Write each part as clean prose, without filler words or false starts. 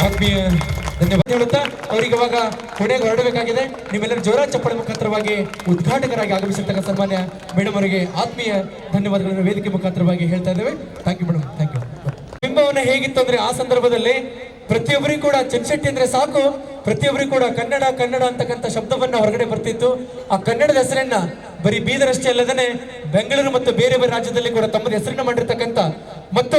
ಆತ್ಮೀಯ ಧನ್ಯವಾದ ಹೇಳುತ್ತಾ ಅವರಿಗೆ ಇವಾಗ ಕೊನೆಗೆ ಹೊರಡಬೇಕಾಗಿದೆ. ನಿಮ್ಮೆಲ್ಲರೂ ಜೋರ ಚಪ್ಪಳ ಮುಖಾಂತರವಾಗಿ ಉದ್ಘಾಟಕರಾಗಿ ಆಗಮಿಸಿರ್ತಕ್ಕಂಥ ಸನ್ಮಾನ್ಯ ಮೇಡಮ್ ಅವರಿಗೆ ಆತ್ಮೀಯ ಧನ್ಯವಾದಗಳನ್ನು ವೇದಿಕೆ ಮುಖಾಂತರವಾಗಿ ಹೇಳ್ತಾ ಇದ್ದೇವೆ. Thank you madam, thank you. ಬಿಂಬವನ್ನ ಹೇಗಿತ್ತು ಅಂದ್ರೆ ಆ ಸಂದರ್ಭದಲ್ಲಿ ಪ್ರತಿಯೊಬ್ಬರಿಗೂ ಕೂಡ ಚನ್ಶೆಟ್ಟಿ ಅಂದ್ರೆ ಸಾಕು, ಪ್ರತಿಯೊಬ್ಬರಿಗೂ ಕೂಡ ಕನ್ನಡ ಕನ್ನಡ ಅಂತಕ್ಕಂಥ ಶಬ್ದವನ್ನ ಹೊರಗಡೆ ಬರ್ತಿತ್ತು. ಆ ಕನ್ನಡದ ಹೆಸರನ್ನ ಬರೀ ಬೀದರ್ ಅಷ್ಟೇ ಅಲ್ಲದೇ ಬೆಂಗಳೂರು ಮತ್ತು ಬೇರೆ ಬೇರೆ ರಾಜ್ಯದಲ್ಲಿ ಕೂಡ ತಮ್ಮದ ಹೆಸರನ್ನ ಮಾಡಿರ್ತಕ್ಕಂಥ ಮತ್ತು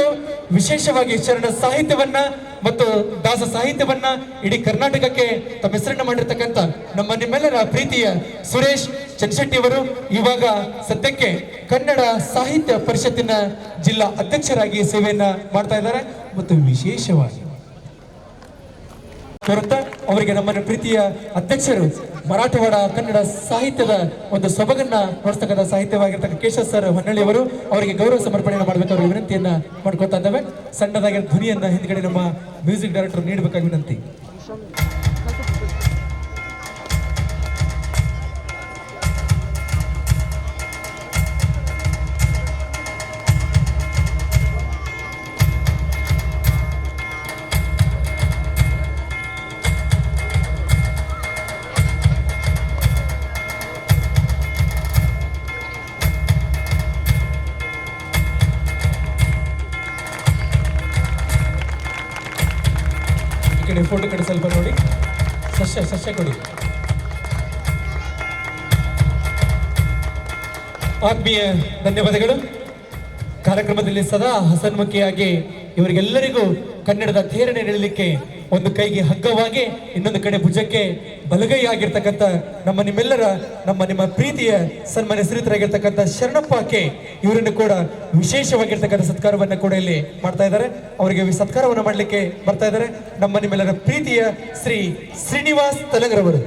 ವಿಶೇಷವಾಗಿ ಶರಣ ಸಾಹಿತ್ಯವನ್ನ ಮತ್ತು ದಾಸ ಸಾಹಿತ್ಯವನ್ನ ಇಡೀ ಕರ್ನಾಟಕಕ್ಕೆ ತಮ್ಮ ಹೆಸರನ್ನ ಮಾಡಿರ್ತಕ್ಕಂಥ ನಮ್ಮ ನಿಮ್ಮೆಲ್ಲರ ಪ್ರೀತಿಯ ಸುರೇಶ್ ಚನ್ಶೆಟ್ಟಿ ಅವರು ಇವಾಗ ಸದ್ಯಕ್ಕೆ ಕನ್ನಡ ಸಾಹಿತ್ಯ ಪರಿಷತ್ತಿನ ಜಿಲ್ಲಾ ಅಧ್ಯಕ್ಷರಾಗಿ ಸೇವೆಯನ್ನ ಮಾಡ್ತಾ ಇದ್ದಾರೆ. ಮತ್ತು ವಿಶೇಷವಾಗಿ ಅವರಿಗೆ ನಮ್ಮ ಪ್ರೀತಿಯ ಅಧ್ಯಕ್ಷರು ಮರಾಠವಾಡ ಕನ್ನಡ ಸಾಹಿತ್ಯದ ಒಂದು ಸೊಬಗನ್ನ ನೋಡ್ತಕ್ಕಂಥ ಸಾಹಿತ್ಯವಾಗಿರ್ತಕ್ಕ ಕೇಶವ ಸರ್ ಹೊನ್ನಳ್ಳಿ ಅವರು ಅವರಿಗೆ ಗೌರವ ಸಮರ್ಪಣೆಯನ್ನು ಮಾಡಬೇಕು ಅವರಿಗೆ ವಿನಂತಿಯನ್ನ ಮಾಡ್ಕೊತಾ ಇದ್ದಾವೆ. ಸಣ್ಣದಾಗಿ ಧ್ವನಿಯನ್ನ ಹಿಂದ್ಗಡೆ ನಮ್ಮ ಮ್ಯೂಸಿಕ್ ಡೈರೆಕ್ಟರ್ ನೀಡಬೇಕಾಗಿ ವಿನಂತಿ. ಫೋಟೋ ಕಡೆ ಸ್ವಲ್ಪ ನೋಡಿ, ಸಸ್ಯ ಕೊಡಿ. ಆತ್ಮೀಯ ಧನ್ಯವಾದಗಳು. ಕಾರ್ಯಕ್ರಮದಲ್ಲಿ ಸದಾ ಹಸನ್ಮುಖಿಯಾಗಿ ಇವರಿಗೆಲ್ಲರಿಗೂ ಕನ್ನಡದ ತೇರಣೆ ನೆಡಲಿಕ್ಕೆ ಒಂದು ಕೈಗೆ ಹಗ್ಗವಾಗಿ ಇನ್ನೊಂದು ಕಡೆ ಭುಜಕ್ಕೆ ಬಲಗೈ ಆಗಿರ್ತಕ್ಕಂಥ ನಿಮ್ಮ ಪ್ರೀತಿಯ ಸನ್ಮಾನ್ಯ ಶ್ರೀತರಾಗಿರ್ತಕ್ಕಂಥ ಶರಣಪ್ಪಕ್ಕೆ ಇವರನ್ನು ಕೂಡ ವಿಶೇಷವಾಗಿರ್ತಕ್ಕಂಥ ಸತ್ಕಾರವನ್ನು ಕೂಡ ಇಲ್ಲಿ ಮಾಡ್ತಾ ಇದ್ದಾರೆ. ಅವರಿಗೆ ಸತ್ಕಾರವನ್ನು ಮಾಡಲಿಕ್ಕೆ ಬರ್ತಾ ಇದ್ದಾರೆ ನಿಮ್ಮೆಲ್ಲರ ಪ್ರೀತಿಯ ಶ್ರೀ ಶ್ರೀನಿವಾಸ್ ತಲಂಗರವರು.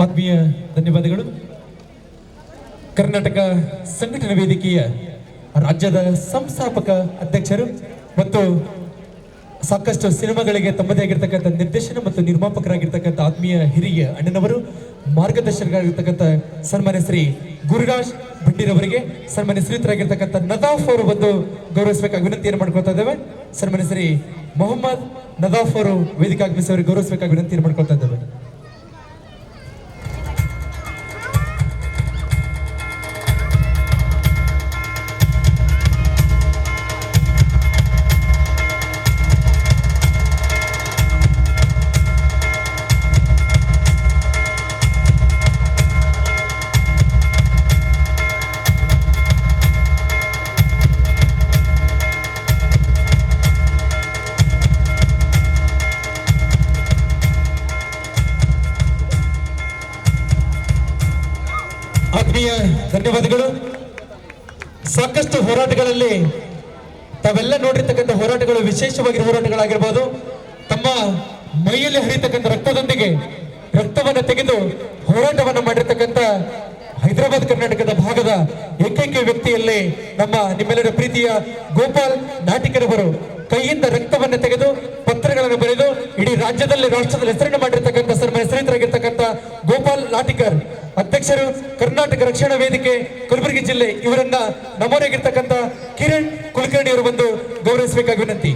ಆತ್ಮೀಯ ಧನ್ಯವಾದಗಳು. ಕರ್ನಾಟಕ ಸಂಘಟನಾ ವೇದಿಕೆಯ ರಾಜ್ಯದ ಸಂಸ್ಥಾಪಕ ಅಧ್ಯಕ್ಷರು ಮತ್ತು ಸಾಕಷ್ಟು ಸಿನಿಮಾಗಳಿಗೆ ತಮ್ಮದೇ ಆಗಿರ್ತಕ್ಕಂಥ ನಿರ್ದೇಶನ ಮತ್ತು ನಿರ್ಮಾಪಕರಾಗಿರ್ತಕ್ಕಂಥ ಆತ್ಮೀಯ ಹಿರಿಯ ಅಣ್ಣನವರು, ಮಾರ್ಗದರ್ಶಕರಾಗಿರ್ತಕ್ಕಂಥ ಸನ್ಮಾನ್ಯ ಶ್ರೀ ಗುರುರಾಜ್ ಭಂಡಿರವರಿಗೆ ಸನ್ಮಾನ್ಯ ಶ್ರೀತರಾಗಿರ್ತಕ್ಕಂಥ ನದಾಫ್ ಅವರು ಬಂದು ಗೌರವಿಸಬೇಕಾಗಿ ವಿನಂತಿಯನ್ನು ಮಾಡ್ಕೊಳ್ತಾ ಇದ್ದೇವೆ. ಸನ್ಮಾನ್ಯ ಶ್ರೀ ಮೊಹಮ್ಮದ್ ನದಾಫ್ ಅವರು ವೇದಿಕೆ ಆಗಮಿಸಿ ಅವರಿಗೆ ಗೌರವಿಸಬೇಕಾಗಿ ವಿನಂತಿಯನ್ನು ಮಾಡ್ಕೊಳ್ತಾ ಇದ್ದೇವೆ. ಧನ್ಯವಾದಗಳು. ಸಾಕಷ್ಟು ಹೋರಾಟಗಳಲ್ಲಿ ತಾವೆಲ್ಲ ನೋಡಿರ್ತಕ್ಕಂಥ ಹೋರಾಟಗಳು ವಿಶೇಷವಾಗಿ ಹೋರಾಟಗಳಾಗಿರ್ಬೋದು. ತಮ್ಮ ಮೈಯಲ್ಲಿ ಹರಿಯತಕ್ಕಂಥ ರಕ್ತದೊಂದಿಗೆ ರಕ್ತವನ್ನು ತೆಗೆದು ಹೋರಾಟವನ್ನು ಮಾಡಿರ್ತಕ್ಕಂಥ ಹೈದರಾಬಾದ್ ಕರ್ನಾಟಕದ ಭಾಗದ ಏಕೈಕ ವ್ಯಕ್ತಿಯಲ್ಲಿ ನಿಮ್ಮೆಲ್ಲರ ಪ್ರೀತಿಯ ಗೋಪಾಲ್ ನಾಟಿಕರವರು ಕೈಯಿಂದ ರಕ್ತವನ್ನು ತೆಗೆದು ಪತ್ರಗಳನ್ನು ಬರೆದು ಇಡೀ ರಾಜ್ಯದಲ್ಲಿ ರಾಷ್ಟ್ರದಲ್ಲಿ ಹೆಸರನ್ನು ಮಾಡಿರ್ತಕ್ಕಂಥ ಸನ್ಮಾನ್ಯ ಶ್ರೀತರಾಗಿರ್ತಕ್ಕಂಥ ಗೋಪಾಲ್ ನಾಟಿಕರ್ ಅಧ್ಯಕ್ಷರು, ಕರ್ನಾಟಕ ರಕ್ಷಣಾ ವೇದಿಕೆ ಕಲಬುರಗಿ ಜಿಲ್ಲೆ. ಇವರನ್ನ ನಮ್ಮವರಾಗಿರ್ತಕ್ಕಂಥ ಕಿರಣ್ ಕುಲಕರ್ಣಿ ಅವರು ಬಂದು ಗೌರವಿಸಬೇಕಾಗಿ ವಿನಂತಿ.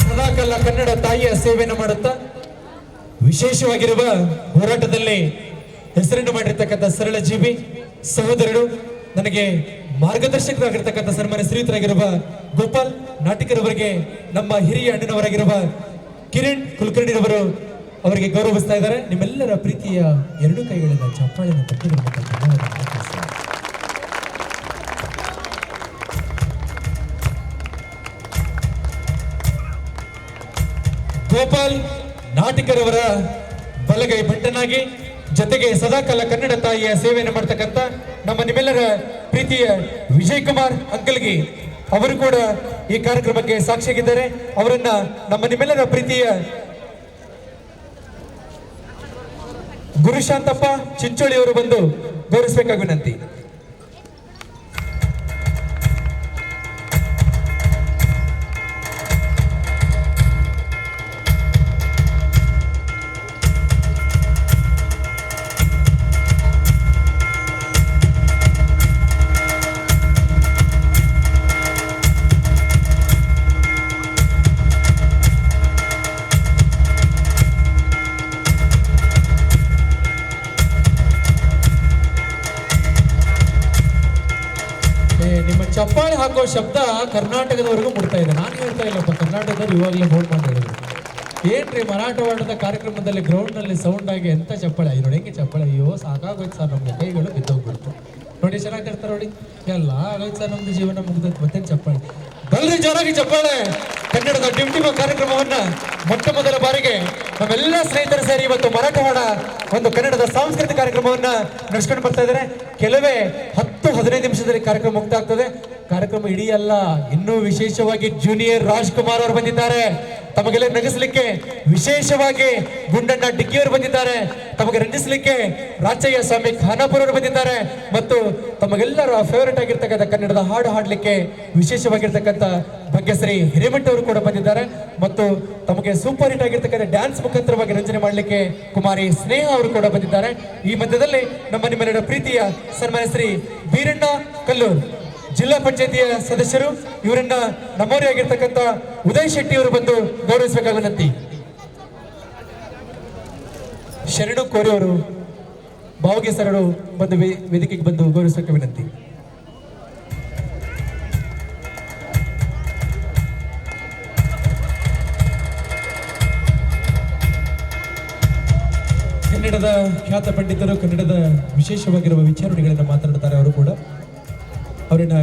ಸದಾಕಾಲ ಕನ್ನಡ ತಾಯಿಯ ಸೇವೆಯನ್ನು ಮಾಡುತ್ತಾ ವಿಶೇಷವಾಗಿರುವ ಹೋರಾಟದಲ್ಲಿ ಹೆಸರನ್ನು ಮಾಡಿರ್ತಕ್ಕಂಥ ಸರಳ ಜೀವಿ ಸಹೋದರರು ನನಗೆ ಮಾರ್ಗದರ್ಶಕರಾಗಿರ್ತಕ್ಕಂಥ ಸನ್ಮಾನ್ಯ ಶ್ರೀಯುತರಾಗಿರುವ ಗೋಪಾಲ್ ನಾಟಿಕರವರಿಗೆ ನಮ್ಮ ಹಿರಿಯ ಅಣ್ಣನವರಾಗಿರುವ ಕಿರಣ್ ಕುಲಕರ್ಣಿರವರು ಅವರಿಗೆ ಗೌರವಿಸ್ತಾ ಇದ್ದಾರೆ. ನಿಮ್ಮೆಲ್ಲರ ಪ್ರೀತಿಯ ಎರಡು ಕೈಗಳಿಂದ ಚಪ್ಪಾಳಿನ ತಟ್ಟಿನ ಮೂಲಕ ಧನ್ಯವಾದ. ಗೋಪಾಲ್ ನಾಟಿಕರವರ ಬಲಗೈ ಭಟ್ಟನಾಗಿ ಜೊತೆಗೆ ಸದಾಕಾಲ ಕನ್ನಡ ತಾಯಿಯ ಸೇವೆಯನ್ನು ಮಾಡ್ತಕ್ಕಂಥ ನಮ್ಮ ನಿಮ್ಮೆಲ್ಲರ ಪ್ರೀತಿಯ ವಿಜಯ್ ಕುಮಾರ್ ಅಂಕಲ್ಗೆ ಅವರು ಕೂಡ ಈ ಕಾರ್ಯಕ್ರಮಕ್ಕೆ ಸಾಕ್ಷಿಯಾಗಿದ್ದಾರೆ. ಅವರನ್ನ ನಮ್ಮ ನಿಮ್ಮೆಲ್ಲರ ಪ್ರೀತಿಯ ಗುರುಶಾಂತಪ್ಪ ಚಿಂಚೋಳಿ ಅವರು ಬಂದು ಗೌರವಿಸಬೇಕಾಗಿ ವಿನಂತಿ. ನಿಮ್ಮ ಚಪ್ಪಾಳೆ ಹಾಕೋ ಶಬ್ದ ಕರ್ನಾಟಕದವರೆಗೂ ಮುಡ್ತಾ ಇದೆ. ನಾನು ಹೇಳ್ತಾ ಇಲ್ಲಪ್ಪ, ಕರ್ನಾಟಕದವ್ರು ಇವಾಗಲೇ ಫೋನ್ ಮಾಡಿ ಹೇಳಿದ್ರು, ಏನ್ರಿ ಮರಾಠವಾಡದ ಕಾರ್ಯಕ್ರಮದಲ್ಲಿ ಗ್ರೌಂಡ್ ನಲ್ಲಿ ಸೌಂಡ್ ಆಗಿ ಎಂತ ಚಪ್ಪಾಳೆ ನೋಡಿ, ಹೆಂಗೆ ಚಪ್ಪಾಳೆ, ಅಯ್ಯೋ ಸಾಕಾಗೋಯ್ತು ಸರ್, ನಮ್ಗೆ ಕೈಗಳು ಬಿದ್ದೋಗ್ಬಿಡ್ತು ನೋಡಿ, ಚೆನ್ನಾಗಿ ಇರ್ತಾರೆ ನೋಡಿ, ಎಲ್ಲ ಆಗೋಯ್ತು ಸರ್, ನಮ್ದು ಜೀವನ ಮುಗ್ದೈತೆ, ಮತ್ತೇನು ಚಪ್ಪಾಳೆ ಬಲ್ರಿ ಜೋರಾಗಿ ಚಪ್ಪಾಳೆ. ಕನ್ನಡದ ಡಿಂಡಿಮ ಕಾರ್ಯಕ್ರಮವನ್ನ ಮೊಟ್ಟ ಮೊದಲ ಬಾರಿಗೆ ನಮ್ಮೆಲ್ಲ ಸ್ನೇಹಿತರು ಸೇರಿ ಇವತ್ತು ಮರಾಠವಾಡ ಒಂದು ಕನ್ನಡದ ಸಾಂಸ್ಕೃತಿಕ ಕಾರ್ಯಕ್ರಮವನ್ನ ನಡೆಸ್ಕೊಂಡು ಬರ್ತಾ ಇದ್ದಾರೆ. ಕೆಲವೇ 10-15 ನಿಮಿಷದಲ್ಲಿ ಕಾರ್ಯಕ್ರಮ ಮುಕ್ತ ಆಗ್ತದೆ. ಕಾರ್ಯಕ್ರಮ ಇಡೀ ಅಲ್ಲ, ಇನ್ನೂ ವಿಶೇಷವಾಗಿ ಜೂನಿಯರ್ ರಾಜ್ಕುಮಾರ್ ಅವರು ಬಂದಿದ್ದಾರೆ. ತಮಗೆಲ್ಲ ನಗಿಸ್ಲಿಕ್ಕೆ ವಿಶೇಷವಾಗಿ ಗುಂಡಣ್ಣ ಡಿಕ್ಕಿಯವರು ಬಂದಿದ್ದಾರೆ. ತಮಗೆ ರಂಜಿಸಲಿಕ್ಕೆ ರಾಚಯ್ಯ ಸ್ವಾಮಿ ಖಾನಾಪುರ ಅವರು ಬಂದಿದ್ದಾರೆ. ಮತ್ತು ತಮಗೆಲ್ಲರ ಫೇವರೇಟ್ ಆಗಿರ್ತಕ್ಕಂಥ ಕನ್ನಡದ ಹಾಡು ಹಾಡಲಿಕ್ಕೆ ವಿಶೇಷವಾಗಿರ್ತಕ್ಕಂಥ ಭಾಗ್ಯಶ್ರೀ ಹಿರೇಮಠ ಅವರು ಕೂಡ ಬಂದಿದ್ದಾರೆ. ಮತ್ತು ತಮಗೆ ಸೂಪರ್ ಹಿಟ್ ಆಗಿರ್ತಕ್ಕಂಥ ಡ್ಯಾನ್ಸ್ ಮುಖಾಂತರವಾಗಿ ರಂಜನೆ ಮಾಡಲಿಕ್ಕೆ ಕುಮಾರಿ ಸ್ನೇಹ ಅವರು ಕೂಡ ಬಂದಿದ್ದಾರೆ. ಈ ಮಧ್ಯದಲ್ಲಿ ನಮ್ಮ ನಿಮ್ಮೆಲ್ಲರ ಪ್ರೀತಿಯ ಸನ್ಮಾನ್ಯ ಶ್ರೀ ಬೀರಣ್ಣ ಕಲ್ಲೂರ್ ಜಿಲ್ಲಾ ಪಂಚಾಯತಿಯ ಸದಸ್ಯರು, ಇವರನ್ನ ನಮ್ಮವರೇ ಆಗಿರ್ತಕ್ಕಂಥ ಉದಯ್ ಶೆಟ್ಟಿ ಅವರು ಬಂದು ಗೌರವಿಸಬೇಕಾದ ವಿನಂತಿ. ಶರಣು ಕೋರಿ ಅವರು ಭಾವಗೆ ಸರಳು ಬಂದು ವೇದಿಕೆಗೆ ಬಂದು ಗೌರವಿಸಬೇಕಾದ ವಿನಂತಿ. ಕನ್ನಡದ ಖ್ಯಾತ ಪಂಡಿತರು ಕನ್ನಡದ ವಿಶೇಷವಾಗಿರುವ ವಿಚಾರಣೆಗಳನ್ನು ಮಾತನಾಡುತ್ತಾರೆ. ಅವರು ಕೂಡ ಅವರನ್ನ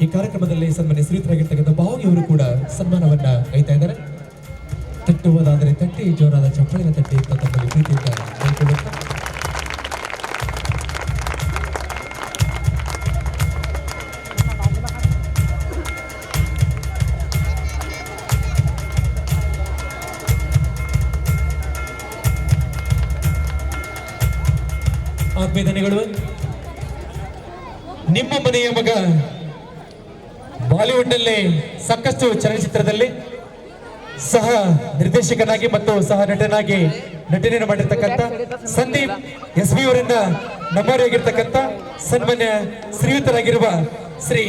ಈ ಕಾರ್ಯಕ್ರಮದಲ್ಲಿ ಸನ್ಮಾನ್ಯ ಶ್ರೀಯುತರಾಗಿರ್ತಕ್ಕಂಥ ಭಾವಗಿ ಅವರು ಕೂಡ ಸನ್ಮಾನವನ್ನ ಕೈತಾ ಇದ್ದಾರೆ. ತಟ್ಟುವುದಾದರೆ ತಟ್ಟಿ, ಜೋರಾದ ಚಪ್ಪಾಳಿನ ತಟ್ಟಿ ಅಂತ ತಮ್ಮಲ್ಲಿ ಪ್ರೀತಿಯಿಂದ ಕೇಳಿಕೊಳ್ಳುತ್ತಾ ಆತ್ಮೀಯಗಳು, ನಿಮ್ಮ ಮನೆಯ ಮಗ ಬಾಲಿವುಡ್ ನಲ್ಲಿ ಸಾಕಷ್ಟು ಚಲನಚಿತ್ರದಲ್ಲಿ ಸಹ ನಿರ್ದೇಶಕನಾಗಿ ಮತ್ತು ಸಹ ನಟನಾಗಿ ನಟನೆಯನ್ನು ಮಾಡಿರ್ತಕ್ಕಂಥ ಸಂದೀಪ್ SB ಅವರನ್ನ ನಮ್ಮವರಾಗಿರ್ತಕ್ಕಂಥ ಸನ್ಮಾನ್ಯ ಶ್ರೀಯುತರಾಗಿರುವ ಶ್ರೀ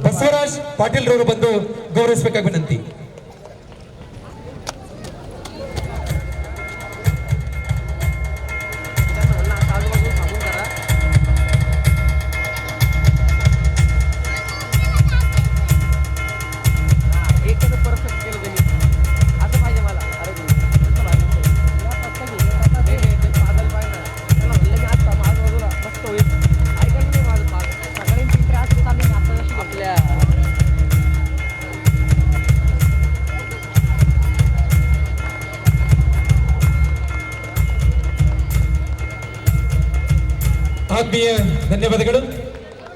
ಬಸವರಾಜ್ ಪಾಟೀಲ್ ರವರು ಬಂದು ಗೌರವಿಸಬೇಕಾಗಿ ವಿನಂತಿ. ಆತ್ಮೀಯ ಧನ್ಯವಾದಗಳು.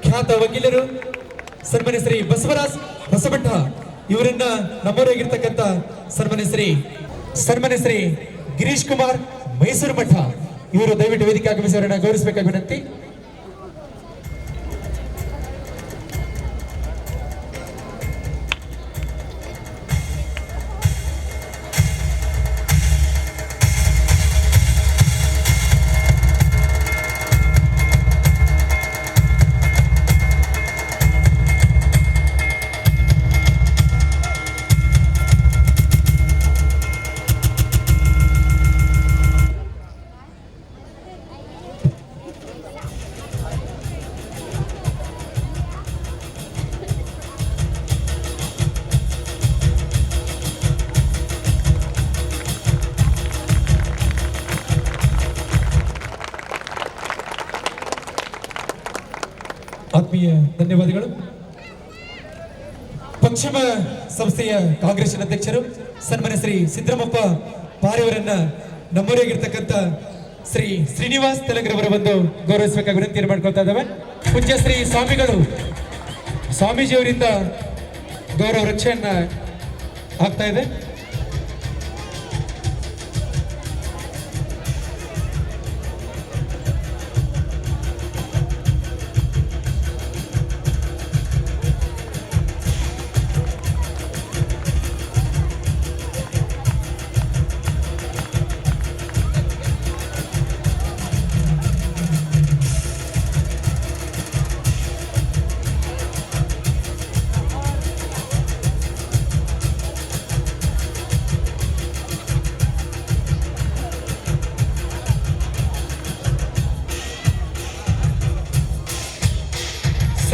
ಖ್ಯಾತ ವಕೀಲರು ಸನ್ಮಾನ್ಯ ಶ್ರೀ ಬಸವರಾಜ್ ಹೊಸಮಠ ಇವರನ್ನ ನಮ್ಮವರಾಗಿರ್ತಕ್ಕಂಥ ಸನ್ಮಾನ್ಯ ಶ್ರೀ ಗಿರೀಶ್ ಕುಮಾರ್ ಮೈಸೂರು ಮಠ ಇವರು ದಯವಿಟ್ಟು ವೇದಿಕೆ ಆಗಮಿಸಿ ಅವರನ್ನ ಗೌರವಿಸಬೇಕಾಗಿ ವಿನಂತಿ. ಆತ್ಮೀಯ ಧನ್ಯವಾದಗಳು. ಪಶ್ಚಿಮ ಸಂಸ್ಥೆಯ ಕಾಂಗ್ರೆಸ್ಸಿನ ಅಧ್ಯಕ್ಷರು ಸನ್ಮಾನ್ಯ ಶ್ರೀ ಸಿದ್ದರಾಮಪ್ಪ ಪಾರೆಯವರನ್ನ ನಮ್ಮೂರಿಯಾಗಿರ್ತಕ್ಕಂಥ ಶ್ರೀ ಶ್ರೀನಿವಾಸ್ ತೆಲಂಗರವರ ಒಂದು ಗೌರವಿಸಬೇಕಾಗಿ ವಿನಂತಿಯನ್ನು ಮಾಡ್ಕೊಳ್ತಾ ಇದ್ದಾವೆ. ಪೂಜ್ಯ ಶ್ರೀ ಸ್ವಾಮಿಗಳು ಸ್ವಾಮೀಜಿಯವರಿಂದ ಗೌರವ ರಕ್ಷೆಯನ್ನ ಆಗ್ತಾ ಇದೆ.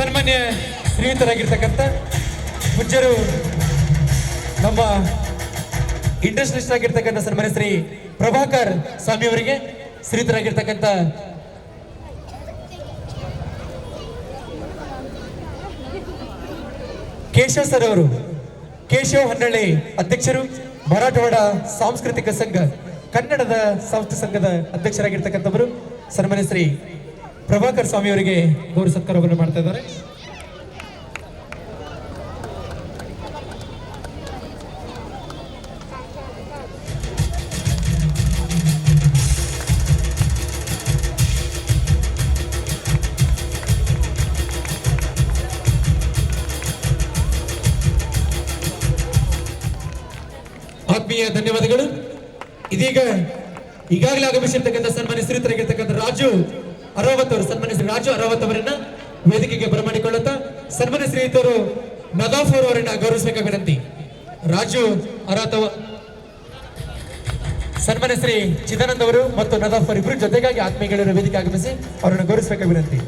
ಸನ್ಮಾನ್ಯ ಶ್ರೀಯುತರಾಗಿರ್ತಕ್ಕಂಥ ಪೂಜ್ಯರು ನಮ್ಮ ಇಂಡಸ್ಟ್ರಿಸ್ಟ್ ಆಗಿರ್ತಕ್ಕಂಥ ಸನ್ಮಾನ್ಯ ಶ್ರೀ ಪ್ರಭಾಕರ್ ಸ್ವಾಮಿ ಅವರಿಗೆ, ಶ್ರೀಯುತರಾಗಿರ್ತಕ್ಕಂಥ ಕೇಶವ್ ಸರ್ ಅವರು, ಕೇಶವ್ ಹನ್ನಳ್ಳಿ ಅಧ್ಯಕ್ಷರು, ಮರಾಠವಾಡ ಸಾಂಸ್ಕೃತಿಕ ಸಂಘ ಕನ್ನಡದ ಸಾಂಸ್ಕೃತಿಕ ಸಂಘದ ಅಧ್ಯಕ್ಷರಾಗಿರ್ತಕ್ಕಂಥವರು ಸನ್ಮಾನ್ಯ ಶ್ರೀ ಪ್ರಭಾಕರ್ ಸ್ವಾಮಿ ಅವರಿಗೆ ಗೌರವ ಸತ್ಕಾರವನ್ನು ಮಾಡ್ತಾ ಇದ್ದಾರೆ. ಆತ್ಮೀಯ ಧನ್ಯವಾದಗಳು. ಇದೀಗ ಈಗಾಗಲೇ ಆಗಮಿಸಿರ್ತಕ್ಕಂಥ ಸನ್ಮಾನ್ಯ ಶ್ರೀಯುತರಾಗಿರ್ತಕ್ಕಂಥ ರಾಜು ಅರಾವತ್ ಅವರು, ಸನ್ಮಾನ್ಯ ಶ್ರೀ ರಾಜು ಅರಾವತ್ ಅವರನ್ನ ವೇದಿಕೆಗೆ ಬರಮಾಡಿಕೊಳ್ಳುತ್ತಾ ಸನ್ಮಾನ್ಯ ಶ್ರೀಯುತರು ನದಾಫರ್ ಅವರನ್ನ ಗೌರವಿಸಬೇಕಾಗಿ ವಿನಂತಿ. ರಾಜು ಅರಾವತ್, ಸನ್ಮಾನ್ಯ ಶ್ರೀ ಚಿದಾನಂದ್ ಅವರು ಮತ್ತು ನದಾಫರ್ ಇಬ್ಬರು ಜೊತೆಗಾಗಿ ಆತ್ಮೀಯಗಳ ವೇದಿಕೆ ಆಗಮಿಸಿ ಅವರನ್ನು ಗೌರವಿಸಬೇಕಾಗಿ ವಿನಂತಿ.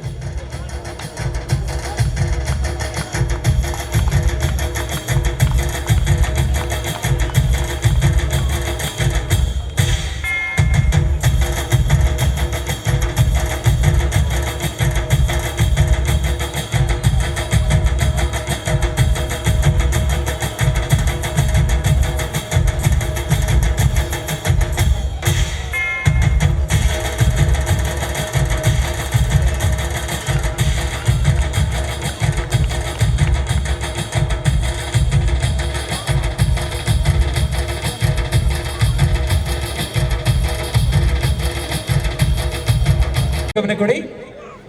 ಗಮನ ಕೊಡಿ.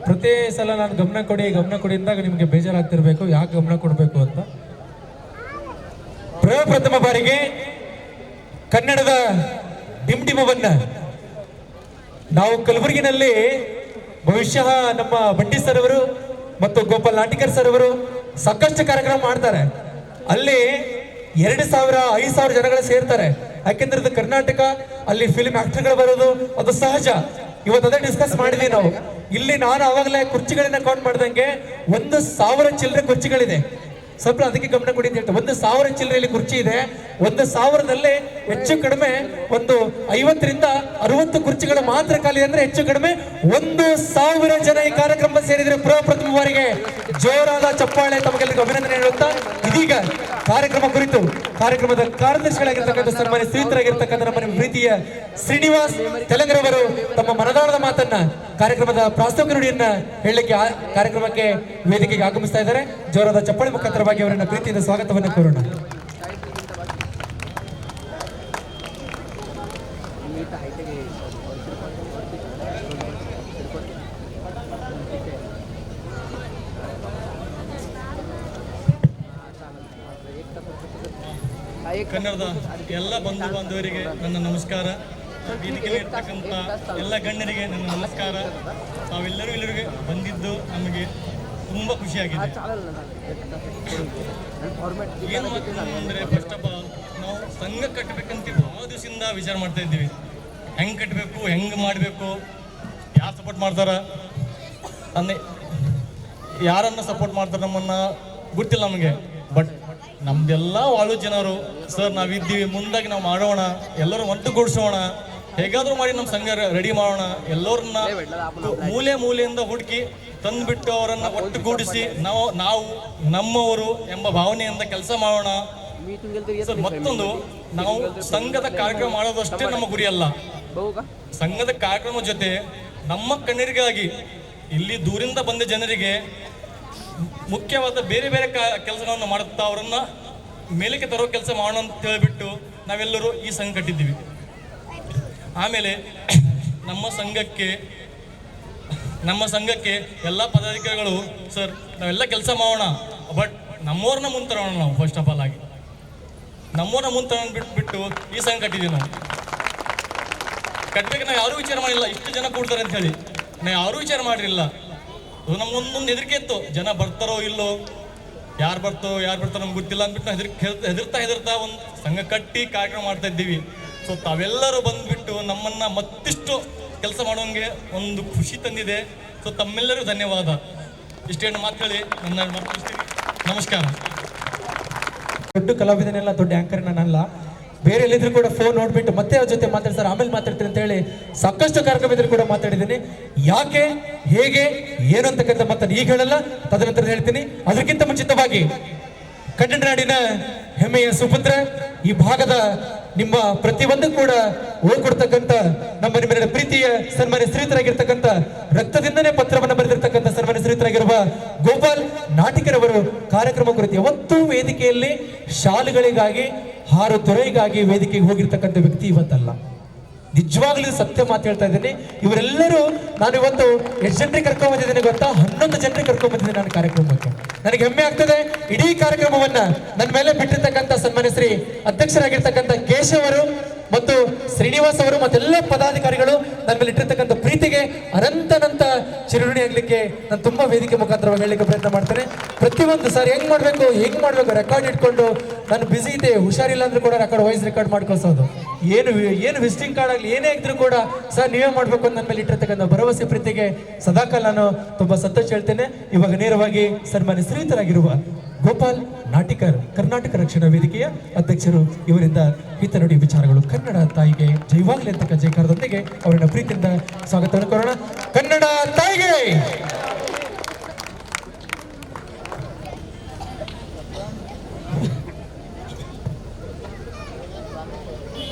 ಪ್ರತಿ ಸಲ ನಾನು ಗಮನ ಕೊಡಿ ಅಂದಾಗ ನಿಮಗೆ ಬೇಜಾರಾಗ್ತಿರ್ಬೇಕು, ಯಾಕೆ ಗಮನ ಕೊಡಬೇಕು ಅಂತ. ಪ್ರಥಮ ಬಾರಿಗೆ ಕನ್ನಡದ ಡಿಂಡಿಮವನ್ನ ನಾವು ಕಲಬುರಗಿನಲ್ಲಿ ಬಹುಶಃ ನಮ್ಮ ಬಂಡಿ ಸರ್ ಅವರು ಮತ್ತು ಗೋಪಾಲ್ ನಾಟಿಕರ್ ಸರ್ ಅವರು ಸಾಕಷ್ಟು ಕಾರ್ಯಕ್ರಮ ಮಾಡ್ತಾರೆ. ಅಲ್ಲಿ 2,000 5,000 ಜನಗಳು ಸೇರ್ತಾರೆ. ಯಾಕೆಂದ್ರೆ ಇದು ಕರ್ನಾಟಕ, ಅಲ್ಲಿ ಫಿಲ್ಮ್ ಆಕ್ಟರ್ಗಳು ಬರೋದು ಅದು ಸಹಜ. ಇವತ್ತು ಅದೇ ಡಿಸ್ಕಸ್ ಮಾಡಿದ್ವಿ ನಾವು. ಇಲ್ಲಿ ನಾನು ಅವಾಗಲೇ ಕುರ್ಚಿಗಳನ್ನ ಕೌಂಟ್ ಮಾಡ್ದಂಗೆ 1,000 ಚಿಲ್ಲರೆ ಕುರ್ಚಿಗಳಿದೆ. ಸ್ವಲ್ಪ ಅದಕ್ಕೆ ಗಮನ ಕೊಡಿ ಅಂತ ಹೇಳ್ತಾರೆ. 1,000 ಚಿಲ್ಲರೆಯಲ್ಲಿ ಕುರ್ಚಿ ಇದೆ. 1,000ದಲ್ಲಿ ಹೆಚ್ಚು ಕಡಿಮೆ ಒಂದು 50 ರಿಂದ 60 ಕುರ್ಚಿಗಳು ಮಾತ್ರ ಖಾಲಿ. ಅಂದ್ರೆ ಹೆಚ್ಚು ಕಡಿಮೆ 1,000 ಜನ ಈ ಕಾರ್ಯಕ್ರಮ ಸೇರಿದ್ರೆ ಪ್ರಥಮ ಬಾರಿಗೆ ಜೋರಾದ ಚಪ್ಪಾಳೆ ತಮಗೆಲ್ಲರಿಗೂ ಅಭಿನಂದನೆ ಹೇಳುತ್ತಾ, ಇದೀಗ ಕಾರ್ಯಕ್ರಮ ಕುರಿತು ಕಾರ್ಯಕ್ರಮದ ಕಾರ್ಯದರ್ಶಿಗಳಾಗಿರ್ತಕ್ಕಂಥ ಸನ್ಮಾನ್ಯ ಶ್ರೀಯುತರಾಗಿರ್ತಕ್ಕಂಥ ನಮ್ಮ ಪ್ರೀತಿಯ ಶ್ರೀನಿವಾಸ್ ತೆಲಂಗರವರು ತಮ್ಮ ಮನದಾಳದ ಮಾತನ್ನ, ಕಾರ್ಯಕ್ರಮದ ಪ್ರಾಸ್ತಾವಿಕ ನುಡಿಯನ್ನ ಹೇಳಲಿಕ್ಕೆ ಕಾರ್ಯಕ್ರಮಕ್ಕೆ ವೇದಿಕೆಗೆ ಆಗಮಿಸ್ತಾ ಇದ್ದಾರೆ. ಜೋರಾದ ಚಪ್ಪಾಳೆ ಮುಖಾಂತರವಾಗಿ ಅವರನ್ನ ಪ್ರೀತಿಯಿಂದ ಸ್ವಾಗತವನ್ನು ಕೋರೋಣ. ಕನ್ನಡದ ಎಲ್ಲ ಬಂಧು ಬಾಂಧವರಿಗೆ ನನ್ನ ನಮಸ್ಕಾರ. ವೇದಿಕೆಯಲ್ಲಿ ಇರ್ತಕ್ಕಂಥ ಎಲ್ಲ ಗಣ್ಯರಿಗೆ ನನ್ನ ನಮಸ್ಕಾರ. ತಾವೆಲ್ಲರಿಗೂ ಬಂದಿದ್ದು ನಮಗೆ ತುಂಬ ಖುಷಿಯಾಗಿದೆ. ಏನು ಅಂದರೆ, ಫಸ್ಟ್ ಆಫ್ ಆಲ್ ನಾವು ಸಂಘ ಕಟ್ಟಬೇಕಂತ ಭಾಳ ದಿವಸದಿಂದ ವಿಚಾರ ಮಾಡ್ತಾ ಇದ್ದೀವಿ. ಹೆಂಗೆ ಕಟ್ಟಬೇಕು, ಹೆಂಗೆ ಮಾಡಬೇಕು, ಯಾರು ಸಪೋರ್ಟ್ ಮಾಡ್ತಾರೆ, ಅಂದರೆ ಯಾರನ್ನು ಸಪೋರ್ಟ್ ಮಾಡ್ತಾರೆ ನಮ್ಮನ್ನು ಗೊತ್ತಿಲ್ಲ ನಮಗೆ. ಬಟ್ ನಮ್ದೆಲ್ಲ ವಾಳು ಜನರು ಸರ್ ನಾವಿದ್ದೀವಿ, ಮುಂದಾಗಿ ನಾವು ಮಾಡೋಣ, ಎಲ್ಲರೂ ಒಟ್ಟುಗೂಡಿಸೋಣ, ಹೇಗಾದರೂ ಮಾಡಿ ನಮ್ಮ ಸಂಘ ರೆಡಿ ಮಾಡೋಣ, ಎಲ್ಲರನ್ನ ಮೂಲೆಯಿಂದ ಹುಡುಕಿ ತಂದುಬಿಟ್ಟು ಅವರನ್ನು ಒಟ್ಟುಗೂಡಿಸಿ ನಾವು ನಮ್ಮವರು ಎಂಬ ಭಾವನೆಯಿಂದ ಕೆಲಸ ಮಾಡೋಣ. ಸರ್, ಮತ್ತೊಂದು, ನಾವು ಸಂಘದ ಕಾರ್ಯಕ್ರಮ ಮಾಡೋದಷ್ಟೇ ನಮ್ಮ ಗುರಿಯಲ್ಲ. ಸಂಘದ ಕಾರ್ಯಕ್ರಮ ಜೊತೆ ನಮ್ಮ ಕಣ್ಣೀರಿಗಾಗಿ ಇಲ್ಲಿ ದೂರಿಂದ ಬಂದ ಜನರಿಗೆ ಮುಖ್ಯವಾದ ಬೇರೆ ಬೇರೆ ಕೆಲಸಗಳನ್ನು ಮಾಡುತ್ತಾ ಅವರನ್ನು ಮೇಲಕ್ಕೆ ತರೋ ಕೆಲಸ ಮಾಡೋಣ ಅಂತ ಹೇಳಿಬಿಟ್ಟು ನಾವೆಲ್ಲರೂ ಈ ಸಂಘ ಕಟ್ಟಿದ್ದೀವಿ. ಆಮೇಲೆ ನಮ್ಮ ಸಂಘಕ್ಕೆ ಎಲ್ಲ ಪದಾಧಿಕಾರಿಗಳು, ಸರ್ ನಾವೆಲ್ಲ ಕೆಲಸ ಮಾಡೋಣ, ಬಟ್ ನಮ್ಮವ್ರನ್ನ ಮುಂತರೋಣ. ನಾವು ಫಸ್ಟ್ ಆಫ್ ಆಲ್ ಆಗಿ ನಮ್ಮವ್ರನ್ನ ಮುಂತರೋಣ ಬಿಟ್ಟು ಈ ಸಂಘ ಕಟ್ಟಿದ್ದೀವಿ. ನಾವು ಕಟ್ಟಬೇಕು ನಾವು ಯಾರೂ ವಿಚಾರ ಮಾಡಿಲ್ಲ, ಇಷ್ಟು ಜನ ಕೂಡ್ತಾರೆ ಅಂತ ಹೇಳಿ ನಾವು ಯಾರೂ ವಿಚಾರ ಮಾಡಿರಲಿಲ್ಲ. ಅದು ನಮ್ಗೊಂದೊಂದು ಹೆದರಿಕೆ ಇತ್ತು, ಜನ ಬರ್ತಾರೋ ಇಲ್ಲೋ, ಯಾರು ಬರ್ತಾರೋ ನಮ್ಗೆ ಗೊತ್ತಿಲ್ಲ ಅಂದ್ಬಿಟ್ಟು ನಾವು ಹೆದರ್ತಾ ಒಂದು ಸಂಘ ಕಟ್ಟಿ ಕಾರ್ಯಕ್ರಮ ಮಾಡ್ತಾ ಇದ್ದೀವಿ. ಸೊ ತಾವೆಲ್ಲರೂ ಬಂದ್ಬಿಟ್ಟು ನಮ್ಮನ್ನು ಮತ್ತಿಷ್ಟು ಕೆಲಸ ಮಾಡೋಂಗೆ ಒಂದು ಖುಷಿ ತಂದಿದೆ. ಸೊ ತಮ್ಮೆಲ್ಲರಿಗೂ ಧನ್ಯವಾದ. ಇಷ್ಟೇನು ಮಾತುಹೇಳಿ ನನ್ನ ಮಾತು. ನಮಸ್ಕಾರ. ದೊಡ್ಡ ಕಲಾವಿದನೆಲ್ಲ, ದೊಡ್ಡ ಆ್ಯಂಕರ್ ನಾನಲ್ಲ. ಬೇರೆ ಎಲ್ಲಿದ್ರು ಕೂಡ ಫೋನ್ ನೋಡ್ಬಿಟ್ಟು ಮತ್ತೆ ಅವ್ರ ಜೊತೆ ಮಾತಾಡ್ತಾರೆ, ಆಮೇಲೆ ಮಾತಾಡ್ತೀನಿ ಅಂತ ಹೇಳಿ ಸಾಕಷ್ಟು ಕಾರ್ಯಕ್ರಮ ಇದ್ರು ಕೂಡ ಮಾತಾಡಿದ್ದೀನಿ. ಯಾಕೆ, ಹೇಗೆ, ಏನು ಅಂತಕ್ಕಂಥ ಮಾತನ್ನು ಈಗ ಹೇಳಲ್ಲ, ತದನಂತರ ಹೇಳ್ತೀನಿ. ಅದಕ್ಕಿಂತ ಮುಂಚಿತವಾಗಿ ಕನ್ನಡ ನಾಡಿನ ಹೆಮ್ಮೆಯ ಸುಪುತ್ರ, ಈ ಭಾಗದ ನಿಮ್ಮ ಪ್ರತಿಯೊಂದು ಕೂಡ ಕೊಡ್ತಕ್ಕಂಥ ನಮ್ಮ ನಿಮ್ಮೆಲ್ಲರ ಪ್ರೀತಿಯ ಸನ್ಮಾನ್ಯ ಶ್ರೀಯುತರಾಗಿರ್ತಕ್ಕಂಥ, ರಕ್ತದಿಂದನೇ ಪತ್ರವನ್ನು ಬರೆದಿರ್ತಕ್ಕಂಥ ಸನ್ಮಾನ್ಯ ಶ್ರೀಯುತರಾಗಿರುವ ಗೋಪಾಲ್ ನಾಟಿಕರವರು ಕಾರ್ಯಕ್ರಮ ಕುರಿತು ಯಾವತ್ತೂ ವೇದಿಕೆಯಲ್ಲಿ ಶಾಲೆಗಳಿಗಾಗಿ, ಹಾರು ತೊರೆಗಾಗಿ ವೇದಿಕೆಗೆ ಹೋಗಿರ್ತಕ್ಕಂಥ ವ್ಯಕ್ತಿ ಇವತ್ತಲ್ಲ. ನಿಜವಾಗ್ಲೂ ಸತ್ಯ ಮಾತು ಹೇಳ್ತಾ ಇದ್ದೀನಿ. ಇವರೆಲ್ಲರೂ ನಾನು ಇವತ್ತು ಎಷ್ಟು ಜನರಿಗೆ ಕರ್ಕೊಂಡ್ ಬಂದಿದ್ದೀನಿ ಗೊತ್ತಾ? 11 ಜನರಿಗೆ ಕರ್ಕೊಂಡ್ ಬಂದಿದ್ದೀನಿ ನಾನು ಕಾರ್ಯಕ್ರಮಕ್ಕೆ. ನನಗೆ ಹೆಮ್ಮೆ ಆಗ್ತದೆ. ಇಡೀ ಕಾರ್ಯಕ್ರಮವನ್ನ ನನ್ನ ಮೇಲೆ ಬಿಟ್ಟಿರ್ತಕ್ಕಂಥ ಸನ್ಮಾನ್ಯ ಶ್ರೀ ಅಧ್ಯಕ್ಷರಾಗಿರ್ತಕ್ಕಂಥ ಕೇಶವ್ ಅವರು ಮತ್ತು ಶ್ರೀನಿವಾಸ್ ಅವರು ಮತ್ತೆಲ್ಲ ಪದಾಧಿಕಾರಿಗಳು ನನ್ನ ಮೇಲೆ ಇಟ್ಟಿರ್ತಕ್ಕಂಥ ಪ್ರೀತಿಗೆ ಅನಂತ ಚಿರುಣಿ ಆಗ್ಲಿಕ್ಕೆ ನಾನು ತುಂಬಾ ವೇದಿಕೆ ಮುಖಾಂತರವಾಗಿ ಹೇಳಲಿಕ್ಕೆ ಪ್ರಯತ್ನ ಮಾಡ್ತೇನೆ. ಪ್ರತಿಯೊಂದು ಸರ್ ಹೆಂಗ್ ಮಾಡ್ಬೇಕು ರೆಕಾರ್ಡ್ ಇಟ್ಕೊಂಡು, ನಾನು ಬಿಸಿ ಇದೆ, ಹುಷಾರಿಲ್ಲ ಅಂದ್ರೂ ಕೂಡ ವಾಯ್ಸ್ ರೆಕಾರ್ಡ್ ಮಾಡ್ಕೊಸೋದು, ಏನು ವಿಸಿಟಿಂಗ್ ಕಾರ್ಡ್ ಆಗಲಿ ಏನೇ ಇದ್ರೂ ಕೂಡ ಸರ್ ನೀವೇ ಮಾಡ್ಬೇಕು ಅಂತ ನನ್ನ ಮೇಲೆ ಇಟ್ಟಿರ್ತಕ್ಕಂಥ ಭರವಸೆ ಪ್ರೀತಿಗೆ ಸದಾಕಾಲ ನಾನು ತುಂಬಾ ಸಂತೋಷ ಹೇಳ್ತೇನೆ. ಇವಾಗ ನೇರವಾಗಿ ಸನ್ಮಾನ್ಯ ಶ್ರೀಯುತರಾಗಿರುವ ಗೋಪಾಲ್ ನಾಟಿಕರ್, ಕರ್ನಾಟಕ ರಕ್ಷಣಾ ವೇದಿಕೆಯ ಅಧ್ಯಕ್ಷರು, ಇವರಿಂದ ಹಿತ ನುಡಿ ವಿಚಾರಗಳು. ಕನ್ನಡ ತಾಯಿಗೆ ಜೈವಾಗಲಿ ಅಂತಕ್ಕ ಜೈಕಾರದೊಂದಿಗೆ ಅವರನ್ನ ಪ್ರೀತಿಯಿಂದ ಸ್ವಾಗತ ಕೋರೋಣ. ಕನ್ನಡ ತಾಯಿಗೆ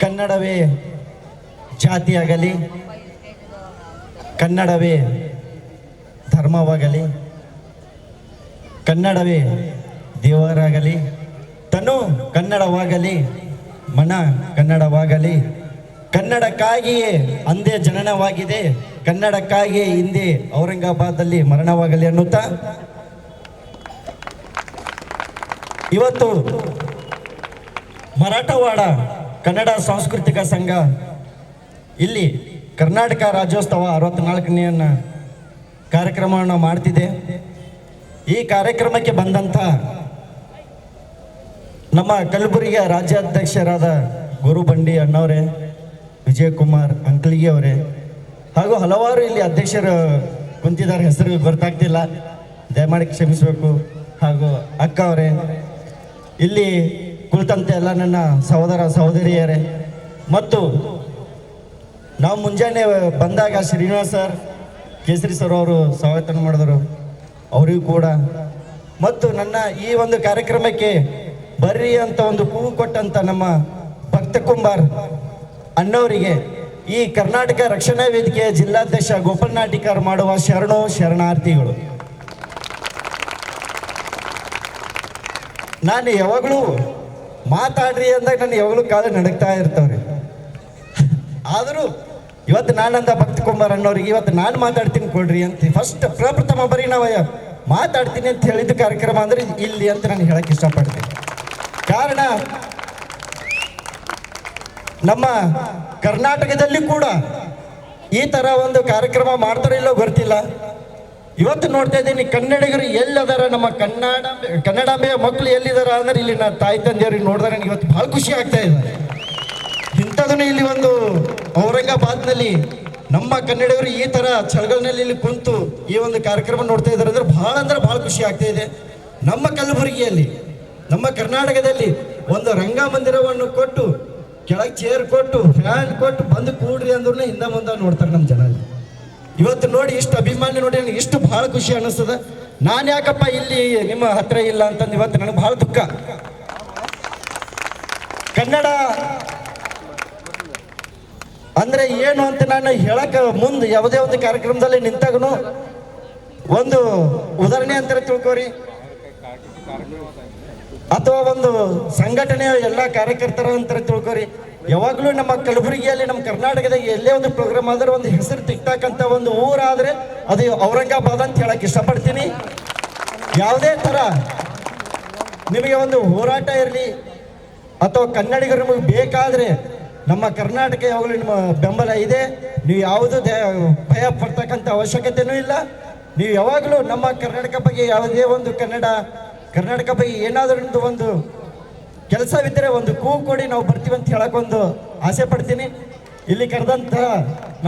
ಕನ್ನಡವೇ ಜಾತಿಯಾಗಲಿ, ಕನ್ನಡವೇ ಧರ್ಮವಾಗಲಿ, ಕನ್ನಡವೇ ದೇವರಾಗಲಿ, ತನು ಕನ್ನಡವಾಗಲಿ, ಮನ ಕನ್ನಡವಾಗಲಿ, ಕನ್ನಡಕ್ಕಾಗಿಯೇ ಅಂದೇ ಜನನವಾಗಿದೆ, ಕನ್ನಡಕ್ಕಾಗಿಯೇ ಹಿಂದೆ ಔರಂಗಾಬಾದಲ್ಲಿ ಮರಣವಾಗಲಿ ಅನ್ನುತ್ತಾ ಇವತ್ತು ಮರಾಠವಾಡ ಕನ್ನಡ ಸಾಂಸ್ಕೃತಿಕ ಸಂಘ ಇಲ್ಲಿ ಕರ್ನಾಟಕ ರಾಜ್ಯೋತ್ಸವ 64ನೇ ಕಾರ್ಯಕ್ರಮವನ್ನು ಮಾಡ್ತಿದೆ. ಈ ಕಾರ್ಯಕ್ರಮಕ್ಕೆ ಬಂದಂಥ ನಮ್ಮ ಕಲಬುರಗಿಯ ರಾಜ್ಯಾಧ್ಯಕ್ಷರಾದ ಗುರುಬಂಡಿ ಅಣ್ಣವರೇ, ವಿಜಯಕುಮಾರ್ ಅಂಕಲಿಗೆ ಅವರೇ, ಹಾಗೂ ಹಲವಾರು ಇಲ್ಲಿ ಅಧ್ಯಕ್ಷರು ಕುಂತಿದ್ದಾರೆ, ಹೆಸರು ಗೊತ್ತಾಗ್ತಿಲ್ಲ, ದಯಮಾಡಿ ಕ್ಷಮಿಸಬೇಕು. ಹಾಗೂ ಅಕ್ಕ ಅವರೇ, ಇಲ್ಲಿ ಕುಳಿತಂತೆ ಎಲ್ಲ ನನ್ನ ಸಹೋದರ ಸಹೋದರಿಯರೇ, ಮತ್ತು ನಾವು ಮುಂಜಾನೆ ಬಂದಾಗ ಶ್ರೀನಿವಾಸ್ ಸರ್, ಕೇಸರಿ ಸರ್ ಅವರು ಸ್ವಾಗತ ಮಾಡಿದರು, ಅವರಿಗೂ ಕೂಡ, ಮತ್ತು ನನ್ನ ಈ ಒಂದು ಕಾರ್ಯಕ್ರಮಕ್ಕೆ ಬರ್ರಿ ಅಂತ ಒಂದು ಕೂಗು ಕೊಟ್ಟಂತ ನಮ್ಮ ಭಕ್ತ ಕುಂಬಾರ್ ಅಣ್ಣವರಿಗೆ ಈ ಕರ್ನಾಟಕ ರಕ್ಷಣಾ ವೇದಿಕೆಯ ಜಿಲ್ಲಾಧ್ಯಕ್ಷ ಗೋಪಾಲ್ ನಾಟಿಕರ್ ಮಾಡುವ ಶರಣಾರ್ಥಿಗಳು. ನಾನು ಯಾವಾಗಲೂ ಮಾತಾಡ್ರಿ ಅಂದಾಗ ನಾನು ಯಾವಾಗಲೂ ಕಾಲ ನಡಕ್ತಾ ಇರ್ತವ್ರಿ. ಆದರೂ ಇವತ್ತು ನಾನಂದ ಭಕ್ತ ಕುಂಬಾರ್ ಅಣ್ಣವ್ರಿಗೆ ಇವತ್ತು ನಾನು ಮಾತಾಡ್ತೀನಿ ಕೊಡ್ರಿ ಅಂತ ಫಸ್ಟ್ ಪ್ರಪ್ರಥಮ ಬರೀ ನಾವು ಮಾತಾಡ್ತೀನಿ ಅಂತ ಹೇಳಿದ ಕಾರ್ಯಕ್ರಮ ಅಂದ್ರೆ ಇಲ್ಲಿ ಅಂತ ನಾನು ಹೇಳಕ್ಕೆ ಇಷ್ಟಪಡ್ತೀನಿ. ಕಾರಣ ನಮ್ಮ ಕರ್ನಾಟಕದಲ್ಲಿ ಕೂಡ ಈ ಥರ ಒಂದು ಕಾರ್ಯಕ್ರಮ ಮಾಡ್ತಾರೋ ಇಲ್ಲೋ ಗೊತ್ತಿಲ್ಲ. ಇವತ್ತು ನೋಡ್ತಾ ಇದ್ದೀನಿ ಕನ್ನಡಿಗರು ಎಲ್ಲದಾರ, ನಮ್ಮ ಕನ್ನಡಾಂಬೆಯ ಮಕ್ಕಳು ಎಲ್ಲಿದಾರ ಅಂದ್ರೆ ಇಲ್ಲಿ ನಾ ತಾಯಿ ತಂದೆಯವ್ರಿಗೆ ನೋಡಿದ್ರೆ ನನಗೆ ಇವತ್ತು ಭಾಳ ಖುಷಿ ಆಗ್ತಾ ಇದೆ. ಇಂಥದನ್ನು ಇಲ್ಲಿ ಒಂದು ಔರಂಗಾಬಾದ್ನಲ್ಲಿ ನಮ್ಮ ಕನ್ನಡಿಗರು ಈ ಥರ ಚಳಗಲ್ನಲ್ಲಿ ಇಲ್ಲಿ ಕುಂತು ಈ ಒಂದು ಕಾರ್ಯಕ್ರಮ ನೋಡ್ತಾ ಇದ್ದಾರೆ ಅಂದ್ರೆ ಭಾಳ ಖುಷಿ ಆಗ್ತಾ ಇದೆ. ನಮ್ಮ ಕಲಬುರಗಿಯಲ್ಲಿ, ನಮ್ಮ ಕರ್ನಾಟಕದಲ್ಲಿ ಒಂದು ರಂಗಮಂದಿರವನ್ನು ಕೊಟ್ಟು, ಕೆಳಗೆ ಚೇರ್ ಕೊಟ್ಟು, ಫ್ಯಾನ್ ಕೊಟ್ಟು ಬಂದು ಕೂಡ್ರಿ ಅಂದ್ರೂ ಹಿಂದೆ ಮುಂದೆ ನೋಡ್ತಾರೆ ನಮ್ಮ ಜನ. ಇವತ್ತು ನೋಡಿ ಇಷ್ಟು ಅಭಿಮಾನಿ ನೋಡಿ ನನಗೆ ಇಷ್ಟು ಭಾಳ ಖುಷಿ ಅನ್ನಿಸ್ತದ. ನಾನು ಯಾಕಪ್ಪ ಇಲ್ಲಿ ನಿಮ್ಮ ಹತ್ರ ಇಲ್ಲ ಅಂತಂದು ಇವತ್ತು ನನಗೆ ಭಾಳ ದುಃಖ. ಕನ್ನಡ ಅಂದ್ರೆ ಏನು ಅಂತ ನಾನು ಹೇಳಕ್ಕೆ ಮುಂದೆ ಯಾವುದೇ ಒಂದು ಕಾರ್ಯಕ್ರಮದಲ್ಲಿ ನಿಂತಾಗನು ಒಂದು ಉದಾಹರಣೆ ಅಂತಾರೆ ತಿಳ್ಕೋರಿ, ಅಥವಾ ಒಂದು ಸಂಘಟನೆಯ ಎಲ್ಲ ಕಾರ್ಯಕರ್ತರ ಅಂತಾರೆ ತಿಳ್ಕೋರಿ. ಯಾವಾಗಲೂ ನಮ್ಮ ಕಲಬುರಗಿಯಲ್ಲಿ ನಮ್ಮ ಕರ್ನಾಟಕದಾಗ ಎಲ್ಲೇ ಒಂದು ಪ್ರೋಗ್ರಾಮ್ ಆದ್ರೆ ಒಂದು ಹೆಸರು ತಿಕ್ತಕ್ಕಂಥ ಒಂದು ಊರಾದರೆ ಅದು ಔರಂಗಾಬಾದ್ ಅಂತ ಹೇಳಕ್ಕೆ ಇಷ್ಟಪಡ್ತೀನಿ. ಯಾವುದೇ ಥರ ನಿಮಗೆ ಒಂದು ಹೋರಾಟ ಇರಲಿ ಅಥವಾ ಕನ್ನಡಿಗರು ನಿಮಗೆ ಬೇಕಾದರೆ ನಮ್ಮ ಕರ್ನಾಟಕ ಯಾವಾಗಲೂ ನಿಮ್ಮ ಬೆಂಬಲ ಇದೆ. ನೀವು ಯಾವುದು ಭಯ ಪಡ್ತಕ್ಕಂಥ ಅವಶ್ಯಕತೆಯೂ ಇಲ್ಲ. ನೀವು ಯಾವಾಗಲೂ ನಮ್ಮ ಕರ್ನಾಟಕ ಬಗ್ಗೆ ಯಾವುದೇ ಒಂದು ಕರ್ನಾಟಕ ಬಗ್ಗೆ ಏನಾದರೂ ಒಂದು ಕೆಲಸವಿದ್ದರೆ ಒಂದು ಕೂಗು ಕೊಡಿ, ನಾವು ಬರ್ತೀವಿ ಅಂತ ಹೇಳಕ್ಕೊಂದು ಆಸೆ ಪಡ್ತೀನಿ. ಇಲ್ಲಿ ಕರೆದಂಥ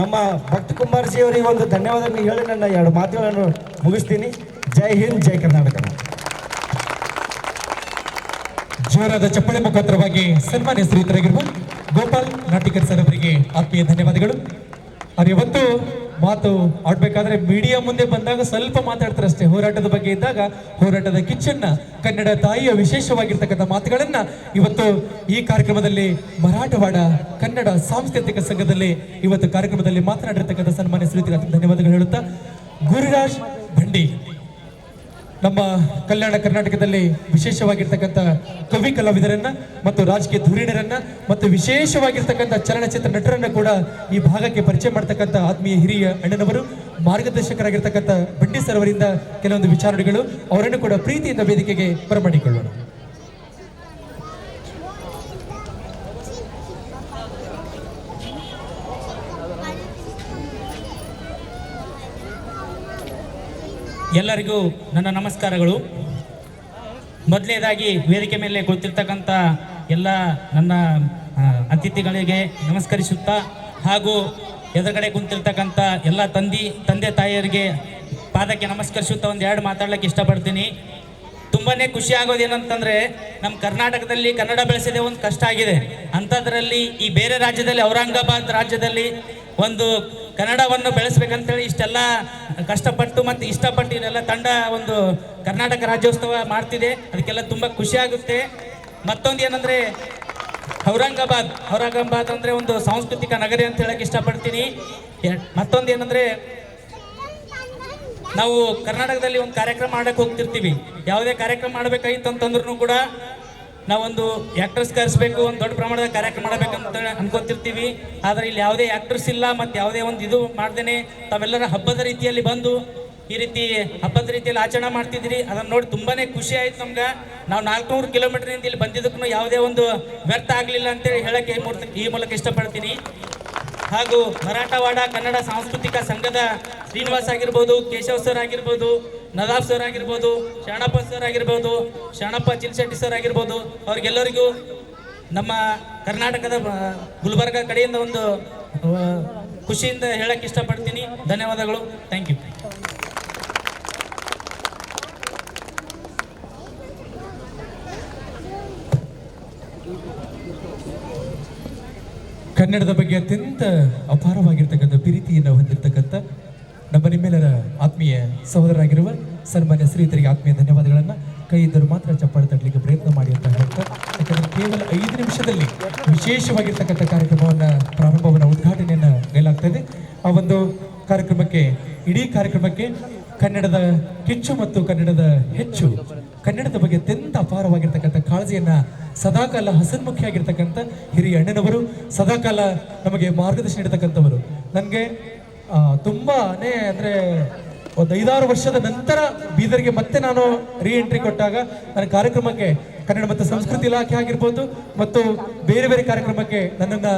ನಮ್ಮ ಭಕ್ತ ಕುಂಬಾರ್ಜಿ ಅವರಿಗೆ ಒಂದು ಧನ್ಯವಾದ ಹೇಳಿ ನನ್ನ 2 ಮಾತುಗಳನ್ನು ಮುಗಿಸ್ತೀನಿ. ಜೈ ಹಿಂದ್, ಜೈ ಕರ್ನಾಟಕ. ಜೋರಾದ ಚಪ್ಪಳೆ ಮುಖಾಂತರವಾಗಿ ಸನ್ಮಾನ್ಯ ಶ್ರೀಯುತರಾಗಿರುವ ಗೋಪಾಲ್ ನಾಟಿಕರ್ ಸರ್ ಅವರಿಗೆ ಆತ್ಮೀಯ ಧನ್ಯವಾದಗಳು. ಅವ್ರು ಇವತ್ತು ಮಾತು ಆಡ್ಬೇಕಾದ್ರೆ ಮೀಡಿಯಾ ಮುಂದೆ ಬಂದಾಗ ಸ್ವಲ್ಪ ಮಾತಾಡ್ತಾರೆ ಅಷ್ಟೇ. ಹೋರಾಟದ ಬಗ್ಗೆ ಇದ್ದಾಗ ಹೋರಾಟದ ಕಿಚ್ಚನ್ನ, ಕನ್ನಡ ತಾಯಿಯ ವಿಶೇಷವಾಗಿರ್ತಕ್ಕಂಥ ಮಾತುಗಳನ್ನ ಇವತ್ತು ಈ ಕಾರ್ಯಕ್ರಮದಲ್ಲಿ ಮರಾಠವಾಡ ಕನ್ನಡ ಸಾಂಸ್ಕೃತಿಕ ಸಂಘದಲ್ಲಿ ಇವತ್ತು ಕಾರ್ಯಕ್ರಮದಲ್ಲಿ ಮಾತನಾಡಿರ್ತಕ್ಕಂಥ ಸನ್ಮಾನ್ಯ ಶ್ರೀಯುತರಿಗೆ ಧನ್ಯವಾದಗಳು ಹೇಳುತ್ತಾ, ಗುರುರಾಜ್ ಭಂಡಿ ನಮ್ಮ ಕಲ್ಯಾಣ ಕರ್ನಾಟಕದಲ್ಲಿ ವಿಶೇಷವಾಗಿರ್ತಕ್ಕಂಥ ಕವಿ ಕಲಾವಿದರನ್ನ ಮತ್ತು ರಾಜಕೀಯ ಧುರೀಣರನ್ನ ಮತ್ತು ವಿಶೇಷವಾಗಿರ್ತಕ್ಕಂಥ ಚಲನಚಿತ್ರ ನಟರನ್ನ ಕೂಡ ಈ ಭಾಗಕ್ಕೆ ಪರಿಚಯ ಮಾಡ್ತಕ್ಕಂಥ ಆತ್ಮೀಯ ಹಿರಿಯ ಅಣ್ಣನವರು, ಮಾರ್ಗದರ್ಶಕರಾಗಿರ್ತಕ್ಕಂಥ ಬಂಡಿ ಸರ್ ಅವರಿಂದ ಕೆಲವೊಂದು ವಿಚಾರಗಳು, ಅವರನ್ನು ಕೂಡ ಪ್ರೀತಿಯಿಂದ ವೇದಿಕೆಗೆ ಬರಮಾಡಿಕೊಳ್ಳೋಣ. ಎಲ್ಲರಿಗೂ ನನ್ನ ನಮಸ್ಕಾರಗಳು. ಮೊದಲನೇದಾಗಿ ವೇದಿಕೆ ಮೇಲೆ ಕುಳಿತಿರ್ತಕ್ಕಂಥ ಎಲ್ಲ ನನ್ನ ಅತಿಥಿಗಳಿಗೆ ನಮಸ್ಕರಿಸುತ್ತಾ, ಹಾಗೂ ಎದುರುಗಡೆ ಕುಂತಿರ್ತಕ್ಕಂಥ ಎಲ್ಲ ತಂದೆ ತಾಯಿಯರಿಗೆ ಪಾದಕ್ಕೆ ನಮಸ್ಕರಿಸುತ್ತಾ 2 ಮಾತಾಡ್ಲಿಕ್ಕೆ ಇಷ್ಟಪಡ್ತೀನಿ. ತುಂಬಾ ಖುಷಿ ಆಗೋದೇನಂತಂದರೆ, ನಮ್ಮ ಕರ್ನಾಟಕದಲ್ಲಿ ಕನ್ನಡ ಬೆಳೆಸೋದೇ ಒಂದು ಕಷ್ಟ ಆಗಿದೆ. ಅಂಥದ್ರಲ್ಲಿ ಈ ಬೇರೆ ರಾಜ್ಯದಲ್ಲಿ, ಔರಂಗಾಬಾದ್ ರಾಜ್ಯದಲ್ಲಿ ಒಂದು ಕನ್ನಡವನ್ನು ಬೆಳೆಸ್ಬೇಕಂತೇಳಿ ಇಷ್ಟೆಲ್ಲ ಕಷ್ಟಪಟ್ಟು ಮತ್ತು ಇಷ್ಟಪಟ್ಟು ಇದೆಲ್ಲ ತಂಡ ಒಂದು ಕರ್ನಾಟಕ ರಾಜ್ಯೋತ್ಸವ ಮಾಡ್ತಿದೆ. ಅದಕ್ಕೆಲ್ಲ ತುಂಬ ಖುಷಿ ಆಗುತ್ತೆ. ಮತ್ತೊಂದು ಏನಂದರೆ, ಔರಂಗಾಬಾದ್ ಅಂದರೆ ಒಂದು ಸಾಂಸ್ಕೃತಿಕ ನಗರಿ ಅಂತ ಹೇಳಕ್ಕೆ ಇಷ್ಟಪಡ್ತೀನಿ. ಮತ್ತೊಂದು ಏನಂದರೆ, ನಾವು ಕರ್ನಾಟಕದಲ್ಲಿ ಒಂದು ಕಾರ್ಯಕ್ರಮ ಮಾಡಕ್ಕೆ ಹೋಗ್ತಿರ್ತೀವಿ. ಯಾವುದೇ ಕಾರ್ಯಕ್ರಮ ಮಾಡಬೇಕಾಗಿತ್ತು ಅಂತಂದ್ರೂ ಕೂಡ ನಾವೊಂದು ಆ್ಯಕ್ಟರ್ಸ್ ಕರೆಸ್ಬೇಕು, ಒಂದು ದೊಡ್ಡ ಪ್ರಮಾಣದ ಕಾರ್ಯಕ್ರಮ ಮಾಡಬೇಕಂತ ಅನ್ಕೋತಿರ್ತೀವಿ. ಆದರೆ ಇಲ್ಲಿ ಯಾವುದೇ ಆ್ಯಕ್ಟರ್ಸ್ ಇಲ್ಲ ಮತ್ತು ಯಾವುದೇ ಒಂದು ಇದು ಮಾಡ್ದೇನೆ ತಾವೆಲ್ಲರ ಹಬ್ಬದ ರೀತಿಯಲ್ಲಿ ಬಂದು ಈ ರೀತಿ ಹಬ್ಬದ ರೀತಿಯಲ್ಲಿ ಆಚರಣೆ ಮಾಡ್ತಿದ್ದೀರಿ. ಅದನ್ನು ನೋಡಿ ತುಂಬಾ ಖುಷಿ ಆಯ್ತು ನಮ್ಗೆ. ನಾವು 400 ಕಿಲೋಮೀಟರ್ನಿಂದ ಇಲ್ಲಿ ಬಂದಿದ್ದಕ್ಕೂ ಯಾವುದೇ ಒಂದು ವ್ಯರ್ಥ ಆಗಲಿಲ್ಲ ಅಂತೇಳಿ ಹೇಳೋಕ್ಕೆ ಈ ಮೂಲಕ ಇಷ್ಟಪಡ್ತೀನಿ. ಹಾಗೂ ಮರಾಠವಾಡ ಕನ್ನಡ ಸಾಂಸ್ಕೃತಿಕ ಸಂಘದ ಶ್ರೀನಿವಾಸ್ ಆಗಿರ್ಬೋದು, ಕೇಶವ್ ಸರ್ ಆಗಿರ್ಬೋದು, ನದಾಫ್ ಸರ್ ಆಗಿರ್ಬೋದು, ಶರಣಪ್ಪ ಸರ್ ಆಗಿರ್ಬೋದು, ಶರಣಪ್ಪ ಚಿಲ್ಶೆಟ್ಟಿ ಸರ್ ಆಗಿರ್ಬೋದು, ಅವ್ರಿಗೆಲ್ಲರಿಗೂ ನಮ್ಮ ಕರ್ನಾಟಕದ ಗುಲ್ಬರ್ಗ ಕಡೆಯಿಂದ ಒಂದು ಖುಷಿಯಿಂದ ಹೇಳಕ್ಕೆ ಇಷ್ಟಪಡ್ತೀನಿ. ಧನ್ಯವಾದಗಳು. Thank you. ಕನ್ನಡದ ಬಗ್ಗೆ ಅತ್ಯಂತ ಅಪಾರವಾಗಿರ್ತಕ್ಕಂಥ ಪ್ರೀತಿಯನ್ನು ಹೊಂದಿರತಕ್ಕಂಥ ನಮ್ಮ ನಿಮ್ಮೆಲ್ಲರ ಆತ್ಮೀಯ ಸಹೋದರರಾಗಿರುವ ಸನ್ಮಾನ್ಯ ಶ್ರೀಯುತರಿಗೆ ಆತ್ಮೀಯ ಧನ್ಯವಾದಗಳನ್ನು. ಕೈ ಇದ್ದರೂ ಮಾತ್ರ ಚಪ್ಪಾಳೆ ತಟ್ಟಲಿಕ್ಕೆ ಪ್ರಯತ್ನ ಮಾಡಿ ಅಂತ ಹೇಳ್ತಾ, ಯಾಕಂದರೆ ಕೇವಲ 5 ನಿಮಿಷದಲ್ಲಿ ವಿಶೇಷವಾಗಿರ್ತಕ್ಕಂಥ ಕಾರ್ಯಕ್ರಮವನ್ನು ಪ್ರಾರಂಭವನ್ನು ಉದ್ಘಾಟನೆಯನ್ನು ಗೈಲಾಗ್ತದೆ. ಆ ಒಂದು ಕಾರ್ಯಕ್ರಮಕ್ಕೆ, ಇಡೀ ಕಾರ್ಯಕ್ರಮಕ್ಕೆ ಕನ್ನಡದ ಕಿಚ್ಚು ಮತ್ತು ಕನ್ನಡದ ಹೆಚ್ಚು, ಕನ್ನಡದ ಬಗ್ಗೆ ಅತ್ಯಂತ ಅಪಾರವಾಗಿರ್ತಕ್ಕಂಥ ಕಾಳಜಿಯನ್ನು ಸದಾಕಾಲ ಹಸನ್ಮುಖಿಯಾಗಿರ್ತಕ್ಕಂಥ ಹಿರಿಯ ಅಣ್ಣನವರು, ಸದಾಕಾಲ ನಮಗೆ ಮಾರ್ಗದರ್ಶನ ನೀಡತಕ್ಕಂಥವರು. ನನಗೆ ತುಂಬಾನೇ ಅಂದರೆ ಒಂದು 5-6 ವರ್ಷದ ನಂತರ ಬೀದರ್ಗೆ ಮತ್ತೆ ನಾನು ಎಂಟ್ರಿ ಕೊಟ್ಟಾಗ ನನ್ನ ಕಾರ್ಯಕ್ರಮಕ್ಕೆ ಕನ್ನಡ ಮತ್ತು ಸಂಸ್ಕೃತಿ ಇಲಾಖೆ ಆಗಿರ್ಬೋದು ಮತ್ತು ಬೇರೆ ಬೇರೆ ಕಾರ್ಯಕ್ರಮಕ್ಕೆ ನನ್ನನ್ನು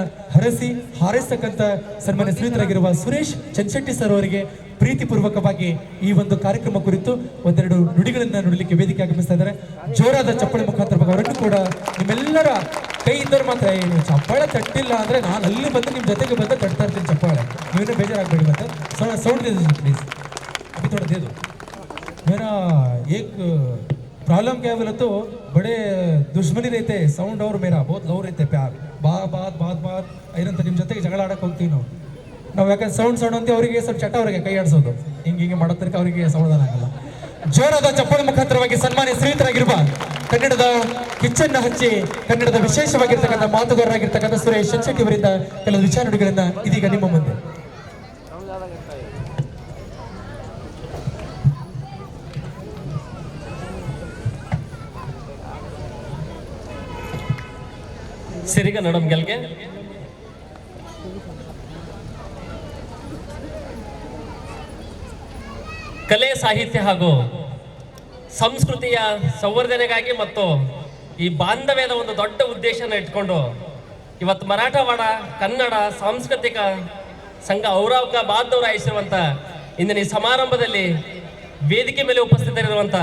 ಹಾರೈಸ್ತಕ್ಕಂಥ ಸನ್ಮಾನ್ಯ ಶ್ರೀಯುತರಾಗಿರುವ ಸುರೇಶ್ ಚನ್ಶೆಟ್ಟಿ ಸರ್ ಅವರಿಗೆ ಪ್ರೀತಿಪೂರ್ವಕವಾಗಿ ಈ ಒಂದು ಕಾರ್ಯಕ್ರಮ ಕುರಿತು 1-2 ನುಡಿಗಳನ್ನು ನುಡಿಲಿಕ್ಕೆ ವೇದಿಕೆ ಆಗಮಿಸ್ತಾ ಇದ್ದಾರೆ. ಜೋರಾದ ಚಪ್ಪಾಳೆ ಮುಖಾಂತರ ಅವರನ್ನು ಕೂಡ ನಿಮ್ಮೆಲ್ಲರ ಕೈ ಇದ್ದವ್ರು ಮಾತ್ರ, ಏನು ಚಪ್ಪಾಳೆ ತಟ್ಟಿಲ್ಲ ಅಂದರೆ ನಾನು ಅಲ್ಲಿ ಬಂದು ನಿಮ್ಮ ಜೊತೆಗೆ ಬಂದು ತಟ್ತಾ ಇರ್ತೀನಿ ಚಪ್ಪಾಳೆ. ನೀವೇನೋ ಬೇಜಾರಾಗಬೇಡಿ. ಮತ್ತೆ ಸೌಂಡ್ दे दीजिए प्लीज, अभी थोड़ा दे दो. मेरा एक प्रॉब्लम क्या बोले तो बड़े दुश्मनी रहते हैं, साउंड और मेरा बहुत लव रहते हैं, प्यार बात ಏನಂತ ನಿಮ್ಮ ಜೊತೆಗೆ ಜಗಳ ಆಡಕ್ಕೆ ಹೋಗ್ತೀವಿ ನಾವು. ನಾವು ಯಾಕಂದ್ರೆ ಸೌಂಡ್ ಅಂತ ಅವರಿಗೆ ಸ್ವಲ್ಪ ಚಟ ಅವರಿಗೆ ಕೈ ಆಡಿಸೋದು ಹಿಂಗೆ ಮಾಡೋ ತನಕ ಅವರಿಗೆ ಸಮಾಧಾನ ಆಗಲ್ಲ. ಜೋರಾದ ಚಪ್ಪಾಳೆ ಮುಖಾಂತರವಾಗಿ ಸನ್ಮಾನ್ಯ ಶ್ರೀಯುತರಾಗಿರುವ ಕನ್ನಡದ ಕಿಚ್ಚನ್ನ ಹಚ್ಚಿ ಕನ್ನಡದ ವಿಶೇಷವಾಗಿರ್ತಕ್ಕಂಥ ಮಾತುಗಾರರಾಗಿರ್ತಕ್ಕಂಥ ಸುರೇಶ್ ಶೆಟ್ಟಿ ಅವರಿಂದ ಕೆಲವು ವಿಚಾರ ನುಡಿಗಳನ್ನ ಇದೀಗ ನಿಮ್ಮ ಮುಂದೆ. ಸಿರಿಗನ್ನಡಂ ಗೆಲ್ಗೆ ಕಲೆ ಸಾಹಿತ್ಯ ಹಾಗೂ ಸಂಸ್ಕೃತಿಯ ಸಂವರ್ಧನೆಗಾಗಿ ಮತ್ತು ಈ ಬಾಂಧವ್ಯದ ಒಂದು ದೊಡ್ಡ ಉದ್ದೇಶನ ಇಟ್ಕೊಂಡು ಇವತ್ತು ಮರಾಠವಾಡ ಕನ್ನಡ ಸಾಂಸ್ಕೃತಿಕ ಸಂಘ ಔರಾದಾಬಾದ್ ಅವರು ಆಯಿಸಿರುವಂಥ ಇಂದಿನ ಈ ಸಮಾರಂಭದಲ್ಲಿ ವೇದಿಕೆ ಮೇಲೆ ಉಪಸ್ಥಿತರಿರುವಂಥ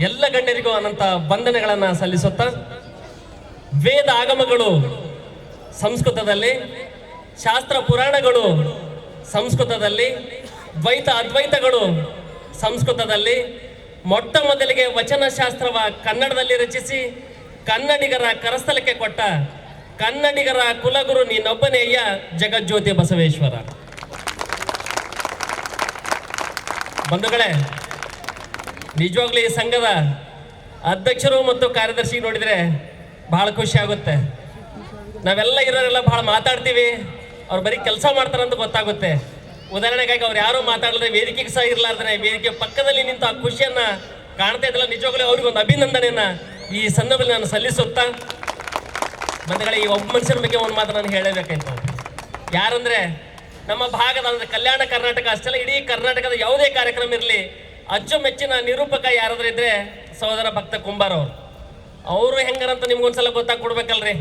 ಎಲ್ಲ ಗಣ್ಯರಿಗೂ ಅನಂತ ವಂದನೆಗಳನ್ನು ಸಲ್ಲಿಸುತ್ತಾ, ವೇದ ಆಗಮಗಳು ಸಂಸ್ಕೃತದಲ್ಲಿ, ಶಾಸ್ತ್ರ ಪುರಾಣಗಳು ಸಂಸ್ಕೃತದಲ್ಲಿ, ದ್ವೈತ ಅದ್ವೈತಗಳು ಸಂಸ್ಕೃತದಲ್ಲಿ, ಮೊಟ್ಟ ಮೊದಲಿಗೆ ವಚನಶಾಸ್ತ್ರವ ಕನ್ನಡದಲ್ಲಿ ರಚಿಸಿ ಕನ್ನಡಿಗರ ಕರಸ್ಥಲಕ್ಕೆ ಕೊಟ್ಟ ಕನ್ನಡಿಗರ ಕುಲಗುರು ನೀನೊಬ್ಬನೆಯ ಜಗಜ್ಯೋತಿ ಬಸವೇಶ್ವರ. ಬಂಧುಗಳೇ, ನಿಜವಾಗ್ಲೂ ಈ ಸಂಘದ ಅಧ್ಯಕ್ಷರು ಮತ್ತು ಕಾರ್ಯದರ್ಶಿ ನೋಡಿದರೆ ಬಹಳ ಖುಷಿ ಆಗುತ್ತೆ. ನಾವೆಲ್ಲ ಇರೋರೆಲ್ಲ ಬಹಳ ಮಾತಾಡ್ತೀವಿ, ಅವ್ರು ಬರೀ ಕೆಲಸ ಮಾಡ್ತಾರಂತ ಗೊತ್ತಾಗುತ್ತೆ. ಉದಾಹರಣೆಗಾಗಿ ಅವ್ರು ಯಾರು ಮಾತಾಡಿದ್ರೆ ವೇದಿಕೆಗೆ ಸಹ ಇರಲಾರ್ದ್ರೆ ವೇದಿಕೆ ಪಕ್ಕದಲ್ಲಿ ನಿಂತು ಆ ಖುಷಿಯನ್ನ ಕಾಣ್ತಾ ಇದ್ರಲ್ಲ, ನಿಜವಾಗ್ಲೂ ಅವ್ರಿಗೆ ಒಂದು ಅಭಿನಂದನೆಯನ್ನ ಈ ಸಂದರ್ಭದಲ್ಲಿ ನಾನು ಸಲ್ಲಿಸುತ್ತಾ, ಬಂಧುಗಳೇ, ಈ ಒಬ್ಬ ಮನುಷ್ಯನ ಬಗ್ಗೆ ಒಂದು ಮಾತು ನಾನು ಹೇಳಬೇಕಾಯ್ತು. ಯಾರಂದ್ರೆ ನಮ್ಮ ಭಾಗದ ಅಂದ್ರೆ ಕಲ್ಯಾಣ ಕರ್ನಾಟಕ ಅಷ್ಟೆಲ್ಲ ಇಡೀ ಕರ್ನಾಟಕದ ಯಾವುದೇ ಕಾರ್ಯಕ್ರಮ ಇರಲಿ ಅಚ್ಚುಮೆಚ್ಚಿನ ನಿರೂಪಕ ಯಾರಾದ್ರೂ ಇದ್ರೆ ಸಹೋದರ ಭಕ್ತ ಕುಂಬಾರ್ ಅವರು ಹೆಂಗಾರಂತ ನಿಮ್ಗೊಂದ್ಸಲ ಗೊತ್ತಾಗ್ಕೊಡ್ಬೇಕಲ್ರಿ.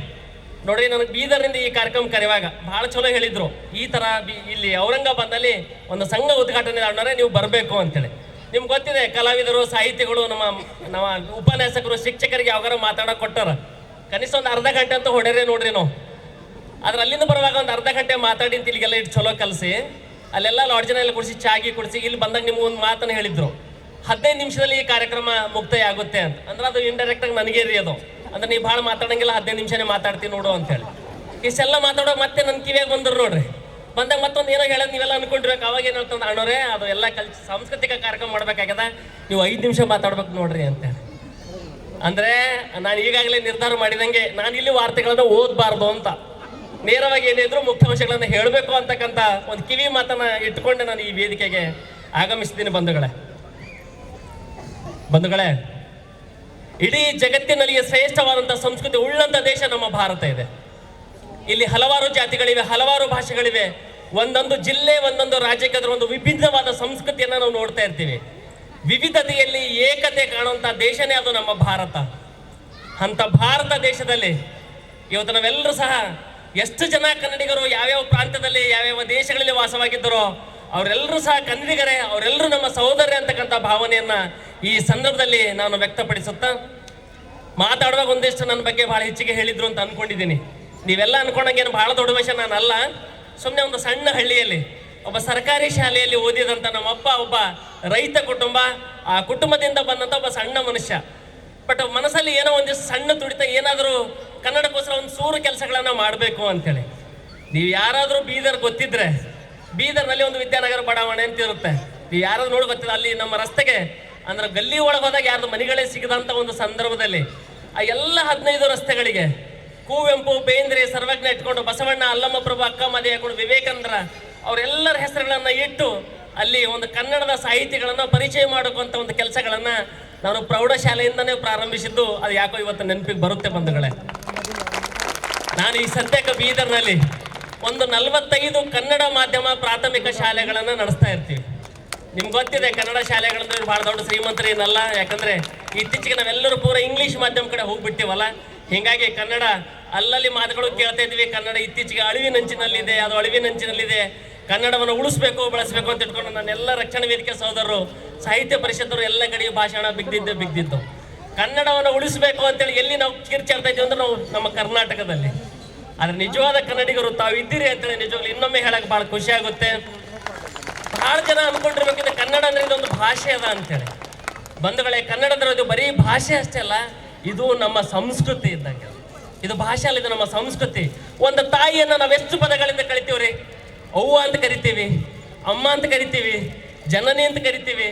ನೋಡ್ರಿ, ನನಗೆ ಬೀದರ್ನಿಂದ ಈ ಕಾರ್ಯಕ್ರಮ ಕರೆಯುವಾಗ ಭಾಳ ಚಲೋ ಹೇಳಿದ್ರು, ಈ ಥರ ಇಲ್ಲಿ ಔರಂಗಾಬಾದ್ನಲ್ಲಿ ಒಂದು ಸಂಘ ಉದ್ಘಾಟನೆ ಆಡ್ರೆ ನೀವು ಬರಬೇಕು ಅಂತೇಳಿ. ನಿಮ್ಗೆ ಗೊತ್ತಿದೆ, ಕಲಾವಿದರು, ಸಾಹಿತಿಗಳು, ನಮ್ಮ ಉಪನ್ಯಾಸಕರು, ಶಿಕ್ಷಕರಿಗೆ ಯಾವಾಗಾರ ಮಾತಾಡೋಕೆ ಕೊಟ್ಟಾರ, ಕನಿಷ್ಠ ಒಂದು ಅರ್ಧ ಗಂಟೆ ಅಂತ ಹೊಡೆರೆ ನೋಡ್ರಿ ನಾವು. ಆದ್ರೆ ಅಲ್ಲಿಂದ ಬರುವಾಗ ಒಂದು ಅರ್ಧ ಗಂಟೆ ಮಾತಾಡಿ ಅಂತ ಇಲ್ಲಿಗೆಲ್ಲ ಇಟ್ಟು ಚಲೋ ಕಲಿಸಿ ಅಲ್ಲೆಲ್ಲ ಲಾಡ್ಜಿನೆಲ್ಲ ಕುಡಿಸಿ ಚಾಗಿ ಕುಡಿಸಿ ಇಲ್ಲಿ ಬಂದಾಗ ನಿಮ್ಗೆ ಒಂದು ಮಾತನ್ನು ಹೇಳಿದ್ರು, 15 ನಿಮಿಷದಲ್ಲಿ ಈ ಕಾರ್ಯಕ್ರಮ ಮುಕ್ತಾಯ ಆಗುತ್ತೆ ಅಂತ. ಅಂದ್ರೆ ಅದು ಇಂಡೈರೆಕ್ಟಾಗಿ ನನಗೆ ರೀ ಅದು. ಅಂದ್ರೆ ನೀವು ಭಾಳ ಮಾತಾಡಂಗಿಲ್ಲ, 15 ನಿಮಿಷನೇ ಮಾತಾಡ್ತೀನಿ ನೋಡು ಅಂತೇಳಿ. ಇಷ್ಟೆಲ್ಲ ಮಾತಾಡೋ ಮತ್ತೆ ನನ್ನ ಕಿವಿಯಾಗ ಬಂದ್ರು ನೋಡ್ರಿ. ಬಂದಾಗ ಮತ್ತೊಂದು ಏನೋ ಹೇಳೋದು ನೀವೆಲ್ಲ ಅನ್ಕೊಂಡಿರ್ಬೇಕು. ಅವಾಗ ಏನಂತಂದು ಅಣ್ಣೋರೇ, ಅದು ಎಲ್ಲ ಸಾಂಸ್ಕೃತಿಕ ಕಾರ್ಯಕ್ರಮ ಮಾಡ್ಬೇಕಾಗ್ಯದ, ನೀವು 5 ನಿಮಿಷ ಮಾತಾಡ್ಬೇಕು ನೋಡ್ರಿ ಅಂತೇಳಿ. ಅಂದರೆ ನಾನು ಈಗಾಗಲೇ ನಿರ್ಧಾರ ಮಾಡಿದಂಗೆ ನಾನು ಇಲ್ಲಿ ವಾರ್ತೆಗಳನ್ನು ಓದಬಾರ್ದು ಅಂತ, ನೇರವಾಗಿ ಏನಿದ್ರು ಮುಖ್ಯಾಂಶಗಳನ್ನು ಹೇಳಬೇಕು ಅಂತಕ್ಕಂಥ ಒಂದು ಕಿವಿ ಮಾತನ್ನು ಇಟ್ಕೊಂಡೆ ನಾನು ಈ ವೇದಿಕೆಗೆ ಆಗಮಿಸಿದ್ದೀನಿ. ಬಂಧುಗಳೇ, ಇಡೀ ಜಗತ್ತಿನಲ್ಲಿ ಶ್ರೇಷ್ಠವಾದಂಥ ಸಂಸ್ಕೃತಿ ಉಳ್ಳಂಥ ದೇಶ ನಮ್ಮ ಭಾರತ ಇದೆ. ಇಲ್ಲಿ ಹಲವಾರು ಜಾತಿಗಳಿವೆ, ಹಲವಾರು ಭಾಷೆಗಳಿವೆ. ಒಂದೊಂದು ಜಿಲ್ಲೆ, ಒಂದೊಂದು ರಾಜ್ಯಕ್ಕೆ ಅದರ ಒಂದು ವಿಭಿನ್ನವಾದ ಸಂಸ್ಕೃತಿಯನ್ನು ನಾವು ನೋಡ್ತಾ ಇರ್ತೀವಿ. ವಿವಿಧತೆಯಲ್ಲಿ ಏಕತೆ ಕಾಣುವಂಥ ದೇಶನೇ ಅದು ನಮ್ಮ ಭಾರತ. ಅಂಥ ಭಾರತ ದೇಶದಲ್ಲಿ ಇವತ್ತು ನಾವೆಲ್ಲರೂ ಸಹ ಎಷ್ಟು ಜನ ಕನ್ನಡಿಗರು ಯಾವ್ಯಾವ ಪ್ರಾಂತ್ಯದಲ್ಲಿ ಯಾವ್ಯಾವ ದೇಶಗಳಲ್ಲಿ ವಾಸವಾಗಿದ್ದರೋ ಅವರೆಲ್ಲರೂ ಸಹ ಕನ್ನಡಿಗರೇ, ಅವರೆಲ್ಲರೂ ನಮ್ಮ ಸಹೋದರರೇ ಅಂತಕ್ಕಂಥ ಭಾವನೆಯನ್ನು ಈ ಸಂದರ್ಭದಲ್ಲಿ ನಾನು ವ್ಯಕ್ತಪಡಿಸುತ್ತಾ, ಮಾತಾಡುವಾಗ ಒಂದಿಷ್ಟು ನನ್ನ ಬಗ್ಗೆ ಭಾಳ ಹೆಚ್ಚಿಗೆ ಹೇಳಿದ್ರು ಅಂತ ಅಂದ್ಕೊಂಡಿದ್ದೀನಿ. ನೀವೆಲ್ಲ ಅನ್ಕೊಂಡಂಗೇನು ಭಾಳ ದೊಡ್ಡ ವಿಷಯ ನಾನಲ್ಲ. ಸುಮ್ಮನೆ ಒಂದು ಸಣ್ಣ ಹಳ್ಳಿಯಲ್ಲಿ ಒಬ್ಬ ಸರ್ಕಾರಿ ಶಾಲೆಯಲ್ಲಿ ಓದಿದಂಥ ನಮ್ಮಪ್ಪ ಒಬ್ಬ ರೈತ ಕುಟುಂಬ, ಆ ಕುಟುಂಬದಿಂದ ಬಂದಂಥ ಒಬ್ಬ ಸಣ್ಣ ಮನುಷ್ಯ. ಬಟ್ ಮನಸ್ಸಲ್ಲಿ ಏನೋ ಒಂದಿಷ್ಟು ಸಣ್ಣ ತುಡಿತ, ಏನಾದರೂ ಕನ್ನಡಕ್ಕೋಸ್ಕರ ಒಂದು ಸೂರು ಕೆಲಸಗಳನ್ನು ಮಾಡಬೇಕು ಅಂತೇಳಿ. ನೀವು ಯಾರಾದರೂ ಬೀದರ್ ಗೊತ್ತಿದ್ರೆ, ಬೀದರ್ನಲ್ಲಿ ಒಂದು ವಿದ್ಯಾನಗರ ಬಡಾವಣೆ ಅಂತ ಇರುತ್ತೆ, ನೀವು ಯಾರಾದ್ರೂ ನೋಡಿ ಗೊತ್ತಿಲ್ಲ. ಅಲ್ಲಿ ನಮ್ಮ ರಸ್ತೆಗೆ ಅಂದ್ರೆ ಗಲ್ಲಿ ಒಳಗೆ ಹೋದಾಗ ಯಾರ್ದು ಮನೆಗಳೇ ಸಿಗದಂಥ ಒಂದು ಸಂದರ್ಭದಲ್ಲಿ ಆ ಎಲ್ಲ 15 ರಸ್ತೆಗಳಿಗೆ ಕುವೆಂಪು, ಬೇಂದ್ರೆ, ಸರ್ವಜ್ಞ ಇಟ್ಕೊಂಡು ಬಸವಣ್ಣ, ಅಲ್ಲಮ್ಮ ಪ್ರಭು, ಅಕ್ಕ ಮದೆ ಹಾಕೊಂಡು ವಿವೇಕಾನಂದ್ರ ಅವರೆಲ್ಲರ ಹೆಸರುಗಳನ್ನು ಇಟ್ಟು ಅಲ್ಲಿ ಒಂದು ಕನ್ನಡದ ಸಾಹಿತಿಗಳನ್ನು ಪರಿಚಯ ಮಾಡೋಕ್ಕಂಥ ಒಂದು ಕೆಲಸಗಳನ್ನು ನಾನು ಪ್ರೌಢಶಾಲೆಯಿಂದನೇ ಪ್ರಾರಂಭಿಸಿದ್ದು. ಅದು ಯಾಕೋ ಇವತ್ತು ನೆನಪಿಗೆ ಬರುತ್ತೆ. ಬಂಧುಗಳೇ, ನಾನು ಈ ಸದ್ಯಕ್ಕೆ ಬೀದರ್ನಲ್ಲಿ ಒಂದು 45 ಕನ್ನಡ ಮಾಧ್ಯಮ ಪ್ರಾಥಮಿಕ ಶಾಲೆಗಳನ್ನು ನಡೆಸ್ತಾ ಇರ್ತೀವಿ. ನಿಮ್ಗೆ ಗೊತ್ತಿದೆ, ಕನ್ನಡ ಶಾಲೆಗಳಂದ್ರೆ ಭಾಳ ದೊಡ್ಡ ಶ್ರೀಮಂತರು ಏನಲ್ಲ. ಯಾಕಂದರೆ ಇತ್ತೀಚೆಗೆ ನಾವೆಲ್ಲರೂ ಪೂರ ಇಂಗ್ಲೀಷ್ ಮಾಧ್ಯಮ ಕಡೆ ಹೋಗ್ಬಿಟ್ಟಿವಲ್ಲ, ಹೀಗಾಗಿ ಕನ್ನಡ ಅಲ್ಲಲ್ಲಿ ಮಾತುಗಳು ಕೇಳ್ತಾ ಇದ್ವಿ. ಕನ್ನಡ ಇತ್ತೀಚೆಗೆ ಅಳಿವಿನಂಚಿನಲ್ಲಿದೆ, ಅದು ಅಳಿವಿನಂಚಿನಲ್ಲಿದೆ. ಕನ್ನಡವನ್ನು ಉಳಿಸ್ಬೇಕು, ಬೆಳೆಸಬೇಕು ಅಂತ ಇಟ್ಕೊಂಡು ನನ್ನೆಲ್ಲ ರಕ್ಷಣಾ ವೇದಿಕೆ ಸಹೋದರರು, ಸಾಹಿತ್ಯ ಪರಿಷತ್ತರು ಎಲ್ಲ ಕಡೆ ಭಾಷಣ ಬಿಗ್ದಿದ್ದು. ಕನ್ನಡವನ್ನು ಉಳಿಸಬೇಕು ಅಂತೇಳಿ ಎಲ್ಲಿ ನಾವು ಕಿರ್ಚಾಡ್ತಾ ಇದ್ದೀವಿ ಅಂದ್ರೆ ನಾವು ನಮ್ಮ ಕರ್ನಾಟಕದಲ್ಲಿ. ಆದರೆ ನಿಜವಾದ ಕನ್ನಡಿಗರು ತಾವು ಇದ್ದೀರಿ ಅಂತೇಳಿ ನಿಜವಾಗ್ಲೂ ಇನ್ನೊಮ್ಮೆ ಹೇಳಕ್ಕೆ ಭಾಳ ಖುಷಿ ಆಗುತ್ತೆ. ಭಾಳ ಜನ ಅನ್ಕೊಂಡಿರ್ಬೇಕಿದ್ರೆ ಕನ್ನಡ ಅಂದ್ರೆ ಇದೊಂದು ಭಾಷೆ ಅದ ಅಂತೇಳಿ. ಬಂಧುಗಳೇ, ಕನ್ನಡ ಅಂದ್ರೆ ಇದು ಬರೀ ಭಾಷೆ ಅಷ್ಟೇ ಅಲ್ಲ, ಇದು ನಮ್ಮ ಸಂಸ್ಕೃತಿ ಇದ್ದಂಗೆ. ಇದು ಭಾಷೆ ಅಲ್ಲ, ಇದು ನಮ್ಮ ಸಂಸ್ಕೃತಿ. ಒಂದು ತಾಯಿಯನ್ನು ನಾವು ಎಷ್ಟು ಪದಗಳಿಂದ ಕಳಿತೀವ್ರಿ? ಅವ್ವ ಅಂತ ಕರಿತೀವಿ, ಅಮ್ಮ ಅಂತ ಕರಿತೀವಿ, ಜನನಿ ಅಂತ ಕರಿತೀವಿ,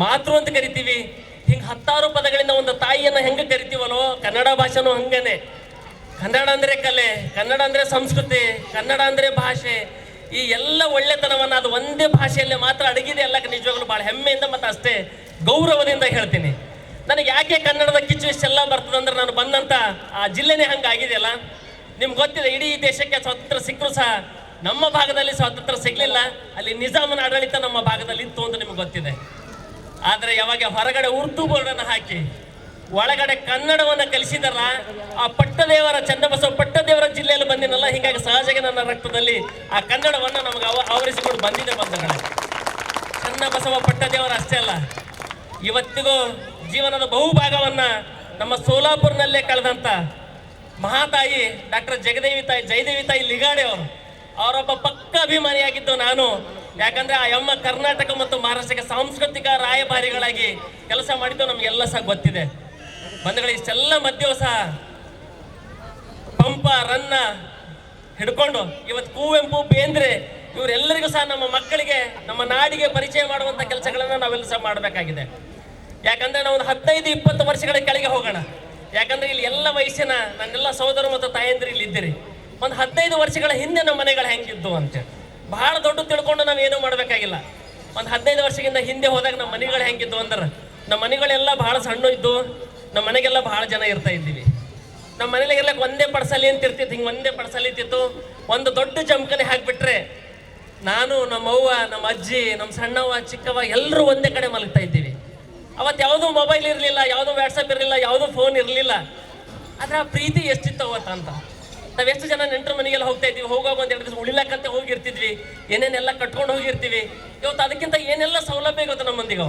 ಮಾತೃ ಅಂತ ಕರಿತೀವಿ. ಹಿಂಗೆ ಹತ್ತಾರು ಪದಗಳಿಂದ ಒಂದು ತಾಯಿಯನ್ನು ಹೆಂಗೆ ಕರಿತೀವಲ್ಲೋ ಕನ್ನಡ ಭಾಷೆನೂ ಹಂಗೇನೆ. ಕನ್ನಡ ಅಂದರೆ ಕಲೆ, ಕನ್ನಡ ಅಂದರೆ ಸಂಸ್ಕೃತಿ, ಕನ್ನಡ ಅಂದರೆ ಭಾಷೆ. ಈ ಎಲ್ಲ ಒಳ್ಳೆತನವನ್ನು ಅದು ಒಂದೇ ಭಾಷೆಯಲ್ಲೇ ಮಾತ್ರ ಅಡಗಿದೆ ಎಲ್ಲಕ್ಕೆ ನಿಜವಾಗ್ಲೂ ಭಾಳ ಹೆಮ್ಮೆಯಿಂದ ಮತ್ತು ಅಷ್ಟೇ ಗೌರವದಿಂದ ಹೇಳ್ತೀನಿ. ನನಗೆ ಯಾಕೆ ಕನ್ನಡದ ಕಿಚ್ಚು ಇಷ್ಟೆಲ್ಲ ಬರ್ತದಂದ್ರೆ ನಾನು ಬಂದಂಥ ಆ ಜಿಲ್ಲೆನೇ ಹಂಗಾಗಿದೆಯಲ್ಲ. ನಿಮ್ಗೆ ಗೊತ್ತಿದೆ, ಇಡೀ ದೇಶಕ್ಕೆ ಸ್ವಾತಂತ್ರ್ಯ ಸಿಕ್ಕರೂ ಸಹ ನಮ್ಮ ಭಾಗದಲ್ಲಿ ಸ್ವಾತಂತ್ರ್ಯ ಸಿಗಲಿಲ್ಲ. ಅಲ್ಲಿ ನಿಜಾಮನ ಆಡಳಿತ ನಮ್ಮ ಭಾಗದಲ್ಲಿ ಇತ್ತು ಅಂತ ನಿಮ್ಗೆ ಗೊತ್ತಿದೆ. ಆದರೆ ಯಾವಾಗ ಹೊರಗಡೆ ಉರ್ದು ಬೋರ್ಡನ್ನು ಹಾಕಿ ಒಳಗಡೆ ಕನ್ನಡವನ್ನು ಕಲಿಸಿದಾರ, ಆ ಪಟ್ಟದೇವರ ಚನ್ನಬಸವ ಪಟ್ಟದೇವರ ಜಿಲ್ಲೆಯಲ್ಲಿ ಬಂದಿನಲ್ಲ, ಹೀಗಾಗಿ ಸಹಜವಾಗಿ ನನ್ನ ರಕ್ತದಲ್ಲಿ ಆ ಕನ್ನಡವನ್ನು ನಮಗೆ ಆವರಿಸಿಕೊಂಡು ಬಂದಿದೆ. ಬಂಧುಗಳೇ, ಚನ್ನಬಸವ ಪಟ್ಟದೇವರ ಅಷ್ಟೇ ಅಲ್ಲ, ಇವತ್ತಿಗೂ ಜೀವನದ ಬಹುಭಾಗವನ್ನು ನಮ್ಮ ಸೋಲಾಪುರ್ನಲ್ಲೇ ಕಳೆದಂಥ ಮಹಾತಾಯಿ ಡಾಕ್ಟರ್ ಜಯದೇವಿ ತಾಯಿ ಲಿಗಾಡೆ ಅವರೊಬ್ಬ ಪಕ್ಕ ಅಭಿಮಾನಿಯಾಗಿದ್ದು ನಾನು. ಯಾಕಂದ್ರೆ ಆ ಅಮ್ಮ ಕರ್ನಾಟಕ ಮತ್ತು ಮಹಾರಾಷ್ಟ್ರಕ್ಕೆ ಸಾಂಸ್ಕೃತಿಕ ರಾಯಭಾರಿಗಳಾಗಿ ಕೆಲಸ ಮಾಡಿದ್ದು ನಮಗೆಲ್ಲ ಸಹ ಗೊತ್ತಿದೆ. ಬಂಧುಗಳು, ಇಷ್ಟೆಲ್ಲ ಮಧ್ಯೆಯೂ ಸಹ ಪಂಪ ರನ್ನ ಹಿಡ್ಕೊಂಡು ಇವತ್ತು ಕುವೆಂಪು ಬೇಂದ್ರೆ ಇವರೆಲ್ಲರಿಗೂ ಸಹ ನಮ್ಮ ಮಕ್ಕಳಿಗೆ ನಮ್ಮ ನಾಡಿಗೆ ಪರಿಚಯ ಮಾಡುವಂಥ ಕೆಲಸಗಳನ್ನು ನಾವೆಲ್ಲ ಸಹ ಮಾಡಬೇಕಾಗಿದೆ. ಯಾಕಂದ್ರೆ ನಾವು ಒಂದು 15-20 ವರ್ಷಗಳ ಕೆಳಗೆ ಹೋಗೋಣ. ಯಾಕಂದ್ರೆ ಇಲ್ಲಿ ಎಲ್ಲ ವಯಸ್ಸಿನ ನನ್ನೆಲ್ಲ ಸಹೋದರ ಮತ್ತು ತಾಯಂದಿರು ಇಲ್ಲಿ ಇದ್ದೀರಿ. ಒಂದು 15 ವರ್ಷಗಳ ಹಿಂದೆ ನಮ್ಮ ಮನೆಗಳು ಹೆಂಗಿದ್ದು ಅಂತೇಳಿ ಬಹಳ ದೊಡ್ಡ ತಿಳ್ಕೊಂಡು ನಾವೇನು ಮಾಡಬೇಕಾಗಿಲ್ಲ. ಒಂದು 15 ವರ್ಷದಿಂದ ಹಿಂದೆ ಹೋದಾಗ ನಮ್ಮ ಮನೆಗಳು ಹೆಂಗಿದ್ದು ಅಂದ್ರೆ, ನಮ್ಮ ಮನೆಗಳೆಲ್ಲ ಬಹಳ ಸಣ್ಣ ಇದ್ದು, ನಮ್ಮ ಮನೆಗೆಲ್ಲ ಬಹಳ ಜನ ಇರ್ತಾ ಇದ್ದೀವಿ. ನಮ್ಮ ಮನೇಲಿಗೆಲ್ಲಕ್ಕೆ ಒಂದೇ ಪಡಸಲಿ ಅಂತ ಇರ್ತಿತ್ತು, ಹಿಂಗೆ ಒಂದೇ ಪಡಸಲಿ ಇರ್ತಿತ್ತು. ಒಂದು ದೊಡ್ಡ ಜಮಖಾನೆ ಹಾಕಿಬಿಟ್ರೆ ನಾನು, ನಮ್ಮ ಅವ್ವ, ನಮ್ಮ ಅಜ್ಜಿ, ನಮ್ಮ ಸಣ್ಣವ್ವ, ಚಿಕ್ಕವ್ವ ಎಲ್ಲರೂ ಒಂದೇ ಕಡೆ ಮಲಗ್ತಾ ಇದ್ದೀವಿ. ಅವತ್ತು ಯಾವುದೂ ಮೊಬೈಲ್ ಇರಲಿಲ್ಲ, ಯಾವುದೂ ವಾಟ್ಸಪ್ ಇರಲಿಲ್ಲ, ಯಾವುದೂ ಫೋನ್ ಇರಲಿಲ್ಲ. ಆದರೆ ಆ ಪ್ರೀತಿ ಎಷ್ಟಿತ್ತು ಅವತ್ತು ಅಂತ. ನಾವೆಷ್ಟು ಜನ ನೆಂಟರ ಮನೆಗೆಲ್ಲ ಹೋಗ್ತಾ ಇದ್ದೀವಿ, ಹೋಗುವಾಗ ಒಂದು 2 ದಿವಸ ಉಳಿಲಕ್ಕಂತ ಹೋಗಿರ್ತಿದ್ವಿ, ಏನೇನೆಲ್ಲ ಕಟ್ಕೊಂಡು ಹೋಗಿರ್ತೀವಿ. ಇವತ್ತು ಅದಕ್ಕಿಂತ ಏನೆಲ್ಲ ಸೌಲಭ್ಯ ಇವತ್ತು ನಮ್ಮೊಂದಿಗೆ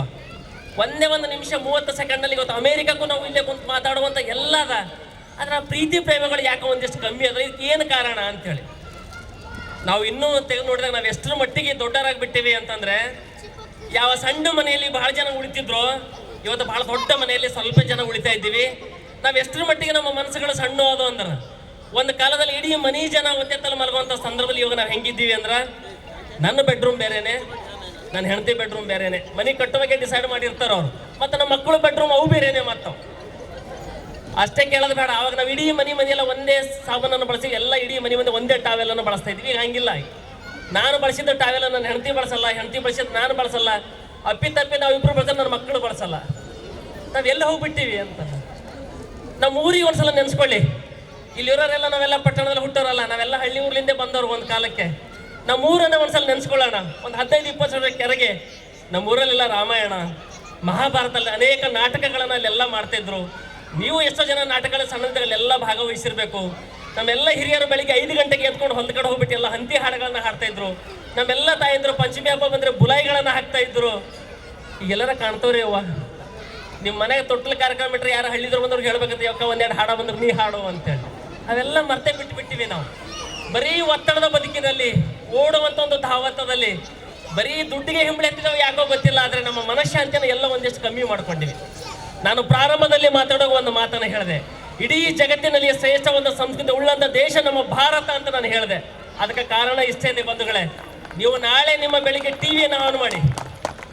ಒಂದೇ ಒಂದು ನಿಮಿಷ 30 ಸೆಕೆಂಡ್ನಲ್ಲಿ ಇವತ್ತು ಅಮೇರಿಕಕ್ಕೂ ನಾವು ಇಲ್ಲೇ ಕುಂತು ಮಾತಾಡುವಂಥ ಎಲ್ಲ ಅದ. ಆದರೆ ಆ ಪ್ರೀತಿ ಪ್ರೇಮಗಳು ಯಾಕೆ ಒಂದಿಷ್ಟು ಕಮ್ಮಿ ಅದ, ಇದಕ್ಕೆ ಏನು ಕಾರಣ ಅಂಥೇಳಿ ನಾವು ಇನ್ನೂ ತೆಗೆದು ನೋಡಿದಾಗ ನಾವು ಎಷ್ಟರ ಮಟ್ಟಿಗೆ ದೊಡ್ಡರಾಗಿಬಿಟ್ಟಿವಿ ಅಂತಂದರೆ, ಯಾವ ಸಣ್ಣ ಮನೆಯಲ್ಲಿ ಬಹಳ ಜನ ಉಳಿತಿದ್ರು, ಇವತ್ತು ಬಹಳ ದೊಡ್ಡ ಮನೆಯಲ್ಲಿ ಸ್ವಲ್ಪ ಜನ ಉಳಿತಾ ಇದ್ದೀವಿ. ನಾವು ಎಷ್ಟರ ಮಟ್ಟಿಗೆ ನಮ್ಮ ಮನಸ್ಸುಗಳು ಸಣ್ಣ ಅದು ಅಂದ್ರೆ, ಒಂದು ಕಾಲದಲ್ಲಿ ಇಡೀ ಮನೆ ಜನ ಒಂದೇ ತಲೆ ಮಲಗುವಂಥ ಸಂದರ್ಭದಲ್ಲಿ ಇವಾಗ ನಾವು ಹೆಂಗಿದ್ದೀವಿ ಅಂದ್ರೆ, ನನ್ನ ಬೆಡ್ರೂಮ್ ಬೇರೆನೆ, ನನ್ನ ಹೆಂಡತಿ ಬೆಡ್ರೂಮ್ ಬೇರೆನೆ, ಮನೆ ಕಟ್ಟುವಾಗೆ ಡಿಸೈಡ್ ಮಾಡಿರ್ತಾರೆ ಅವರು. ಮತ್ತು ನಮ್ಮ ಮಕ್ಕಳು ಬೆಡ್ರೂಮ್ ಅವು ಬೇರೆನೆ. ಮತ್ತು ಅಷ್ಟೇ ಕೇಳೋದು ಬೇಡ, ಆವಾಗ ನಾವು ಇಡೀ ಮನೆಯೆಲ್ಲ ಒಂದೇ ಸಾಬೂನನ್ನು ಬಳಸಿ ಎಲ್ಲ ಇಡೀ ಮನೆ ಮುಂದೆ ಒಂದೇ ಟಾವೆಲನ್ನು ಬಳಸ್ತಾ ಇದ್ವಿ. ಈಗ ಹಂಗಿಲ್ಲ. ನಾನು ಬಳಸಿದ್ದು ಟಾವೆಲ್ ನನ್ನ ಹೆಂಡತಿ ಬಳಸಲ್ಲ, ಹೆಂಡತಿ ಬಳಸಿದ್ದು ನಾನು ಬಳಸಲ್ಲ, ಅಪ್ಪಿತಪ್ಪಿ ನಾವಿಬ್ಬರು ಬಳಸಲ್ಲ, ನನ್ನ ಮಕ್ಕಳು ಬಳಸಲ್ಲ. ನಾವೆಲ್ಲ ಹೋಗ್ಬಿಟ್ಟಿವಿ ಅಂತ. ನಮ್ಮ ಊರಿಗೆ ಒಂದ್ಸಲ ನೆನೆಸ್ಕೊಳ್ಳಿ, ಇಲ್ಲಿರೋರೆಲ್ಲ ನಾವೆಲ್ಲ ಪಟ್ಟಣದಲ್ಲಿ ಹುಟ್ಟೋರಲ್ಲ, ನಾವೆಲ್ಲ ಹಳ್ಳಿ ಊರ್ಲಿಂದ ಬಂದವರು ಒಂದು ಕಾಲಕ್ಕೆ. ನಮ್ಮ ಊರನ್ನ ಒಂದ್ಸಲ ನೆನೆಸ್ಕೊಳ್ಳೋಣ. ಒಂದು 15-20 ವರ್ಷ ಕೆಳಗೆ ನಮ್ಮ ಊರಲ್ಲೆಲ್ಲ ರಾಮಾಯಣ ಮಹಾಭಾರತದಲ್ಲಿ ಅನೇಕ ನಾಟಕಗಳನ್ನು ಅಲ್ಲೆಲ್ಲ ಮಾಡ್ತಾಯಿದ್ರು. ನೀವು ಎಷ್ಟೋ ಜನ ನಾಟಕಗಳ ಸಣ್ಣದಲ್ಲೆಲ್ಲ ಭಾಗವಹಿಸಿರ್ಬೇಕು. ನಮ್ಮೆಲ್ಲ ಹಿರಿಯರು ಬೆಳಿಗ್ಗೆ 5 ಗಂಟೆಗೆ ಎತ್ಕೊಂಡು ಹೊಲದ ಕಡೆ ಹೋಗ್ಬಿಟ್ಟು ಎಲ್ಲ ಹಂತಿ ಹಾಡುಗಳನ್ನ ಹಾಡ್ತಾಯಿದ್ರು. ನಮ್ಮೆಲ್ಲ ತಾಯಂದ್ರು ಪಂಚಮಿ ಹಬ್ಬ ಬಂದರೆ ಬುಲಾಯಿಗಳನ್ನು ಹಾಕ್ತಾ ಇದ್ರು. ಈಗೆಲ್ಲರ ಕಾಣ್ತವ್ರಿ ಅವ್ವ, ನಿಮ್ಮ ಮನೆಗೆ ತೊಟ್ಟಲು ಕಾರ್ಯಕ್ರಮ ಬಿಟ್ಟರೆ ಯಾರು ಹಳ್ಳಿದ್ರು ಬಂದವ್ರು ಹೇಳ್ಬೇಕಂತ ಯಾಕೆ ಒಂದೆರಡು ಹಾಡ ಬಂದ್ರೆ ನೀ ಹಾಡು ಅಂತೇಳಿ ಅವೆಲ್ಲ ಮರ್ತೇ ಬಿಟ್ಟಿವಿ ನಾವು. ಬರೀ ಒತ್ತಡದ ಬದುಕಿನಲ್ಲಿ ಓಡುವಂಥ ಒಂದು ಧಾವತದಲ್ಲಿ ಬರೀ ದುಡ್ಡಿಗೆ ಹಿಂಬಳಿ ಹತ್ತಿದವು ಯಾಕೋ ಗೊತ್ತಿಲ್ಲ. ಆದರೆ ನಮ್ಮ ಮನಃಶಾಂತಿಯನ್ನು ಎಲ್ಲ ಒಂದಿಷ್ಟು ಕಮ್ಮಿ ಮಾಡ್ಕೊಂಡಿವಿ. ನಾನು ಪ್ರಾರಂಭದಲ್ಲಿ ಮಾತಾಡೋ ಒಂದು ಮಾತನ್ನು ಹೇಳಿದೆ, ಇಡೀ ಜಗತ್ತಿನಲ್ಲಿ ಶ್ರೇಷ್ಠ ಒಂದು ಸಂಸ್ಕೃತಿ ಉಳ್ಳಂಥ ದೇಶ ನಮ್ಮ ಭಾರತ ಅಂತ ನಾನು ಹೇಳಿದೆ. ಅದಕ್ಕೆ ಕಾರಣ ಇಷ್ಟೇ ಬಂಧುಗಳೇ, ನೀವು ನಾಳೆ ನಿಮ್ಮ ಬೆಳಿಗ್ಗೆ ಟಿವಿಯನ್ನು ಆನ್ ಮಾಡಿ,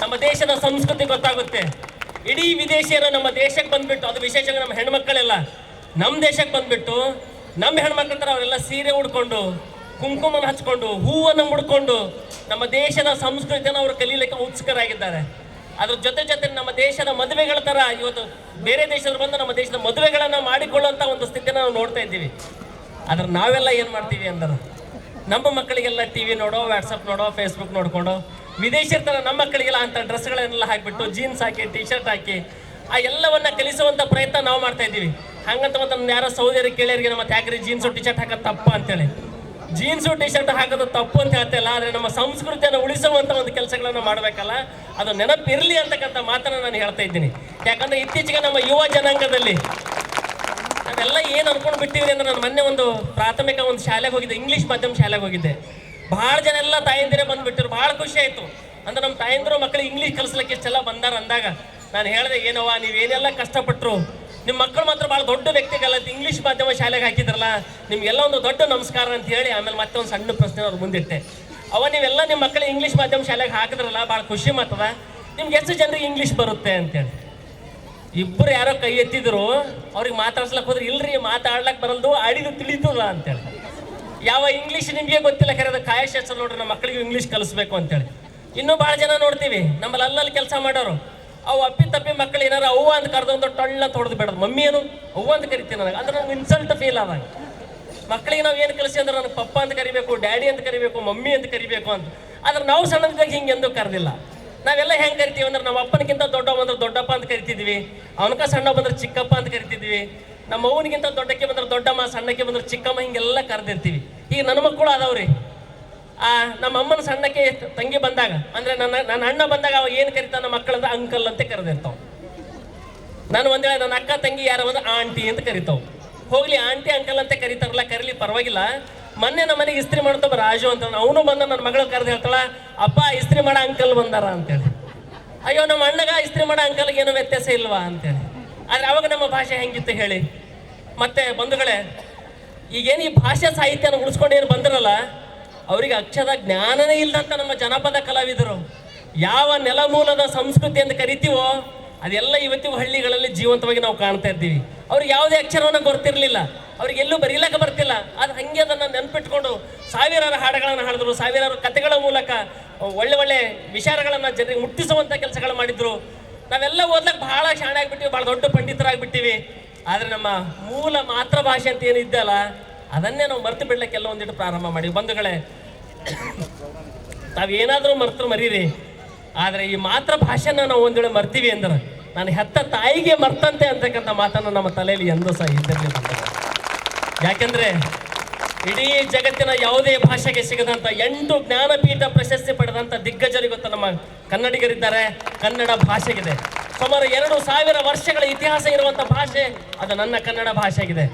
ನಮ್ಮ ದೇಶದ ಸಂಸ್ಕೃತಿ ಗೊತ್ತಾಗುತ್ತೆ. ಇಡೀ ವಿದೇಶಿಯರು ನಮ್ಮ ದೇಶಕ್ಕೆ ಬಂದುಬಿಟ್ಟು, ಅದು ವಿಶೇಷವಾಗಿ ನಮ್ಮ ಹೆಣ್ಮಕ್ಕಳೆಲ್ಲ ನಮ್ಮ ದೇಶಕ್ಕೆ ಬಂದುಬಿಟ್ಟು ನಮ್ಮ ಹೆಣ್ಮಕ್ಳ ಥರ ಅವರೆಲ್ಲ ಸೀರೆ ಉಡ್ಕೊಂಡು, ಕುಂಕುಮನ ಹಚ್ಕೊಂಡು, ಹೂವನ್ನು ಮುಡ್ಕೊಂಡು ನಮ್ಮ ದೇಶದ ಸಂಸ್ಕೃತಿಯನ್ನು ಅವರು ಕಲೀಲಿಕ್ಕೆ ಉತ್ಸುಕರಾಗಿದ್ದಾರೆ. ಅದ್ರ ಜೊತೆ ನಮ್ಮ ದೇಶದ ಮದುವೆಗಳ ಥರ ಇವತ್ತು ಬೇರೆ ದೇಶದಲ್ಲಿ ಬಂದು ನಮ್ಮ ದೇಶದ ಮದುವೆಗಳನ್ನು ಮಾಡಿಕೊಳ್ಳುವಂಥ ಒಂದು ಸ್ಥಿತಿಯನ್ನು ನಾವು ನೋಡ್ತಾ ಇದ್ದೀವಿ. ಆದ್ರೆ ನಾವೆಲ್ಲ ಏನು ಮಾಡ್ತೀವಿ ಅಂದ್ರೆ, ನಮ್ಮ ಮಕ್ಕಳಿಗೆಲ್ಲ ಟಿವಿ ನೋಡೋ, ವಾಟ್ಸಪ್ ನೋಡೋ, ಫೇಸ್ಬುಕ್ ನೋಡ್ಕೊಂಡು, ವಿದೇಶಿಯರ ಥರ ನಮ್ಮ ಮಕ್ಕಳಿಗೆಲ್ಲ ಅಂಥ ಡ್ರೆಸ್ಗಳನ್ನೆಲ್ಲ ಹಾಕಿಬಿಟ್ಟು ಜೀನ್ಸ್ ಹಾಕಿ, ಟಿ ಶರ್ಟ್ ಹಾಕಿ ಆ ಎಲ್ಲವನ್ನ ಕಲಿಸುವಂಥ ಪ್ರಯತ್ನ ನಾವು ಮಾಡ್ತಾ ಇದ್ದೀವಿ. ಹಂಗಂತ ಮತ್ತು ನಮ್ಮ ಯಾರೋ ಸಹೋದರಿ ಕೇಳಿಯರಿಗೆ ನಮ್ಮ ಯಾಕ್ರಿ ಜೀನ್ಸು ಟಿ ಶರ್ಟ್ ಹಾಕೋದು ತಪ್ಪ ಅಂತೇಳಿ, ಜೀನ್ಸು ಟಿ ಶರ್ಟ್ ಹಾಕೋದು ತಪ್ಪು ಅಂತ ಹೇಳ್ತಿಲ್ಲ. ಆದರೆ ನಮ್ಮ ಸಂಸ್ಕೃತಿಯನ್ನು ಉಳಿಸುವಂಥ ಒಂದು ಕೆಲಸಗಳನ್ನು ಮಾಡಬೇಕಲ್ಲ, ಅದು ನೆನಪಿರಲಿ ಅಂತಕ್ಕಂಥ ಮಾತನ್ನು ನಾನು ಹೇಳ್ತಾ ಇದ್ದೀನಿ. ಯಾಕಂದರೆ ಇತ್ತೀಚೆಗೆ ನಮ್ಮ ಯುವ ಜನಾಂಗದಲ್ಲಿ ನಾವೆಲ್ಲ ಏನು ಅನ್ಕೊಂಡು ಬಿಟ್ಟಿವಿ ಅಂದರೆ, ನಾನು ಮೊನ್ನೆ ಒಂದು ಪ್ರಾಥಮಿಕ ಒಂದು ಶಾಲೆಗೆ ಹೋಗಿದ್ದೆ, ಇಂಗ್ಲೀಷ್ ಮಾಧ್ಯಮ ಶಾಲೆಗೆ ಹೋಗಿದ್ದೆ. ಭಾಳ ಜನ ಎಲ್ಲ ತಾಯಂದಿರೇ ಬಂದುಬಿಟ್ಟಿರು. ಭಾಳ ಖುಷಿ ಆಯಿತು. ಅಂದರೆ ನಮ್ಮ ತಾಯಂದಿರು ಮಕ್ಕಳಿಗೆ ಇಂಗ್ಲೀಷ್ ಕಲಿಸ್ಲಿಕ್ಕೆ ಇಷ್ಟೆಲ್ಲ ಬಂದಾರ ಅಂದಾಗ ನಾನು ಹೇಳಿದೆ, ಏನವ್ವ ನೀವೇನೆಲ್ಲ ಕಷ್ಟಪಟ್ಟರು, ನಿಮ್ಮ ಮಕ್ಕಳು ಮಾತ್ರ ಭಾಳ ದೊಡ್ಡ ವ್ಯಕ್ತಿಗಲ್ಲ, ಇಂಗ್ಲೀಷ್ ಮಾಧ್ಯಮ ಶಾಲೆಗೆ ಹಾಕಿದ್ರಲ್ಲ, ನಿಮಗೆಲ್ಲ ಒಂದು ದೊಡ್ಡ ನಮಸ್ಕಾರ ಅಂತ ಹೇಳಿ ಆಮೇಲೆ ಮತ್ತೆ ಒಂದು ಸಣ್ಣ ಪ್ರಶ್ನೆ ಅವ್ರು ಮುಂದಿಟ್ಟೆ. ಅವ ನೀವೆಲ್ಲ ನಿಮ್ಮ ಮಕ್ಕಳು ಇಂಗ್ಲೀಷ್ ಮಾಧ್ಯಮ ಶಾಲೆಗೆ ಹಾಕಿದ್ರಲ್ಲ, ಭಾಳ ಖುಷಿ ಮಾತದ. ನಿಮ್ಗೆ ಎಷ್ಟು ಜನರಿಗೆ ಇಂಗ್ಲೀಷ್ ಬರುತ್ತೆ ಅಂತೇಳಿ. ಇಬ್ಬರು ಯಾರೋ ಕೈ ಎತ್ತಿದ್ರು, ಅವ್ರಿಗೆ ಮಾತಾಡ್ಸ್ಲಕ್ಕೆ ಹೋದ್ರೆ ಇಲ್ರಿ ಮಾತಾಡ್ಲಕ್ಕೆ ಬರಲ್ದು, ಆಡಿದು ತಿಳಿತದ ಅಂತೇಳಿ. ಯಾವ ಇಂಗ್ಲೀಷ್ ನಿಮಗೆ ಗೊತ್ತಿಲ್ಲ, ಕರೆದ ಕಾಯಶಾಸ್ತ್ರ ನೋಡ್ರಿ ನಮ್ಮ ಮಕ್ಕಳಿಗೆ ಇಂಗ್ಲೀಷ್ ಕಲಿಸ್ಬೇಕು ಅಂತೇಳಿ. ಇನ್ನೂ ಭಾಳ ಜನ ನೋಡ್ತೀವಿ ನಮ್ಮಲ್ಲಿ ಅಲ್ಲಲ್ಲಿ ಕೆಲಸ ಮಾಡೋರು, ಅವು ಅಪ್ಪಿ ತಪ್ಪಿ ಮಕ್ಕಳು ಏನಾರು ಅವ್ವ ಅಂತ ಕರೆದು ಒಂದು ಟೊಳ್ಳ ತೊಡೆದು ಬಿಡೋದು. ಮಮ್ಮಿ ಏನು ಅವ್ವ ಅಂತ ಕರಿತೀನಿ ನನಗೆ, ಅಂದ್ರೆ ನಂಗೆ ಇನ್ಸಲ್ಟ್ ಫೀಲ್ ಆದಾಗ. ಮಕ್ಕಳಿಗೆ ನಾವು ಏನು ಕಲಿಸಿ ಅಂದ್ರೆ ನನಗೆ ಪಪ್ಪ ಅಂತ ಕರಿಬೇಕು, ಡ್ಯಾಡಿ ಅಂತ ಕರಿಬೇಕು, ಮಮ್ಮಿ ಅಂತ ಕರಿಬೇಕು ಅಂತ. ಆದ್ರೆ ನಾವು ಸಣ್ಣದಾಗ ಹಿಂಗೆ ಎಂದೂ ಕರೆದಿಲ್ಲ. ನಾವೆಲ್ಲ ಹೆಂಗೆ ಕರಿತೀವಿ ಅಂದ್ರೆ ನಮ್ಮ ಅಪ್ಪನಿಗಿಂತ ದೊಡ್ಡವ ಬಂದ್ರೆ ದೊಡ್ಡಪ್ಪ ಅಂತ ಕರಿತಿದ್ವಿ, ಅವನಕ ಸಣ್ಣ ಬಂದ್ರೆ ಚಿಕ್ಕಪ್ಪ ಅಂತ ಕರಿತಿದ್ವಿ, ನಮ್ಮ ಅವ್ವನಿಗಿಂತ ದೊಡ್ಡಕ್ಕೆ ಬಂದ್ರೆ ದೊಡ್ಡಮ್ಮ, ಸಣ್ಣಕ್ಕೆ ಬಂದ್ರೆ ಚಿಕ್ಕಮ್ಮ, ಹಿಂಗೆಲ್ಲ ಕರೆದಿರ್ತೀವಿ. ಈಗ ನನ್ನ ಮಕ್ಕಳು ಅದಾವ್ರಿ, ನಮ್ಮ ಅಮ್ಮನ ಸಣ್ಣಕ್ಕೆ ತಂಗಿ ಬಂದಾಗ ಅಂದ್ರೆ ನನ್ನ ಅಣ್ಣ ಬಂದಾಗ ಅವ ಏನು ಕರಿತಾನ ನಮ್ಮ ಮಕ್ಕಳಂದ್ರೆ ಅಂಕಲ್ ಅಂತ ಕರೆದಿರ್ತಾವ. ನಾನು ಒಂದ್ ವೇಳೆ ನನ್ನ ಅಕ್ಕ ತಂಗಿ ಯಾರು ಅಂದ್ರೆ ಆಂಟಿ ಅಂತ ಕರಿತಾವ್. ಹೋಗ್ಲಿ ಆಂಟಿ ಅಂಕಲ್ ಅಂತ ಕರಿತಾರಲ್ಲ, ಕರೀಲಿ ಪರವಾಗಿಲ್ಲ. ಮೊನ್ನೆ ನಮ್ಮ ಮನೆಗೆ ಇಸ್ತ್ರಿ ಮಾಡ್ತಾವ ರಾಜು ಅಂತ, ಅವನು ಬಂದ ನನ್ನ ಮಗಳು ಕರೆದು ಹೇಳ್ತಾಳ, ಅಪ್ಪ ಇಸ್ತ್ರಿ ಮಾಡೋ ಅಂಕಲ್ ಬಂದಾರ ಅಂತೇಳಿ. ಅಯ್ಯೋ ನಮ್ಮ ಅಣ್ಣಗ ಇಸ್ತ್ರಿ ಮಾಡೋ ಅಂಕಲ್ಗೆ ಏನೋ ವ್ಯತ್ಯಾಸ ಇಲ್ವಾ ಅಂತೇಳಿ. ಆದ್ರೆ ಅವಾಗ ನಮ್ಮ ಭಾಷೆ ಹೆಂಗಿತ್ತು ಹೇಳಿ. ಮತ್ತೆ ಬಂಧುಗಳೇ, ಈಗೇನು ಈ ಭಾಷಾ ಸಾಹಿತ್ಯನ ಉಳಿಸ್ಕೊಂಡು ಏನು ಬಂದಿರಲ್ಲ, ಅವರಿಗೆ ಅಕ್ಷರ ಜ್ಞಾನನೇ ಇಲ್ಲದಂತ ನಮ್ಮ ಜನಪದ ಕಲಾವಿದರು ಯಾವ ನೆಲಮೂಲದ ಸಂಸ್ಕೃತಿ ಅಂತ ಕರಿತೀವೋ ಅದೆಲ್ಲ ಇವತ್ತಿಗೂ ಹಳ್ಳಿಗಳಲ್ಲಿ ಜೀವಂತವಾಗಿ ನಾವು ಕಾಣ್ತಾ ಇದ್ದೀವಿ. ಅವ್ರಿಗೆ ಯಾವುದೇ ಅಕ್ಷರವನ್ನು ಗೊತ್ತಿರಲಿಲ್ಲ, ಅವ್ರಿಗೆ ಎಲ್ಲೂ ಬರೀಲಕ್ಕೆ ಬರ್ತಿಲ್ಲ. ಅದು ಹಂಗೆ ಅದನ್ನು ನೆನ್ಪಿಟ್ಕೊಂಡು ಸಾವಿರಾರು ಹಾಡುಗಳನ್ನು ಹಾಡಿದ್ರು, ಸಾವಿರಾರು ಕಥೆಗಳ ಮೂಲಕ ಒಳ್ಳೆ ಒಳ್ಳೆ ವಿಚಾರಗಳನ್ನು ಜನರಿಗೆ ಮುಟ್ಟಿಸುವಂಥ ಕೆಲಸಗಳು ಮಾಡಿದ್ರು. ನಾವೆಲ್ಲ ಓದ್ಲಕ್ಕೆ ಭಾಳ ಶಾಣೆ ಆಗಿಬಿಟ್ಟಿವಿ, ಭಾಳ ದೊಡ್ಡ ಪಂಡಿತರಾಗಿಬಿಟ್ಟಿವಿ. ಆದರೆ ನಮ್ಮ ಮೂಲ ಮಾತೃಭಾಷೆ ಅಂತ ಏನಿದ್ದಲ್ಲ ಅದನ್ನೇ ನಾವು ಮರ್ತು ಬಿಡ್ಲಿಕ್ಕೆ ಎಲ್ಲ ಒಂದಿಟ್ಟು ಪ್ರಾರಂಭ ಮಾಡಿ. ಬಂಧುಗಳೇ, ತಾವೇನಾದರೂ ಮರ್ತು ಮರೀರಿ, ಆದರೆ ಈ ಮಾತೃಭಾಷೆನ ನಾವು ಒಂದು ವೇಳೆ ಮರ್ತೀವಿ ಅಂದ್ರೆ ನಾನು ಹೆತ್ತ ತಾಯಿಗೆ ಮರ್ತಂತೆ ಅಂತಕ್ಕಂಥ ಮಾತನ್ನು ನಮ್ಮ ತಲೆಯಲ್ಲಿ ಎಂದೂ ಸಹ ಇದ್ದಿರಲಿಲ್ಲ. ಯಾಕೆಂದರೆ ಇಡೀ ಜಗತ್ತಿನ ಯಾವುದೇ ಭಾಷೆಗೆ ಸಿಗದಂಥ 8 ಜ್ಞಾನಪೀಠ ಪ್ರಶಸ್ತಿ ಪಡೆದಂಥ ದಿಗ್ಗಜರು ಇವತ್ತು ನಮ್ಮ ಕನ್ನಡಿಗರಿದ್ದಾರೆ. ಕನ್ನಡ ಭಾಷೆಗಿದೆ ಸುಮಾರು 2000 ವರ್ಷಗಳ ಇತಿಹಾಸ ಇರುವಂಥ ಭಾಷೆ ಅದು ನನ್ನ ಕನ್ನಡ ಭಾಷೆಗಿದೆ.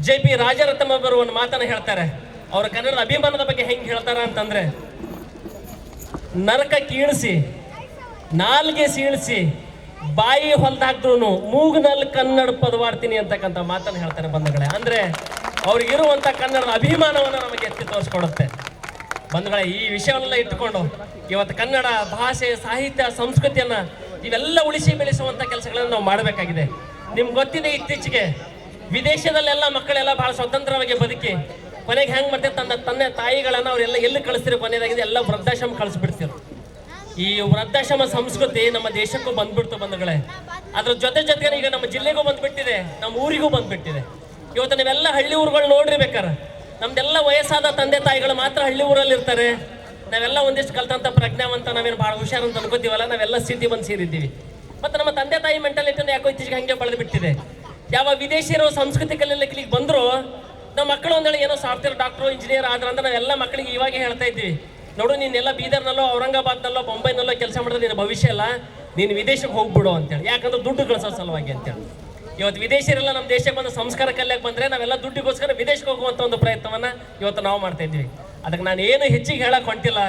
JP ರಾಜರತ್ನಂ ಅವರು ಒಂದು ಮಾತನ್ನು ಹೇಳ್ತಾರೆ. ಅವರ ಕನ್ನಡದ ಅಭಿಮಾನದ ಬಗ್ಗೆ ಹೆಂಗೆ ಹೇಳ್ತಾರ ಅಂತಂದ್ರೆ, ನರಕ ಕೀಳಿಸಿ ನಾಲ್ಗೆ ಸೀಳಿಸಿ ಬಾಯಿ ಹೊಲ್ದಾಕ್ದ್ರು ಮೂಗ್ನಲ್ಲಿ ಕನ್ನಡ ಪದವಾಡ್ತೀನಿ ಅಂತಕ್ಕಂಥ ಮಾತನ್ನು ಹೇಳ್ತಾರೆ ಬಂಧುಗಳೇ. ಅಂದ್ರೆ ಅವ್ರಿಗಿರುವಂಥ ಕನ್ನಡದ ಅಭಿಮಾನವನ್ನು ನಮಗೆ ಎತ್ತಿ ತೋರಿಸ್ಕೊಡುತ್ತೆ. ಬಂಧುಗಳೇ, ಈ ವಿಷಯವನ್ನೆಲ್ಲ ಇಟ್ಟುಕೊಂಡು ಇವತ್ತು ಕನ್ನಡ ಭಾಷೆ, ಸಾಹಿತ್ಯ, ಸಂಸ್ಕೃತಿಯನ್ನ ಇವೆಲ್ಲ ಉಳಿಸಿ ಬೆಳೆಸುವಂಥ ಕೆಲಸಗಳನ್ನು ನಾವು ಮಾಡಬೇಕಾಗಿದೆ. ನಿಮ್ಗೆ ಗೊತ್ತಿದೆ, ಇತ್ತೀಚೆಗೆ ವಿದೇಶದಲ್ಲೆಲ್ಲ ಮಕ್ಕಳೆಲ್ಲ ಬಹಳ ಸ್ವತಂತ್ರವಾಗಿ ಬದುಕಿ ಕೊನೆಗೆ ಹೆಂಗೆ ಮಾಡ್ತಾರೆ, ತಂದೆ ತಾಯಿಗಳನ್ನ ಅವರೆಲ್ಲ ಎಲ್ಲಿ ಕಳಿಸ್ತಿರೋ ಕೊನೆಯದಾಗಿದೆ ಎಲ್ಲ ವೃದ್ಧಾಶ್ರಮ ಕಳಿಸ್ಬಿಡ್ತಿರು. ಈ ವೃದ್ಧಾಶ್ರಮ ಸಂಸ್ಕೃತಿ ನಮ್ಮ ದೇಶಕ್ಕೂ ಬಂದ್ಬಿಡ್ತು ಬಂಧುಗಳೇ. ಅದ್ರ ಜೊತೆಗೆ ಈಗ ನಮ್ಮ ಜಿಲ್ಲೆಗೂ ಬಂದ್ಬಿಟ್ಟಿದೆ, ನಮ್ಮ ಊರಿಗೂ ಬಂದ್ಬಿಟ್ಟಿದೆ. ಇವತ್ತು ನೀವೆಲ್ಲ ಹಳ್ಳಿ ಊರುಗಳು ನೋಡ್ರಿ ಬೇಕಾರೆ, ನಮ್ದೆಲ್ಲ ವಯಸ್ಸಾದ ತಂದೆ ತಾಯಿಗಳು ಮಾತ್ರ ಹಳ್ಳಿ ಊರಲ್ಲಿ ಇರ್ತಾರೆ. ನಾವೆಲ್ಲ ಒಂದಿಷ್ಟು ಕಲ್ತಂತ ಪ್ರಜ್ಞಾವಂತ, ನಾವೇನು ಭಾಳ ಹುಷಾರು ಅಂತ ಅನ್ಕೋತೀವಲ್ಲ, ನಾವೆಲ್ಲ ಸಿಟಿ ಬಂದು ಸೇರಿದ್ದೀವಿ. ಮತ್ತು ನಮ್ಮ ತಂದೆ ತಾಯಿ ಮೆಂಟಾಲಿಟಿನ ಯಾಕೋ ಇತ್ತೀಚೆಗೆ ಹಂಗೆ ಬೆಳೆದು ಬಿಟ್ಟಿದೆ. ಯಾವ ವಿದೇಶಿಯರು ಸಂಸ್ಕೃತಿ ಕಲಿಯಲಿಕ್ಕೆ ಬಂದರೂ ನಮ್ಮ ಮಕ್ಕಳು ಒಂದೇಳಿ ಏನೋ ಸಾಫ್ಟ್ವೇರ್ ಡಾಕ್ಟ್ರು ಇಂಜಿನಿಯರ್ ಆದ್ರೆ ಅಂತ ನಾವೆಲ್ಲ ಮಕ್ಕಳಿಗೆ ಇವಾಗ ಹೇಳ್ತಾ ಇದ್ದೀವಿ, ನೋಡು ನೀನೆಲ್ಲ ಬೀದರ್ನಲ್ಲೋ ಔರಂಗಾಬಾದ್ನಲ್ಲೋ ಬೊಂಬೈನಲ್ಲೋ ಕೆಲಸ ಮಾಡಿದ್ರೆ ನಿನ್ನ ಭವಿಷ್ಯ ಇಲ್ಲ, ನೀನು ವಿದೇಶಕ್ಕೆ ಹೋಗ್ಬಿಡು ಅಂತೇಳಿ. ಯಾಕಂದ್ರೆ ದುಡ್ಡು ಗಳಿಸೋ ಸಲುವಾಗಿ ಅಂತೇಳಿ. ಇವತ್ತು ವಿದೇಶಿಯರೆಲ್ಲ ನಮ್ಮ ದೇಶಕ್ಕೆ ಬಂದು ಸಂಸ್ಕಾರ ಕಲಿಯಕ್ಕೆ ಬಂದರೆ ನಾವೆಲ್ಲ ದುಡ್ಡಿಗೋಸ್ಕರ ವಿದೇಶಕ್ಕೆ ಹೋಗುವಂಥ ಒಂದು ಪ್ರಯತ್ನವನ್ನು ಇವತ್ತು ನಾವು ಮಾಡ್ತಾ ಇದ್ದೀವಿ. ಅದಕ್ಕೆ ನಾನು ಏನು ಹೆಚ್ಚಿಗೆ ಹೇಳಕ್ಕೆ ಹೊಂಟಿಲ್ಲ.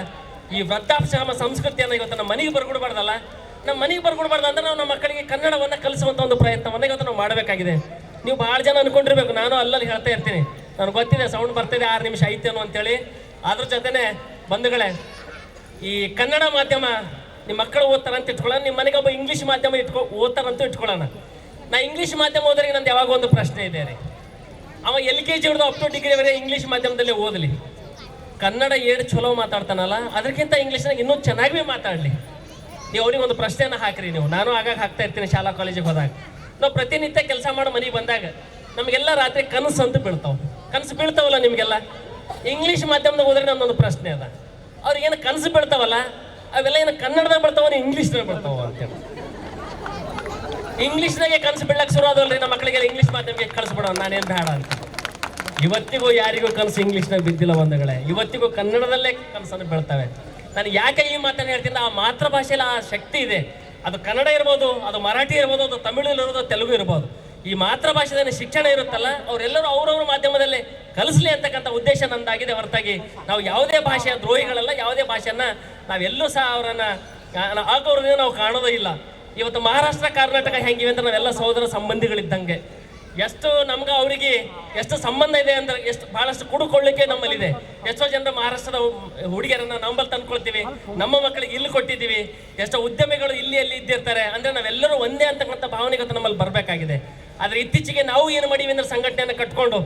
ಈ ವೃದ್ಧಾಶ್ರಮ ಸಂಸ್ಕೃತಿಯನ್ನು ಇವತ್ತು ನಮ್ಮ ಮನೆಗೆ ಬರ್ಕೊಡ್ಬಾರ್ದಲ್ಲ, ನಮ್ಮ ಮನೆಗೆ ಬರ್ಕೊಡ್ಬಾರ್ದು ಅಂದ್ರೆ ನಾವು ನಮ್ಮ ಮಕ್ಕಳಿಗೆ ಕನ್ನಡವನ್ನು ಕಲಿಸುವಂಥ ಒಂದು ಪ್ರಯತ್ನವನ್ನು ಇವತ್ತು ನಾವು ಮಾಡಬೇಕಾಗಿದೆ. ನೀವು ಭಾಳ ಜನ ಅನ್ಕೊಂಡಿರ್ಬೇಕು, ನಾನು ಅಲ್ಲಲ್ಲಿ ಹೇಳ್ತಾ ಇರ್ತೀನಿ, ನನಗೆ ಗೊತ್ತಿದೆ ಸೌಂಡ್ ಬರ್ತಿದೆ 6 ನಿಮಿಷ ಐತೇನೋ ಅಂತೇಳಿ. ಅದ್ರ ಜೊತೆನೆ ಬಂಧುಗಳೇ, ಈ ಕನ್ನಡ ಮಾಧ್ಯಮ ನಿಮ್ಮ ಮಕ್ಕಳು ಓದ್ತಾರಂತ ಇಟ್ಕೊಳ್ಳೋಣ, ನಿಮ್ಮ ಮನೆಗೆ ಒಬ್ಬ ಇಂಗ್ಲೀಷ್ ಮಾಧ್ಯಮ ಓದ್ತಾರಂತ ಇಟ್ಕೊಳ್ಳೋಣ. ನಾ ಇಂಗ್ಲೀಷ್ ಮಾಧ್ಯಮ ಓದ್ರಿಗೆ ನಂದು ಯಾವಾಗ ಒಂದು ಪ್ರಶ್ನೆ ಇದೆ ರೀ, ಅವ LKG ಹಿಡಿದು ಅಪ್ ಟು ಡಿಗ್ರಿವರೆಗೆ ಇಂಗ್ಲೀಷ್ ಮಾಧ್ಯಮದಲ್ಲೇ ಓದಲಿ, ಕನ್ನಡ ಏಳು ಚಲೋ ಮಾತಾಡ್ತಾನಲ್ಲ ಅದಕ್ಕಿಂತ ಇಂಗ್ಲೀಷ್ನಾಗ ಇನ್ನೂ ಚೆನ್ನಾಗಿ ಮಾತಾಡಲಿ. ನೀವು ಅವ್ರಿಗೆ ಒಂದು ಪ್ರಶ್ನೆಯನ್ನು ಹಾಕ್ರಿ. ನೀವು ನಾನು ಆಗಾಗ ಹಾಕ್ತಾ ಇರ್ತೀನಿ ಶಾಲಾ ಕಾಲೇಜಿಗೆ ಹೋದಾಗ. ನಾವು ಪ್ರತಿನಿತ್ಯ ಕೆಲಸ ಮಾಡೋ ಮನೆಗೆ ಬಂದಾಗ ನಮಗೆಲ್ಲ ರಾತ್ರಿ ಕನಸು ಅಂತ ಬೀಳ್ತಾವೆ. ಕನಸು ಬೀಳ್ತಾವಲ್ಲ ನಿಮಗೆಲ್ಲ, ಇಂಗ್ಲೀಷ್ ಮಾಧ್ಯಮದಾಗ ಹೋದ್ರೆ ನಮ್ಮದೊಂದು ಪ್ರಶ್ನೆ ಅದ, ಅವ್ರಿಗೇನು ಕನಸು ಬೀಳ್ತಾವಲ್ಲ ಅವೆಲ್ಲ ಏನು ಕನ್ನಡದಾಗ ಬರ್ತಾವ ಇಂಗ್ಲೀಷ್ನಾಗ ಬರ್ತಾವ ಅಂತೇಳಿ. ಇಂಗ್ಲೀಷ್ನಾಗೆ ಕನಸು ಬೀಳಕ್ಕೆ ಶುರು ಆದಲ್ರಿ ನಮ್ಮ ಮಕ್ಕಳಿಗೆಲ್ಲ ಇಂಗ್ಲೀಷ್ ಮಾಧ್ಯಮಕ್ಕೆ ಕಳಿಸ್ಬಿಡೋ, ನಾನೇನು ಬೇಡ ಅಂತ. ಇವತ್ತಿಗೂ ಯಾರಿಗೂ ಕನಸು ಇಂಗ್ಲೀಷ್ನಾಗ ಬಿದ್ದಿಲ್ಲ ಬಂಧುಗಳೇ, ಇವತ್ತಿಗೂ ಕನ್ನಡದಲ್ಲೇ ಕನಸನ್ನು ಬೀಳ್ತವೆ. ನಾನು ಯಾಕೆ ಈ ಮಾತನ್ನು ಹೇಳ್ತೀನಿ, ಆ ಮಾತೃಭಾಷೆಯಲ್ಲಿ ಆ ಶಕ್ತಿ ಇದೆ. ಅದು ಕನ್ನಡ ಇರ್ಬೋದು, ಅದು ಮರಾಠಿ ಇರ್ಬೋದು, ಅದು ತಮಿಳು ಇರ್ಬೋದು, ತೆಲುಗು ಇರ್ಬೋದು. ಈ ಮಾತೃಭಾಷೆದಲ್ಲಿ ಶಿಕ್ಷಣ ಇರುತ್ತಲ್ಲ, ಅವರೆಲ್ಲರೂ ಅವ್ರವ್ರ ಮಾಧ್ಯಮದಲ್ಲಿ ಕಲಿಸ್ಲಿ ಅಂತಕ್ಕಂಥ ಉದ್ದೇಶ ನಮ್ದಾಗಿದೆ ಹೊರತಾಗಿ ನಾವು ಯಾವುದೇ ಭಾಷೆಯ ದ್ರೋಹಿಗಳಲ್ಲ, ಯಾವುದೇ ಭಾಷೆಯನ್ನ ನಾವೆಲ್ಲೂ ಸಹ ಅವರನ್ನು ಆಗೌರವದಿಂದ ನಾವು ಕಾಣೋದೇ ಇಲ್ಲ. ಇವತ್ತು ಮಹಾರಾಷ್ಟ್ರ ಕರ್ನಾಟಕ ಹೆಂಗಿವೆ ಅಂತ ನಾವೆಲ್ಲ ಸಹೋದರ ಸಂಬಂಧಿಗಳಿದ್ದಂಗೆ. ಎಷ್ಟು ನಮ್ಗೆ ಅವರಿಗೆ ಎಷ್ಟು ಸಂಬಂಧ ಇದೆ ಅಂದ್ರೆ ಎಷ್ಟು ಬಹಳಷ್ಟು ಕುಡುಕೊಳ್ಳಿಕ್ಕೆ ನಮ್ಮಲ್ಲಿದೆ. ಎಷ್ಟೋ ಜನರ ಮಹಾರಾಷ್ಟ್ರದ ಹುಡುಗಿಯರನ್ನ ನಮ್ಮಲ್ಲಿ ತಂದ್ಕೊಳ್ತೀವಿ, ನಮ್ಮ ಮಕ್ಕಳಿಗೆ ಇಲ್ಲಿ ಕೊಟ್ಟಿದ್ದೀವಿ. ಎಷ್ಟೋ ಉದ್ಯಮಿಗಳು ಇಲ್ಲಿ ಅಲ್ಲಿ ಇದ್ದಿರ್ತಾರೆ. ಅಂದ್ರೆ ನಾವೆಲ್ಲರೂ ಒಂದೇ ಅಂತಕ್ಕಂಥ ಭಾವನೆಗತ ನಮ್ಮಲ್ಲಿ ಬರಬೇಕಾಗಿದೆ. ಆದರೆ ಇತ್ತೀಚೆಗೆ ನಾವು ಏನು ಮಾಡೀವಿ ಅಂದ್ರೆ ಸಂಘಟನೆಯನ್ನು ಕಟ್ಕೊಂಡು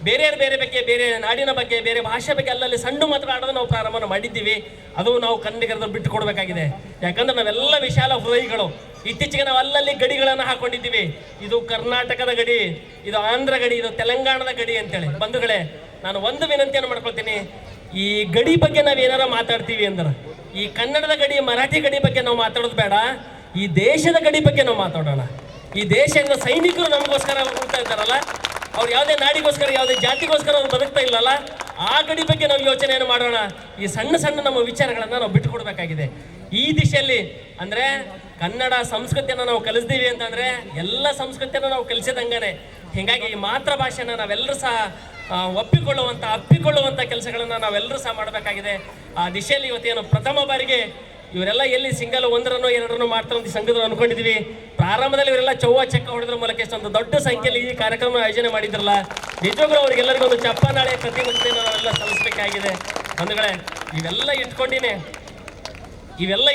ಬೇರೆ ಬಗ್ಗೆ, ಬೇರೆ ನಾಡಿನ ಬಗ್ಗೆ, ಬೇರೆ ಭಾಷೆ ಬಗ್ಗೆ ಅಲ್ಲಲ್ಲಿ ಸಣ್ಣ ಮಾತನಾಡೋದು ನಾವು ಪ್ರಾರಂಭ ಮಾಡಿದ್ದೀವಿ. ಅದು ನಾವು ಕನ್ನಡಿಗರನ್ನು ಬಿಟ್ಟು ಕೊಡಬೇಕಾಗಿದೆ. ಯಾಕಂದ್ರೆ ನಾವೆಲ್ಲ ವಿಶಾಲ ಹೃದಯಿಗಳು. ಇತ್ತೀಚೆಗೆ ನಾವು ಅಲ್ಲಲ್ಲಿ ಗಡಿಗಳನ್ನು ಹಾಕೊಂಡಿದ್ದೀವಿ. ಇದು ಕರ್ನಾಟಕದ ಗಡಿ, ಇದು ಆಂಧ್ರ ಗಡಿ, ಇದು ತೆಲಂಗಾಣದ ಗಡಿ ಅಂತೇಳಿ. ಬಂಧುಗಳೇ, ನಾನು ಒಂದು ವಿನಂತಿಯನ್ನು ಮಾಡ್ಕೊಳ್ತೀನಿ. ಈ ಗಡಿ ಬಗ್ಗೆ ನಾವು ಏನಾರ ಮಾತಾಡ್ತೀವಿ ಅಂದ್ರೆ, ಈ ಕನ್ನಡದ ಗಡಿ, ಮರಾಠಿ ಗಡಿ ಬಗ್ಗೆ ನಾವು ಮಾತಾಡೋದು ಬೇಡ. ಈ ದೇಶದ ಗಡಿ ಬಗ್ಗೆ ನಾವು ಮಾತಾಡೋಣ. ಈ ದೇಶದ ಸೈನಿಕರು ನಮಗೋಸ್ಕರ ಹೋಗ್ತಾ ಇದ್ದಾರಲ್ಲ, ಅವ್ರು ಯಾವುದೇ ನಾಡಿಗೋಸ್ಕರ, ಯಾವುದೇ ಜಾತಿಗೋಸ್ಕರ ಅವ್ರು ಬದುಕ್ತಾ ಇಲ್ಲಲ್ಲ, ಆ ಗಡಿ ಬಗ್ಗೆ ನಾವು ಯೋಚನೆಯನ್ನು ಮಾಡೋಣ. ಈ ಸಣ್ಣ ಸಣ್ಣ ನಮ್ಮ ವಿಚಾರಗಳನ್ನು ನಾವು ಬಿಟ್ಟುಕೊಡ್ಬೇಕಾಗಿದೆ. ಈ ದಿಶೆಯಲ್ಲಿ ಅಂದರೆ ಕನ್ನಡ ಸಂಸ್ಕೃತಿಯನ್ನು ನಾವು ಕಲಿಸ್ತೀವಿ ಅಂತಂದರೆ ಎಲ್ಲ ಸಂಸ್ಕೃತಿಯನ್ನು ನಾವು ಕಲಿಸಿದಂಗೆ. ಹೀಗಾಗಿ ಈ ಮಾತೃಭಾಷೆನ ನಾವೆಲ್ಲರೂ ಸಹ ಅಪ್ಪಿಕೊಳ್ಳುವಂಥ ಕೆಲಸಗಳನ್ನು ನಾವೆಲ್ಲರೂ ಸಹ ಮಾಡಬೇಕಾಗಿದೆ. ಆ ದಿಶೆಯಲ್ಲಿ ಇವತ್ತೇನು ಪ್ರಥಮ ಬಾರಿಗೆ ಇವರೆಲ್ಲ ಎಲ್ಲಿ ಸಿಂಗಲ್ ಒಂದರನ್ನು ಎರಡರನ್ನು ಮಾಡ್ತಾರೆ ಅಂತ ಸಂಘದವರು ಅನ್ಕೊಂಡಿದ್ದೀವಿ. ಪ್ರಾರಂಭದಲ್ಲಿ ಇವರೆಲ್ಲ ಚೌವ ಹೊಡೆದ್ರ ಮೂಲಕ ಎಷ್ಟೊಂದು ದೊಡ್ಡ ಸಂಖ್ಯೆಯಲ್ಲಿ ಈ ಕಾರ್ಯಕ್ರಮ ಆಯೋಜನೆ ಮಾಡಿದ್ರಲ್ಲ, ನಿಜವಾಗ್ಲೂ ಅವರಿಗೆಲ್ಲರಿಗೂ ಒಂದು ಚಪ್ಪನಾಳೆ ಪ್ರತಿಮುಕ್ತಿಯನ್ನು ನಾವೆಲ್ಲ ಸಲ್ಲಿಸಬೇಕಾಗಿದೆ. ಬಂಧುಗಳೇ, ಇವೆಲ್ಲ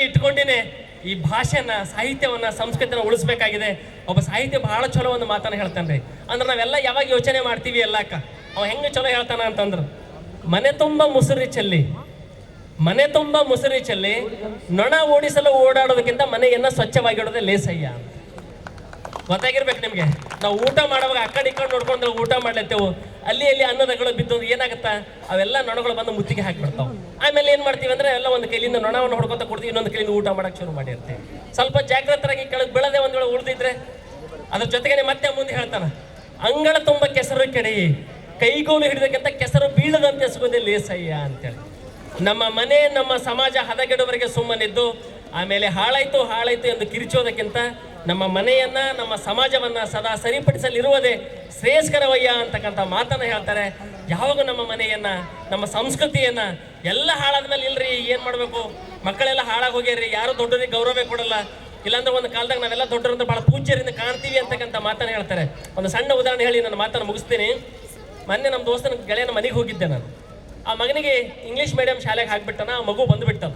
ಇಟ್ಕೊಂಡಿನೇ ಈ ಭಾಷೆನ, ಸಾಹಿತ್ಯವನ್ನು, ಸಂಸ್ಕೃತಿಯನ್ನು ಉಳಿಸ್ಬೇಕಾಗಿದೆ. ಒಬ್ಬ ಸಾಹಿತ್ಯ ಬಹಳ ಚಲೋ ಒಂದು ಮಾತನ್ನು ಹೇಳ್ತಾನೆ ರೀ. ಅಂದ್ರೆ ನಾವೆಲ್ಲ ಯಾವಾಗ ಯೋಚನೆ ಮಾಡ್ತೀವಿ ಎಲ್ಲಕ್ಕ, ಅವ ಹೆಂಗೆ ಚಲೋ ಹೇಳ್ತಾನ ಅಂತಂದ್ರೆ, ಮನೆ ತುಂಬ ಮುಸುರಿ ಚೆಲ್ಲಿ ನೊಣ ಓಡಿಸಲು ಓಡಾಡೋದಕ್ಕಿಂತ ಮನೆಯನ್ನ ಸ್ವಚ್ಛವಾಗಿಡೋದೇ ಲೇಸಯ್ಯ ಅಂತ. ಗೊತ್ತಾಗಿರ್ಬೇಕು ನಿಮಗೆ. ನಾವು ಊಟ ಮಾಡುವಾಗ ಆ ಕಡೆ ಈ ಕಡೆ ನೋಡ್ಕೊಂಡು ಊಟ ಮಾಡ್ಲತ್ತೇವು, ಅಲ್ಲಿ ಅನ್ನದಗಳು ಬಿದ್ದು ಏನಾಗುತ್ತಾ, ಅವೆಲ್ಲ ನೊಣಗಳು ಬಂದು ಮುತ್ತಿಗೆ ಹಾಕಿಬಿಡ್ತಾವೆ. ಆಮೇಲೆ ಏನು ಮಾಡ್ತೀವಿ ಅಂದರೆ ಎಲ್ಲ ಒಂದು ಕೈಲಿಂದ ನೊಣವನ್ನು ಹೊಡ್ಕೊತ ಕೊಡ್ತೀವಿ, ಇನ್ನೊಂದು ಕೈಲಿಂದ ಊಟ ಮಾಡೋಕ್ಕೆ ಶುರು ಮಾಡಿರ್ತೀವಿ. ಸ್ವಲ್ಪ ಜಾಗ್ರತರಾಗಿ ಕೆಳಗೆ ಬೀಳದೆ ಒಂದು ವೇಳೆ ಉಳಿದಿದ್ರೆ ಅದ್ರ ಜೊತೆಗೆ ಮತ್ತೆ ಮುಂದೆ ಹೇಳ್ತಾನೆ, ಅಂಗಳ ತುಂಬ ಕೆಸರು ಕೆಡಿ, ಕೈಗೋಲು ಹಿಡಿದಕ್ಕಿಂತ ಕೆಸರು ಬೀಳದಂತೆ ಎಸಗೋದೇ ಲೇಸಯ್ಯ ಅಂತೇಳಿ. ನಮ್ಮ ಮನೆ, ನಮ್ಮ ಸಮಾಜ ಹದಗೆಡುವವರೆಗೆ ಸುಮ್ಮನಿದ್ದು ಆಮೇಲೆ ಹಾಳಾಯ್ತು ಎಂದು ಕಿರಿಚೋದಕ್ಕಿಂತ ನಮ್ಮ ಮನೆಯನ್ನ, ನಮ್ಮ ಸಮಾಜವನ್ನ ಸದಾ ಸರಿಪಡಿಸಲಿರುವುದೇ ಶ್ರೇಯಸ್ಕರವಯ್ಯ ಅಂತಕ್ಕಂಥ ಮಾತನ್ನ ಹೇಳ್ತಾರೆ. ಯಾವಾಗ ನಮ್ಮ ಮನೆಯನ್ನ, ನಮ್ಮ ಸಂಸ್ಕೃತಿಯನ್ನ ಎಲ್ಲ ಹಾಳಾದ್ಮೇಲೆ ಇಲ್ರಿ ಏನು ಮಾಡಬೇಕು, ಮಕ್ಕಳೆಲ್ಲ ಹಾಳಾಗಿ ಹೋಗ್ಯಾರ್ರಿ, ಯಾರು ದೊಡ್ಡರಿಗೆ ಗೌರವ ಕೊಡಲ್ಲ, ಇಲ್ಲಾಂದ್ರೆ ಒಂದು ಕಾಲದಾಗ ನಾವೆಲ್ಲ ದೊಡ್ಡರಂದ್ರೆ ಭಾಳ ಪೂಜ್ಯರಿಂದ ಕಾಣ್ತೀವಿ ಅಂತಕ್ಕಂಥ ಮಾತನ್ನ ಹೇಳ್ತಾರೆ. ಒಂದು ಸಣ್ಣ ಉದಾಹರಣೆ ಹೇಳಿ ನನ್ನ ಮಾತನ್ನು ಮುಗಿಸ್ತೀನಿ. ಮೊನ್ನೆ ನಮ್ಮ ದೋಸ್ತನ ಗೆಳೆಯನ ಮನೆಗೆ ಹೋಗಿದ್ದೆ ನಾನು. ಆ ಮಗನಿಗೆ ಇಂಗ್ಲೀಷ್ ಮೀಡಿಯಂ ಶಾಲೆಗೆ ಹಾಕ್ಬಿಟ್ಟನ. ಆ ಮಗು ಬಂದುಬಿಟ್ಟು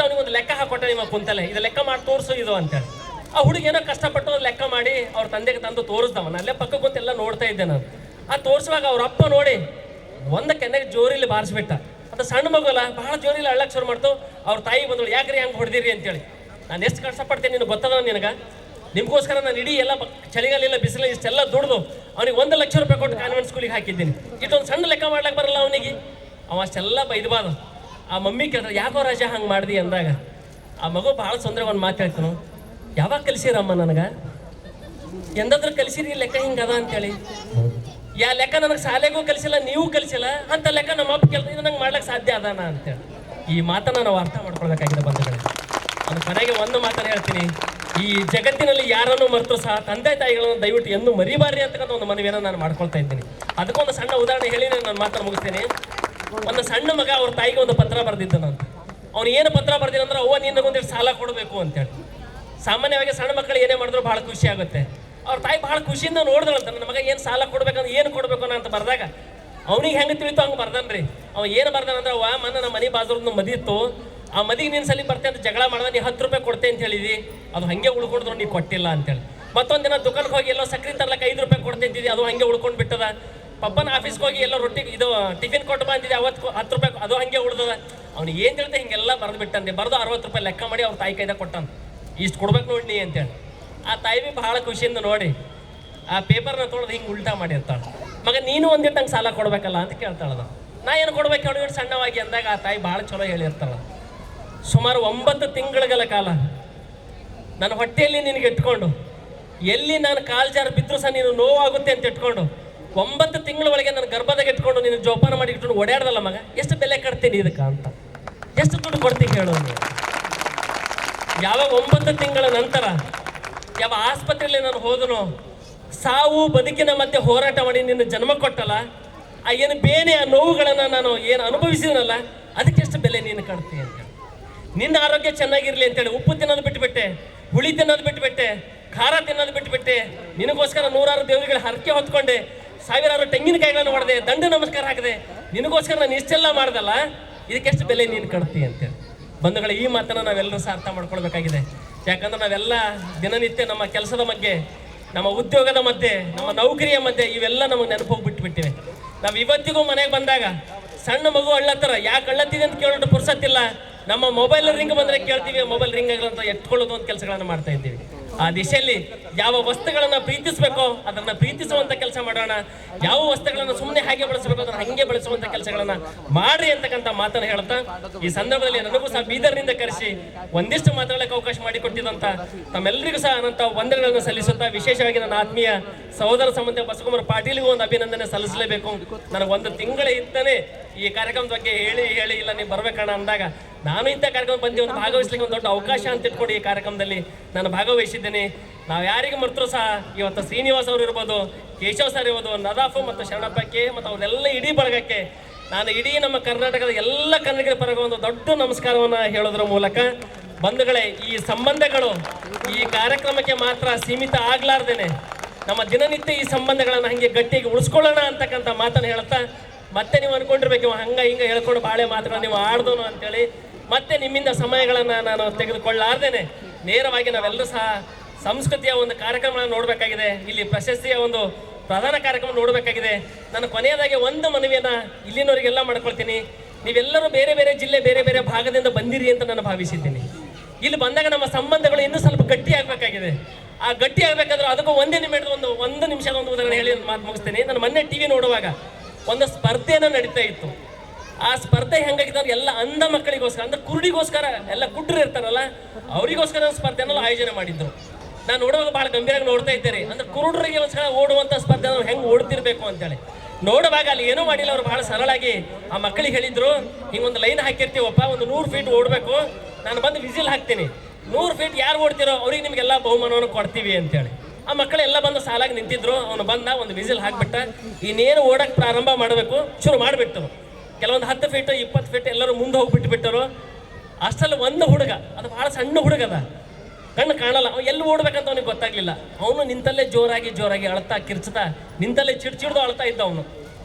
ಅವನಿಗೆ ಒಂದು ಲೆಕ್ಕ ಹಾಕೊಟ್ಟ, ನಿಮ್ಮ ಕುಂತಲೆ ಇದು ಲೆಕ್ಕ ಮಾಡಿ ತೋರಿಸು ಇದು ಅಂತೇಳಿ. ಆ ಹುಡುಗ ಏನೋ ಕಷ್ಟಪಟ್ಟು ಲೆಕ್ಕ ಮಾಡಿ ಅವ್ರ ತಂದೆಗೆ ತಂದು ತೋರಿಸ್ದವ. ಅಲ್ಲೇ ಪಕ್ಕ ಕುಂತೆಲ್ಲ ನೋಡ್ತಾ ಇದ್ದೆ ನಾನು. ಆ ತೋರಿಸುವಾಗ ಅವ್ರ ಅಪ್ಪ ನೋಡಿ ಒಂದು ಕೆನ್ನೆಗೆ ಜೋರಿಲಿ ಬಾರಿಸ್ಬಿಟ್ಟ. ಅದು ಸಣ್ಣ ಮಗುಲ್ಲ, ಬಹಳ ಜೋರಿಲಿ ಅಳ್ಳಕ್ಕೆ ಶುರು ಮಾಡ್ತು. ಅವ್ರ ತಾಯಿ ಬಂದಳು, ಯಾಕ್ರಿ ಹಂಗೆ ಹೊಡೆದಿರಿ ಅಂತೇಳಿ. ನಾನು ಎಷ್ಟು ಕಷ್ಟಪಡ್ತೇನೆ ನಿನಗೆ ಗೊತ್ತದ ನಿನಗೆ, ನಿಮಗೋಸ್ಕರ ನಾನು ಇಡೀ ಎಲ್ಲ ಚಳಿಗಾಲಿಲ್ಲ ಬಿಸಿಲ ಇಷ್ಟೆಲ್ಲ ದುಡ್ದು ಅವ್ನಿಗೆ 1 ಲಕ್ಷ ರೂಪಾಯಿ ಕೊಟ್ಟು ಕಾನ್ವೆಂಟ್ ಸ್ಕೂಲಿಗೆ ಹಾಕಿದ್ದೀನಿ. ಇಷ್ಟೊಂದು ಸಣ್ಣ ಲೆಕ್ಕ ಮಾಡ್ಲಿಕ್ಕೆ ಬರಲ್ಲ ಅವನಿಗೆ. ಅವ ಅಷ್ಟೆಲ್ಲ ಬೈದ್ಬಾರ್ದು. ಆ ಮಮ್ಮಿ ಕೇಳಿದ್ರೆ ಯಾಕೋ ರಾಜ ಹಂಗೆ ಮಾಡ್ದಿ ಅಂದಾಗ ಆ ಮಗು ಭಾಳ ತೊಂದರೆ ಒಂದು ಮಾತು ಹೇಳ್ತಾನು, ಯಾವಾಗ ಕಲಿಸಿರಮ್ಮ ನನಗೆ, ಎಂದಾದ್ರೂ ಕಲಿಸಿರಿ ಲೆಕ್ಕ ಹಿಂಗದ ಅಂತೇಳಿ. ಲೆಕ್ಕ ನನಗೆ ಶಾಲೆಗೂ ಕಲಿಸಿಲ್ಲ, ನೀವು ಕಲಿಸಿಲ್ಲ ಅಂತ ಲೆಕ್ಕ ನಮ್ಮ ಅಪ್ಪ ಕೇಳ್ತಾ ಇದು ನಂಗೆ ಮಾಡ್ಲಿಕ್ಕೆ ಸಾಧ್ಯ ಅದಾನ ಅಂತೇಳಿ. ಈ ಮಾತನ್ನು ನಾವು ಅರ್ಥ ಮಾಡ್ಕೊಳ್ಬೇಕಾಗಿದೆ ಬಂಧುಗಳೇ. ಅದು ಕೊನೆಗೆ ಒಂದು ಮಾತನ್ನು ಹೇಳ್ತೀನಿ, ಈ ಜಗತ್ತಿನಲ್ಲಿ ಯಾರನ್ನು ಮರೆತು ಸಹ ತಂದೆ ತಾಯಿಗಳನ್ನು ದಯವಿಟ್ಟು ಎಂದು ಮರಿಬಾರ್ರಿ ಅಂತಕ್ಕಂಥ ಒಂದು ಮನವಿಯನ್ನು ನಾನು ಮಾಡ್ಕೊಳ್ತಾ ಇದ್ದೀನಿ. ಅದಕ್ಕೊಂದು ಸಣ್ಣ ಉದಾಹರಣೆ ಹೇಳಿ ನಾನು ಮಾತನ್ನು ಮುಗಿಸ್ತೀನಿ. ಒಂದು ಸಣ್ಣ ಮಗ ಅವ್ರ ತಾಯಿಗೆ ಒಂದು ಪತ್ರ ಬರೆದಿದ್ದ ನಾನು. ಅವ್ನು ಏನು ಪತ್ರ ಬರ್ದಿಲ್ಲ ಅಂದ್ರೆ, ಅವ್ವ ನಿನಗೊಂದಿಷ್ಟು ಸಾಲ ಕೊಡಬೇಕು ಅಂತೇಳಿ. ಸಾಮಾನ್ಯವಾಗಿ ಸಣ್ಣ ಮಕ್ಕಳು ಏನೇ ಮಾಡಿದ್ರು ಭಾಳ ಖುಷಿ ಆಗುತ್ತೆ. ಅವ್ರ ತಾಯಿ ಭಾಳ ಖುಷಿಯಿಂದ ನೋಡಿದ್ರಂತ, ನನ್ನ ಮಗ ಏನು ಸಾಲ ಕೊಡ್ಬೇಕಂದ್ರೆ ಏನು ಕೊಡಬೇಕು ಅಂತ ಬರ್ದಾಗ ಅವ್ನಿಗೆ ಹೆಂಗೆ ತಿಳಿತು ಹಂಗೆ ಬರ್ದನ್ರಿ. ಅವ ಏನು ಬರ್ದಾನಂದ್ರೆ, ಅವ್ವ ಮೊನ್ನೆ ನಮ್ಮ ಮನೆ ಬಾಜೂರ್ದು ಮದಿ ಇತ್ತು, ಆ ಮದಿಗೆ ನೀನು ಸಲ ಬರ್ತೆ ಅಂತ ಜಗಳ ಮಾಡಿದ, ನೀ 10 ರೂಪಾಯಿ ಕೊಡ್ತೆ ಅಂತ ಹೇಳಿದಿ, ಅದು ಹಾಗೆ ಉಳ್ಕೊಂಡ್ರು ನೀ ಕೊಟ್ಟಿಲ್ಲ ಅಂತೇಳಿ. ಮತ್ತೊಂದು ದಿನ ದುಕಾನ್ಗೆ ಹೋಗಿ ಎಲ್ಲೋ ಸಕ್ರೆ ತರ್ಲಕ್ಕೆ 5 ರೂಪಾಯಿ ಕೊಡ್ತೆ ಅಂತಿದ್ದಿ, ಅದು ಹಾಗೆ ಉಳ್ಕೊಂಡು ಬಿಟ್ಟದ. ಪಪ್ಪನ ಆಫೀಸ್ಗೆ ಹೋಗಿ ಎಲ್ಲ ರೊಟ್ಟಿ ಇದು ಟಿಫಿನ್ ಕೊಟ್ಟು ಬಂದಿದ್ದೆ, ಅವತ್ತು 10 ರೂಪಾಯಿ ಅದು ಹಾಗೆ ಉಳ್ದದ. ಅವ್ನಿಗೆ ಏನು ತಿಳಿತೆ ಹಿಂಗೆಲ್ಲ ಬರೆದು ಬಿಟ್ಟಂತೆ. ಬರೆದು 60 ರೂಪಾಯಿ ಲೆಕ್ಕ ಮಾಡಿ ಅವ್ರ ತಾಯಿ ಕೈದಾಗ ಕೊಟ್ಟಾನ, ಇಷ್ಟು ಕೊಡ್ಬೇಕು ನೋಡಿ ನೀ ಅಂತೇಳಿ. ಆ ತಾಯಿ ಭೀ ಭಾಳ ಖುಷಿಯಿಂದ ನೋಡಿ ಆ ಪೇಪರ್ನ ತೊಳೆದು ಹಿಂಗೆ ಉಲ್ಟಾ ಮಾಡಿರ್ತಾಳೆ. ಮಗ ನೀನು ಒಂದಿಟ್ಟು ಹಂಗೆ ಸಾಲ ಕೊಡ್ಬೇಕಲ್ಲ ಅಂತ ಕೇಳ್ತಾಳದ. ನಾ ಏನು ಕೊಡ್ಬೇಕು ಹೇಳಿ ಸಣ್ಣವಾಗಿ ಅಂದಾಗ ಆ ತಾಯಿ ಭಾಳ ಚಲೋ ಹೇಳಿರ್ತಾಳೆ. ಸುಮಾರು 9 ತಿಂಗಳ ಕಾಲ ನನ್ನ ಹೊಟ್ಟೆಯಲ್ಲಿ ನಿನಗೆ ಇಟ್ಕೊಂಡು, ಎಲ್ಲಿ ನಾನು ಕಾಲು ಜಾರು ಬಿದ್ದರೂ ಸಹ ನೀನು ನೋವಾಗುತ್ತೆ ಅಂತ ಇಟ್ಕೊಂಡು, 9 ತಿಂಗಳ ಒಳಗೆ ನನ್ನ ಗರ್ಭದಾಗ ಇಟ್ಕೊಂಡು ನೀನು ಜೋಪಾನ ಮಾಡಿ ಇಟ್ಕೊಂಡು ಓಡಾಡ್ದಲ್ಲ ಮಗ, ಎಷ್ಟು ಬೆಲೆ ಕಟ್ತೀನಿ ಇದಕ್ಕೆ ಅಂತ, ಎಷ್ಟು ದುಡ್ಡು ಕೊಡ್ತೀನಿ ಹೇಳು. ಯಾವಾಗ 9 ತಿಂಗಳ ನಂತರ ಯಾವ ಆಸ್ಪತ್ರೆಯಲ್ಲಿ ನಾನು ಹೋದನೋ, ಸಾವು ಬದುಕಿನ ಮಧ್ಯೆ ಹೋರಾಟ ಮಾಡಿ ನಿನ್ನ ಜನ್ಮ ಕೊಟ್ಟಲ್ಲ, ಆ ಏನು ಬೇನೆ ಆ ನೋವುಗಳನ್ನು ನಾನು ಏನು ಅನುಭವಿಸಿದನಲ್ಲ, ಅದಕ್ಕೆಷ್ಟು ಬೆಲೆ ನೀನು ಕಟ್ತೀನಿ ಅಂತ. ನಿನ್ನ ಆರೋಗ್ಯ ಚೆನ್ನಾಗಿರಲಿ ಅಂತೇಳಿ ಉಪ್ಪು ತಿನ್ನೋದು ಬಿಟ್ಟುಬಿಟ್ಟೆ, ಹುಳಿ ತಿನ್ನೋದು ಬಿಟ್ಟುಬಿಟ್ಟೆ, ಖಾರ ತಿನ್ನೋದು ಬಿಟ್ಬಿಟ್ಟೆ, ನಿನಗೋಸ್ಕರ ನೂರಾರು ದೇವರುಗಳ ಹರಕೆ ಹೊತ್ಕೊಂಡೆ, ಸಾವಿರಾರು ತೆಂಗಿನಕಾಯಿಗಳನ್ನು ಹೊಡೆದೆ, ದಂಡ ನಮಸ್ಕಾರ ಹಾಕಿದೆ, ನಿನಗೋಸ್ಕರ ನಾನು ಇಷ್ಟೆಲ್ಲ ಮಾಡ್ದಲ್ಲ, ಇದಕ್ಕೆಷ್ಟು ಬೆಲೆ ನೀನು ಕಟ್ತಿ ಅಂತೇಳಿ. ಬಂಧುಗಳೇ, ಈ ಮಾತನ್ನು ನಾವೆಲ್ಲರೂ ಸಹ ಅರ್ಥ ಮಾಡ್ಕೊಳ್ಬೇಕಾಗಿದೆ. ಯಾಕಂದ್ರೆ ನಾವೆಲ್ಲ ದಿನನಿತ್ಯ ನಮ್ಮ ಕೆಲಸದ ಮಧ್ಯೆ, ನಮ್ಮ ಉದ್ಯೋಗದ ಮಧ್ಯೆ, ನಮ್ಮ ನೌಕರಿಯ ಮಧ್ಯೆ ಇವೆಲ್ಲ ನಮಗೆ ನೆನಪೋಗಿ ಬಿಟ್ಬಿಟ್ಟಿವೆ. ನಾವು ಇವತ್ತಿಗೂ ಮನೆಗೆ ಬಂದಾಗ ಸಣ್ಣ ಮಗು ಅಳ್ಳತ್ತರ, ಯಾಕೆ ಅಳ್ಳತ್ತಿದೆ ಅಂತ ಕೇಳೋದು ಪುರ್ಸತ್ತಿಲ್ಲ. ನಮ್ಮ ಮೊಬೈಲ್ ರಿಂಗ್ ಬಂದರೆ ಕೇಳ್ತೀವಿ, ಮೊಬೈಲ್ ರಿಂಗ್ ಆಗಿರೋ ಅಂತ ಎತ್ಕೊಳ್ಳೋದು ಒಂದು ಕೆಲಸಗಳನ್ನು ಮಾಡ್ತಾ ಇದ್ದೀವಿ. ಆ ದಿಶೆಯಲ್ಲಿ ಯಾವ ವಸ್ತುಗಳನ್ನು ಪ್ರೀತಿಸಬೇಕೋ ಅದನ್ನು ಪ್ರೀತಿಸುವಂಥ ಕೆಲಸ ಮಾಡೋಣ, ಯಾವ ವಸ್ತುಗಳನ್ನು ಸುಮ್ಮನೆ ಹಾಗೆ ಬಳಸಬೇಕು ಅದನ್ನು ಹಾಗೆ ಬಳಸುವಂಥ ಕೆಲಸಗಳನ್ನು ಮಾಡ್ರಿ ಅಂತಕ್ಕಂಥ ಮಾತನ್ನು ಹೇಳ್ತಾ, ಈ ಸಂದರ್ಭದಲ್ಲಿ ನನಗೂ ಸಹ ಬೀದರ್ನಿಂದ ಕರೆಸಿ ಒಂದಿಷ್ಟು ಮಾತಾಡಲಿಕ್ಕೆ ಅವಕಾಶ ಮಾಡಿಕೊಟ್ಟಿದ್ದಂಥ ತಮ್ಮೆಲ್ಲರಿಗೂ ಸಹ ಅನಂತ ವಂದನೆಗಳನ್ನು ಸಲ್ಲಿಸುತ್ತಾ, ವಿಶೇಷವಾಗಿ ನನ್ನ ಆತ್ಮೀಯ ಸಹೋದರ ಸಂಬಂಧ ಬಸವಕುಮಾರ್ ಪಾಟೀಲ್ಗೂ ಒಂದು ಅಭಿನಂದನೆ ಸಲ್ಲಿಸಲೇಬೇಕು. ನನಗೆ ಒಂದು ತಿಂಗಳ ಇದ್ದಾನೆ ಈ ಕಾರ್ಯಕ್ರಮದ ಬಗ್ಗೆ ಹೇಳಿ ಇಲ್ಲ ನೀವು ಬರ್ಬೇಕಣ್ಣ ಅಂದಾಗ, ನಾನು ಇಂಥ ಕಾರ್ಯಕ್ರಮ ಬಂದು ಒಂದು ಭಾಗವಹಿಸ್ಲಿಕ್ಕೆ ಒಂದು ದೊಡ್ಡ ಅವಕಾಶ ಅಂತ ಇಟ್ಕೊಂಡು ಈ ಕಾರ್ಯಕ್ರಮದಲ್ಲಿ ನಾನು ಭಾಗವಹಿಸಿದ್ದೇನೆ. ನಾವು ಯಾರಿಗೆ ಮರ್ತರೂ ಸಹ ಇವತ್ತು ಶ್ರೀನಿವಾಸ್ ಅವರು ಇರ್ಬೋದು, ಕೇಶವ್ ಸರ್ ಇರ್ಬೋದು, ನದಾಫು ಮತ್ತು ಶರಣಪ್ಪ ಕೆ ಮತ್ತು ಅವರೆಲ್ಲ ಇಡೀ ಬಳಗಕ್ಕೆ ನಾನು ಇಡೀ ನಮ್ಮ ಕರ್ನಾಟಕದ ಎಲ್ಲ ಕನ್ನಡಿಗರ ಪರವಾಗಿ ಒಂದು ದೊಡ್ಡ ನಮಸ್ಕಾರವನ್ನು ಹೇಳೋದ್ರ ಮೂಲಕ, ಬಂಧುಗಳೇ, ಈ ಸಂಬಂಧಗಳು ಈ ಕಾರ್ಯಕ್ರಮಕ್ಕೆ ಮಾತ್ರ ಸೀಮಿತ ಆಗ್ಲಾರ್ದೇನೆ ನಮ್ಮ ದಿನನಿತ್ಯ ಈ ಸಂಬಂಧಗಳನ್ನು ಹಾಗೆ ಗಟ್ಟಿಗೆ ಉಳಿಸ್ಕೊಳ್ಳೋಣ ಅಂತಕ್ಕಂಥ ಮಾತನ್ನು ಹೇಳುತ್ತಾ, ಮತ್ತೆ ನೀವು ಅನ್ಕೊಂಡಿರ್ಬೇಕು ಹಿಂಗೆ ಹೇಳ್ಕೊಂಡು ಬಾಳೆ ಮಾತುಗಳನ್ನ ನೀವು ಆಡ್ದೋನು ಅಂತೇಳಿ ಮತ್ತೆ ನಿಮ್ಮಿಂದ ಸಮಯಗಳನ್ನು ನಾನು ತೆಗೆದುಕೊಳ್ಳಾರ್ದೇನೆ ನೇರವಾಗಿ ನಾವೆಲ್ಲರೂ ಸಹ ಸಂಸ್ಕೃತಿಯ ಒಂದು ಕಾರ್ಯಕ್ರಮಗಳನ್ನು ನೋಡಬೇಕಾಗಿದೆ. ಇಲ್ಲಿ ಪ್ರಶಸ್ತಿಯ ಒಂದು ಪ್ರಧಾನ ಕಾರ್ಯಕ್ರಮ ನೋಡಬೇಕಾಗಿದೆ. ನಾನು ಕೊನೆಯದಾಗಿ ಒಂದು ಮನವಿಯನ್ನು ಇಲ್ಲಿನವರಿಗೆಲ್ಲ ಮಾಡ್ಕೊಳ್ತೀನಿ. ನೀವೆಲ್ಲರೂ ಬೇರೆ ಬೇರೆ ಜಿಲ್ಲೆ, ಬೇರೆ ಬೇರೆ ಭಾಗದಿಂದ ಬಂದಿರಿ ಅಂತ ನಾನು ಭಾವಿಸಿದ್ದೀನಿ. ಇಲ್ಲಿ ಬಂದಾಗ ನಮ್ಮ ಸಂಬಂಧಗಳು ಇನ್ನೂ ಸ್ವಲ್ಪ ಗಟ್ಟಿ ಆಗಬೇಕಾಗಿದೆ. ಆ ಗಟ್ಟಿ ಆಗಬೇಕಾದ್ರೆ ಅದಕ್ಕೂ ಒಂದು ನಿಮಿಷದ ಒಂದು ಉದಾಹರಣೆ ಹೇಳಿ ಮಾತು ಮುಗಿಸ್ತೀನಿ. ನಾನು ಮೊನ್ನೆ ಟಿವಿ ನೋಡುವಾಗ ಒಂದು ಸ್ಪರ್ಧೆಯನ್ನು ನಡೀತಾ ಇತ್ತು. ಆ ಸ್ಪರ್ಧೆ ಹೆಂಗಾಗಿತ್ತು, ಎಲ್ಲ ಅಂಧ ಮಕ್ಕಳಿಗೋಸ್ಕರ, ಅಂದ್ರೆ ಕುರುಡಿಗೋಸ್ಕರ, ಎಲ್ಲ ಕುಡ್ರು ಇರ್ತಾರಲ್ಲ ಅವರಿಗೋಸ್ಕರ ಸ್ಪರ್ಧೆಯನ್ನು ಆಯೋಜನೆ ಮಾಡಿದ್ರು. ನಾನು ನೋಡುವಾಗ ಭಾಳ ಗಂಭೀರವಾಗಿ ನೋಡ್ತಾ ಇದ್ದೇನೆ. ಅಂದ್ರೆ ಕುರುಡರಿಗೋಸ್ಕರ ಓಡುವಂಥ ಸ್ಪರ್ಧೆ ನಾವು ಹೆಂಗೆ ಓಡ್ತಿರ್ಬೇಕು ಅಂತೇಳಿ ನೋಡುವಾಗ ಅಲ್ಲಿ ಏನೂ ಮಾಡಿಲ್ಲ. ಅವರು ಭಾಳ ಸರಳಾಗಿ ಆ ಮಕ್ಕಳಿಗೆ ಹೇಳಿದ್ರು, ಹಿಂಗೊಂದು ಲೈನ್ ಹಾಕಿರ್ತೀವಪ್ಪ, ಒಂದು 100 ಫೀಟ್ ಓಡಬೇಕು, ನಾನು ಬಂದು ವಿಸಿಲ್ ಹಾಕ್ತೀನಿ, 100 ಫೀಟ್ ಯಾರು ಓಡ್ತಿರೋ ಅವ್ರಿಗೆ ನಿಮಗೆಲ್ಲ ಬಹುಮಾನವನ್ನು ಕೊಡ್ತೀವಿ ಅಂತೇಳಿ. ಆ ಮಕ್ಕಳೆಲ್ಲ ಬಂದು ಸಾಲಾಗಿ ನಿಂತಿದ್ರು. ಅವನು ಬಂದ, ಒಂದು ವಿಸಿಲ್ ಹಾಕ್ಬಿಟ್ಟ, ಇನ್ನೇನು ಓಡಕ್ಕೆ ಪ್ರಾರಂಭ ಮಾಡಬೇಕು ಶುರು ಮಾಡಿಬಿಟ್ಟರು. ಕೆಲವೊಂದು 10 ಫೀಟ್ 20 ಫೀಟ್ ಎಲ್ಲರೂ ಮುಂದೆ ಹೋಗ್ಬಿಟ್ಬಿಟ್ಟರು. ಅಷ್ಟರಲ್ಲಿ ಒಂದು ಹುಡುಗ, ಅದು ಭಾಳ ಸಣ್ಣ ಹುಡುಗದ, ಕಣ್ಣು ಕಾಣಲ್ಲ, ಅವ್ನು ಎಲ್ಲಿ ಓಡ್ಬೇಕಂತ ಅವನಿಗೆ ಗೊತ್ತಾಗ್ಲಿಲ್ಲ. ಅವನು ನಿಂತಲ್ಲೇ ಜೋರಾಗಿ ಅಳ್ತಾ ಕಿರ್ಚ್ತಾ ನಿಂತಲ್ಲೇ ಚಿಡ್ಚಿಡ್ದು ಅಳ್ತಾ ಇದ್ದ ಅವನು.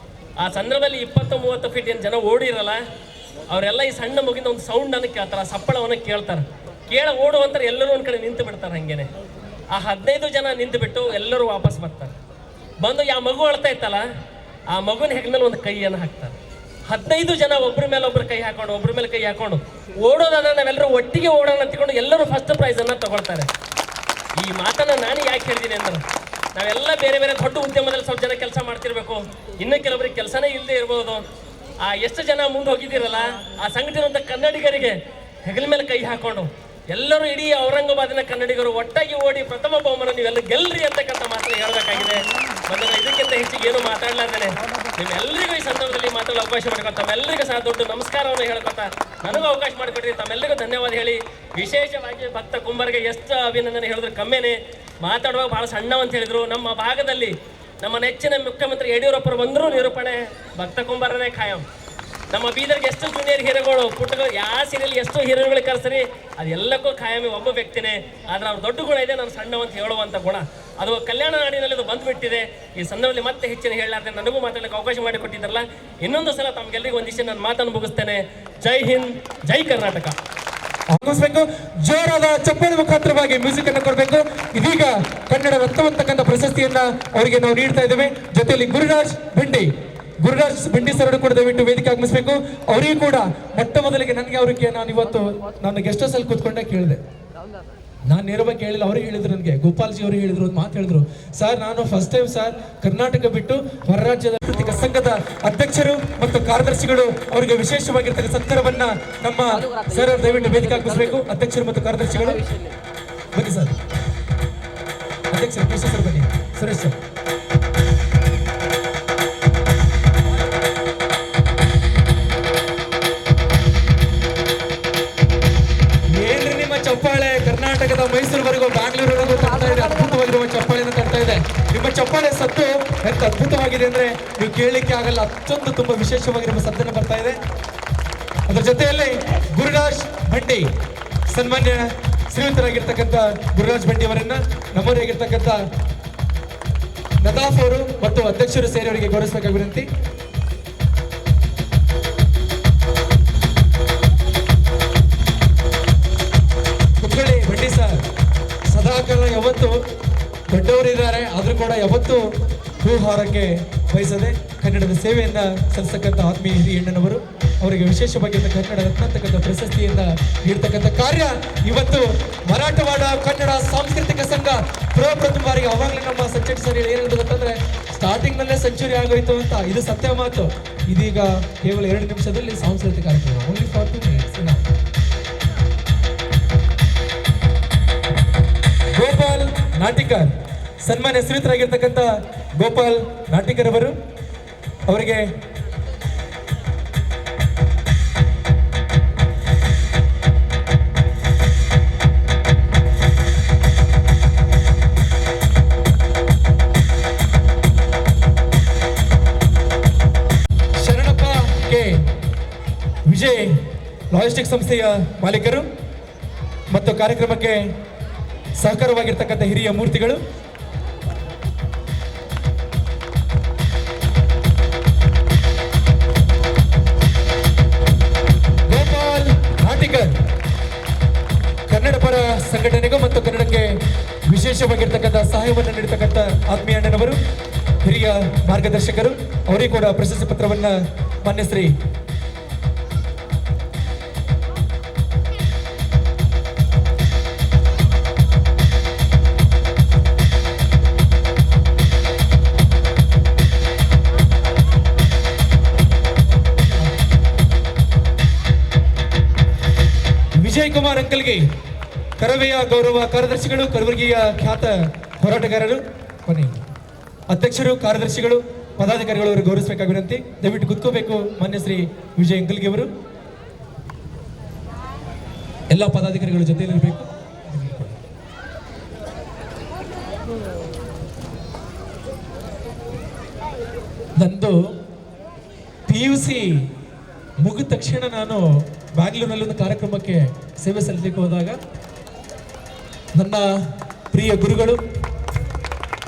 ಆ ಸಂದರ್ಭದಲ್ಲಿ 20-30 ಫೀಟ್ ಏನು ಜನ ಓಡಿರಲ್ಲ, ಅವರೆಲ್ಲ ಈ ಸಣ್ಣ ಮಗಿಂದ ಒಂದು ಸೌಂಡನ್ನು ಕೇಳ್ತಾರೆ, ಸಪ್ಪಳವನ್ನು ಕೇಳ್ತಾರೆ. ಓಡುವಂತಾರೆ, ಎಲ್ಲರೂ ಒಂದು ಕಡೆ ನಿಂತು ಬಿಡ್ತಾರೆ. ಹಂಗೇನೆ ಆ 15 ಜನ ನಿಂತು ಬಿಟ್ಟು ಎಲ್ಲರೂ ವಾಪಸ್ ಬರ್ತಾರೆ. ಬಂದು ಯಾವ ಮಗು ಅಳ್ತಾ ಇತ್ತಲ್ಲ, ಆ ಮಗುನ ಹೆಗಲ ಮೇಲೆ ಒಂದು ಕೈಯನ್ನು ಹಾಕ್ತಾರೆ. 15 ಜನ ಒಬ್ಬರ ಮೇಲೆ ಒಬ್ಬರು ಕೈ ಹಾಕೊಂಡು ಓಡೋದಾದ್ರೆ ನಾವೆಲ್ಲರೂ ಒಟ್ಟಿಗೆ ಓಡೋಣ ಅಂತಿಕೊಂಡು ಎಲ್ಲರೂ ಫಸ್ಟ್ ಪ್ರೈಸನ್ನು ತಗೊಳ್ತಾರೆ. ಈ ಮಾತನ್ನು ನಾನು ಯಾಕೆ ಹೇಳಿದ್ದೀನಿ ಅಂದ್ರೆ, ನಾವೆಲ್ಲ ಬೇರೆ ಬೇರೆ ದೊಡ್ಡ ಉದ್ಯಮದಲ್ಲಿ ಸ್ವಲ್ಪ ಜನ ಕೆಲಸ ಮಾಡ್ತಿರ್ಬೇಕು, ಇನ್ನು ಕೆಲವರಿಗೆ ಕೆಲಸನೇ ಇಲ್ಲದೆ ಇರ್ಬೋದು. ಆ ಎಷ್ಟು ಜನ ಮುಂದೆ ಹೋಗಿದ್ದೀರಲ್ಲ, ಆ ಸಂಘಟನೆ ಕನ್ನಡಿಗರಿಗೆ ಹೆಗಲ ಮೇಲೆ ಕೈ ಹಾಕೊಂಡು ಎಲ್ಲರೂ ಇಡೀ ಔರಂಗಾಬಾದಿನ ಕನ್ನಡಿಗರು ಒಟ್ಟಾಗಿ ಓಡಿ ಪ್ರಥಮ ಬಹುಮಾನ ನೀವೆಲ್ಲ ಗೆಲ್ರಿ ಅಂತಕ್ಕಂಥ ಮಾತನ್ನು ಹೇಳಬೇಕಾಗಿದೆ. ಬಂದರೆ ಇದಕ್ಕಿಂತ ಹೆಚ್ಚಿಗೆ ಏನು ಮಾತಾಡಲಾರ್ದೇನೆ ನಿಮ್ಮೆಲ್ಲರಿಗೂ ಈ ಸಂದರ್ಭದಲ್ಲಿ ಮಾತಾಡಲು ಅವಕಾಶ ಮಾಡಿಕೊಡ್ತಾ, ತಮ್ಮೆಲ್ಲರಿಗೂ ಸಹ ದೊಡ್ಡ ನಮಸ್ಕಾರವನ್ನು ಹೇಳ್ಕೊತಾ, ನನಗೂ ಅವಕಾಶ ಮಾಡಿಕೊಟ್ರಿ, ತಮ್ಮೆಲ್ಲರಿಗೂ ಧನ್ಯವಾದ ಹೇಳಿ, ವಿಶೇಷವಾಗಿ ಭಕ್ತ ಕುಂಬಾರ್ಗೆ ಎಷ್ಟು ಅಭಿನಂದನೆ ಹೇಳಿದ್ರು ಕಮ್ಮಿನೇ. ಮಾತಾಡುವಾಗ ಭಾಳ ಸಣ್ಣ ಅಂತ ಹೇಳಿದ್ರು. ನಮ್ಮ ಭಾಗದಲ್ಲಿ ನಮ್ಮ ನೆಚ್ಚಿನ ಮುಖ್ಯಮಂತ್ರಿ ಯಡಿಯೂರಪ್ಪರು ಬಂದರೂ ನಿರೂಪಣೆ ಭಕ್ತ ಕುಂಬಾರನೇ ಖಾಯಂ. ನಮ್ಮ ಬೀದರ್ಗೆ ಎಷ್ಟು ಜೂನಿಯರ್ ಹೀರೋಗಳು ಪುಟ್ಟಗಳು, ಯಾವ ಸೀರಿಯಲ್ ಎಷ್ಟು ಹೀರೋಗಳಿಗೆ ಕರೆಸ್ರಿ ಅದೆಲ್ಲಕ್ಕೂ ಖಾಯಮಿ ಒಬ್ಬ ವ್ಯಕ್ತಿನೇ. ಆದರೆ ಅವ್ರ ದೊಡ್ಡ ಗುಣ ಇದೆ, ನಾನು ಸಣ್ಣವಂತ ಹೇಳುವಂಥ ಗುಣ, ಅದು ಕಲ್ಯಾಣ ನಾಡಿನಲ್ಲಿ ಅದು ಬಂದುಬಿಟ್ಟಿದೆ. ಈ ಸಂದರ್ಭದಲ್ಲಿ ಮತ್ತೆ ಹೆಚ್ಚಿನ ಹೇಳಲಾರ್ದೆ ನನಗೂ ಮಾತಾಡಲಿಕ್ಕೆ ಅವಕಾಶ ಮಾಡಿಕೊಟ್ಟಿದ್ದಾರಲ್ಲ, ಇನ್ನೊಂದು ಸಲ ತಮಗೆಲ್ಲರಿಗೂ ಒಂದಿಷ್ಟು ನಾನು ಮಾತನ್ನು ಮುಗಿಸ್ತೇನೆ. ಜೈ ಹಿಂದ್, ಜೈ ಕರ್ನಾಟಕ. ಮುಗಿಸ್ಬೇಕು. ಜೋರಾದ ಚಪ್ಪಾಳೆ ಮುಖಾಂತರವಾಗಿ ಮ್ಯೂಸಿಕ್ ಅನ್ನು ಕೊಡಬೇಕು. ಇದೀಗ ಕನ್ನಡ ರತ್ನ ಅಂತಕ್ಕಂಥ ಪ್ರಶಸ್ತಿಯನ್ನ ಅವರಿಗೆ ನಾವು ನೀಡ್ತಾ ಇದ್ದೇವೆ. ಜೊತೆಯಲ್ಲಿ ಗುರುರಾಜ್ ಬಂಡಿ ಸರ್ ಕೂಡ ದಯವಿಟ್ಟು ವೇದಿಕೆ ಆಗಮಿಸಬೇಕು. ಅವರಿಗೂ ಕೂಡ ಮೊಟ್ಟ ಮೊದಲಿಗೆ ನನಗೆ ಅವ್ರಿಗೆ ನಾನು ಗೆಸ್ಟ್ ಹೌಸ್ ಅಲ್ಲಿ ಕೂತ್ಕೊಂಡೆ ಕೇಳಿದೆ. ನಾನು ನೇರವಾಗಿ ಕೇಳಿಲ್ಲ, ಅವ್ರಿಗೆ ಹೇಳಿದ್ರು, ನನಗೆ ಗೋಪಾಲ್ಜಿ ಅವರು ಹೇಳಿದ್ರು, ಒಂದು ಮಾತು ಹೇಳಿದ್ರು, ಸರ್ ನಾನು ಫಸ್ಟ್ ಟೈಮ್ ಸರ್ ಕರ್ನಾಟಕ ಬಿಟ್ಟು ಹೊರ ರಾಜ್ಯದ ಸಾಂಸ್ಕೃತಿಕ ಸಂಘದ ಅಧ್ಯಕ್ಷರು ಮತ್ತು ಕಾರ್ಯದರ್ಶಿಗಳು ಅವರಿಗೆ ವಿಶೇಷವಾಗಿರ್ತಕ್ಕ ಸತ್ಕಾರವನ್ನ ನಮ್ಮ ಸರ್ ದಯವಿಟ್ಟು ವೇದಿಕೆ ಆಗಮಿಸಬೇಕು. ಅಧ್ಯಕ್ಷರು ಮತ್ತು ಕಾರ್ಯದರ್ಶಿಗಳು ಬನ್ನಿ ಸರ್. ಅಧ್ಯಕ್ಷರು ಕೃಷ್ಣ ಸರ್ ಬನ್ನಿ, ಸುರೇಶ್ ಸರ್. ಚಪ್ಪಾಳೆ ಕರ್ನಾಟಕದ ಮೈಸೂರುವರೆಗೂ ಬ್ಯಾಂಗ್ಳೂರ್ವರೆಗೂ ತರ್ತಾ ಇದೆ. ಅದ್ಭುತವಾಗಿರುವ ಚಪ್ಪಾಳೆಯನ್ನು ತರ್ತಾ ಇದೆ. ನಿಮ್ಮ ಚಪ್ಪಾಳೆ ಸದ್ದು ఎంత ಅದ್ಭುತವಾಗಿದೆ ಅಂದ್ರೆ ನೀವು ಕೇಳಲಿಕ್ಕೆ ಆಗಲ್ಲ, ಅಷ್ಟೊಂದು ತುಂಬಾ ವಿಶೇಷವಾಗಿರುವ ಸದ್ದನ್ನು ಬರ್ತಾ ಇದೆ. ಅದರ ಜೊತೆಯಲ್ಲಿ ಗುರುರಾಜ್ ಬಂಡಿ, ಸನ್ಮಾನ್ಯ ಶ್ರೀಯುತರಾಗಿರ್ತಕ್ಕಂಥ ಗುರುರಾಜ್ ಬಂಡಿ ಅವರನ್ನ, ನಮ್ಮವರಾಗಿರ್ತಕ್ಕಂಥ ನದಾಫ್ ಅವರು ಮತ್ತು ಅಧ್ಯಕ್ಷರು ಸೇರಿ ಅವರಿಗೆ ಗೌರವಿಸಬೇಕಾಗಿ ವಿನಂತಿ. ಕುತ್ಕೊಳ್ಳಿ ಬಂಡಿ ಸರ್. ಸದಾಕಾಲ ಯಾವತ್ತು ದೊಡ್ಡವರಿದ್ದಾರೆ, ಆದ್ರೂ ಕೂಡ ಯಾವತ್ತು ಹೂಹಾರಕ್ಕೆ ಬಯಸದೆ ಕನ್ನಡದ ಸೇವೆಯನ್ನ ಸಲ್ಲಿಸತಕ್ಕಂಥ ಆತ್ಮೀಯ ಹಿರಿಯಣ್ಣನವರು ಅವರಿಗೆ ವಿಶೇಷವಾಗಿ ಕನ್ನಡ ರತ್ನ ಅಂತಕ್ಕಂಥ ಪ್ರಶಸ್ತಿಯನ್ನ ನೀಡ್ತಕ್ಕಂಥ ಕಾರ್ಯ ಇವತ್ತು ಮರಾಠವಾಡ ಕನ್ನಡ ಸಾಂಸ್ಕೃತಿಕ ಸಂಘ ಪ್ರಥಮ ಬಾರಿಗೆ, ಅವಾಗಲೇ ನಮ್ಮ ಸಚಿನ್ ಸರ್ ಏನಿದೆ ಗೊತ್ತಂದ್ರೆ ಸ್ಟಾರ್ಟಿಂಗ್ ನಲ್ಲೇ ಸೆಂಚುರಿ ಆಗೋಯ್ತು ಅಂತ. ಇದು ಸತ್ಯ ಮಾತು. ಇದೀಗ ಕೇವಲ 2 ನಿಮಿಷದಲ್ಲಿ ಸಾಂಸ್ಕೃತಿಕ ಕಾರ್ಯಕ್ರಮ, only for 2 minutes. Gopal Natikar, ಸನ್ಮಾನ್ಯ ಶ್ರೀಯುತರಾಗಿರ್ತಕ್ಕಂಥ ಗೋಪಾಲ್ ನಾಟಿಕರ್ ಅವರು ಅವರಿಗೆ ಶರಣಪ್ಪ ಕೆ ವಿಜಯ್ ಲಾಜಿಸ್ಟಿಕ್ ಸಂಸ್ಥೆಯ ಮಾಲೀಕರು ಮತ್ತು ಕಾರ್ಯಕ್ರಮಕ್ಕೆ ಸಹಕಾರವಾಗಿರ್ತಕ್ಕಂಥ ಹಿರಿಯ ಮೂರ್ತಿಗಳು, ಗೋಪಾಲ್ ನಾಟಿಕರ್ ಕನ್ನಡ ಪರ ಸಂಘಟನೆಗೂ ಮತ್ತು ಕನ್ನಡಕ್ಕೆ ವಿಶೇಷವಾಗಿರ್ತಕ್ಕಂಥ ಸಹಾಯವನ್ನು ನೀಡತಕ್ಕಂಥ ಆತ್ಮೀಯ ಅಣ್ಣನವರು, ಹಿರಿಯ ಮಾರ್ಗದರ್ಶಕರು. ಅವರಿಗೂ ಕೂಡ ಪ್ರಶಸ್ತಿ ಪತ್ರವನ್ನ ಮಾನ್ಯ ಶ್ರೀ ವಿಜಯ್ ಕುಮಾರ್ ಅಂಕಲ್ಗೆ ಕರವೆಯ ಗೌರವ ಕಾರ್ಯದರ್ಶಿಗಳು, ಕಲಬುರಗಿಯ ಖ್ಯಾತ ಹೋರಾಟಗಾರರು, ಅಧ್ಯಕ್ಷರು, ಕಾರ್ಯದರ್ಶಿಗಳು, ಪದಾಧಿಕಾರಿಗಳು ಅವರು ಗೌರವಿಸಬೇಕಾಗಿ ವಿನಂತಿ. ದಯವಿಟ್ಟು ಕುತ್ಕೋಬೇಕು ಮಾನ್ಯ ಶ್ರೀ ವಿಜಯ್ ಅಂಕಲ್ಗೆ ಅವರು. ಎಲ್ಲ ಪದಾಧಿಕಾರಿಗಳ ಜೊತೆಯಲ್ಲಿರಬೇಕು. ನಂದು PUC ಮುಗಿದ ತಕ್ಷಣ ನಾನು ಬ್ಯಾಂಗ್ಳೂರಿನಲ್ಲಿ ಒಂದು ಕಾರ್ಯಕ್ರಮಕ್ಕೆ ಸೇವೆ ಸಲ್ಲಿಸಲಿಕ್ಕೆ ಹೋದಾಗ ನನ್ನ ಪ್ರಿಯ ಗುರುಗಳು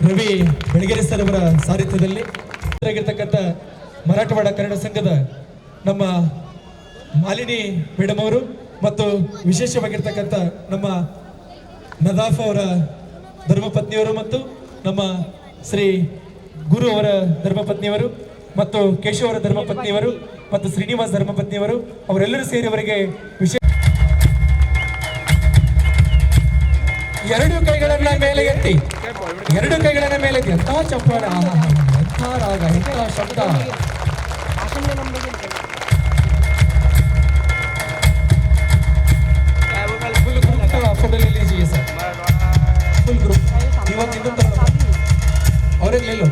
ರವಿ ಬೆಳಗೆರೆ ಸರ್ ಅವರ ಸಾರಥ್ಯದಲ್ಲಿ ಆಗಿರ್ತಕ್ಕಂಥ ಮರಾಠವಾಡ ಕನ್ನಡ ಸಂಘದ ನಮ್ಮ ಮಾಲಿನಿ ಮೇಡಮ್ ಅವರು ಮತ್ತು ವಿಶೇಷವಾಗಿರ್ತಕ್ಕಂಥ ನಮ್ಮ ನದಾಫ್ ಅವರ ಧರ್ಮಪತ್ನಿಯವರು ಮತ್ತು ನಮ್ಮ ಶ್ರೀ ಗುರು ಅವರ ಧರ್ಮಪತ್ನಿಯವರು ಮತ್ತು ಕೇಶವ ಅವರ ಧರ್ಮಪತ್ನಿಯವರು ಮತ್ತು ಶ್ರೀನಿವಾಸ್ ಧರ್ಮಪತ್ನಿಯವರು ಅವರೆಲ್ಲರೂ ಸೇರಿ ಅವರಿಗೆ ವಿಶೇಷ 2 ಕೈಗಳನ್ನ ಮೇಲೆ ಎತ್ತಿ, 2 ಕೈಗಳನ್ನ ಮೇಲೆ ಎತ್ತಿ. ಎಂಥ ಚಪ್ಪಾಳೆ, ಎಂಥ ರಾಗ, ಎಂಥ ಶಬ್ದ. ಫುಲ್ ಗ್ರೂಪ್ ಫೋಟೋ ले लीजिए सर, फुल ग्रुप. इवन ಇನ್ನೊಂದು ಅವರೇ ले लो.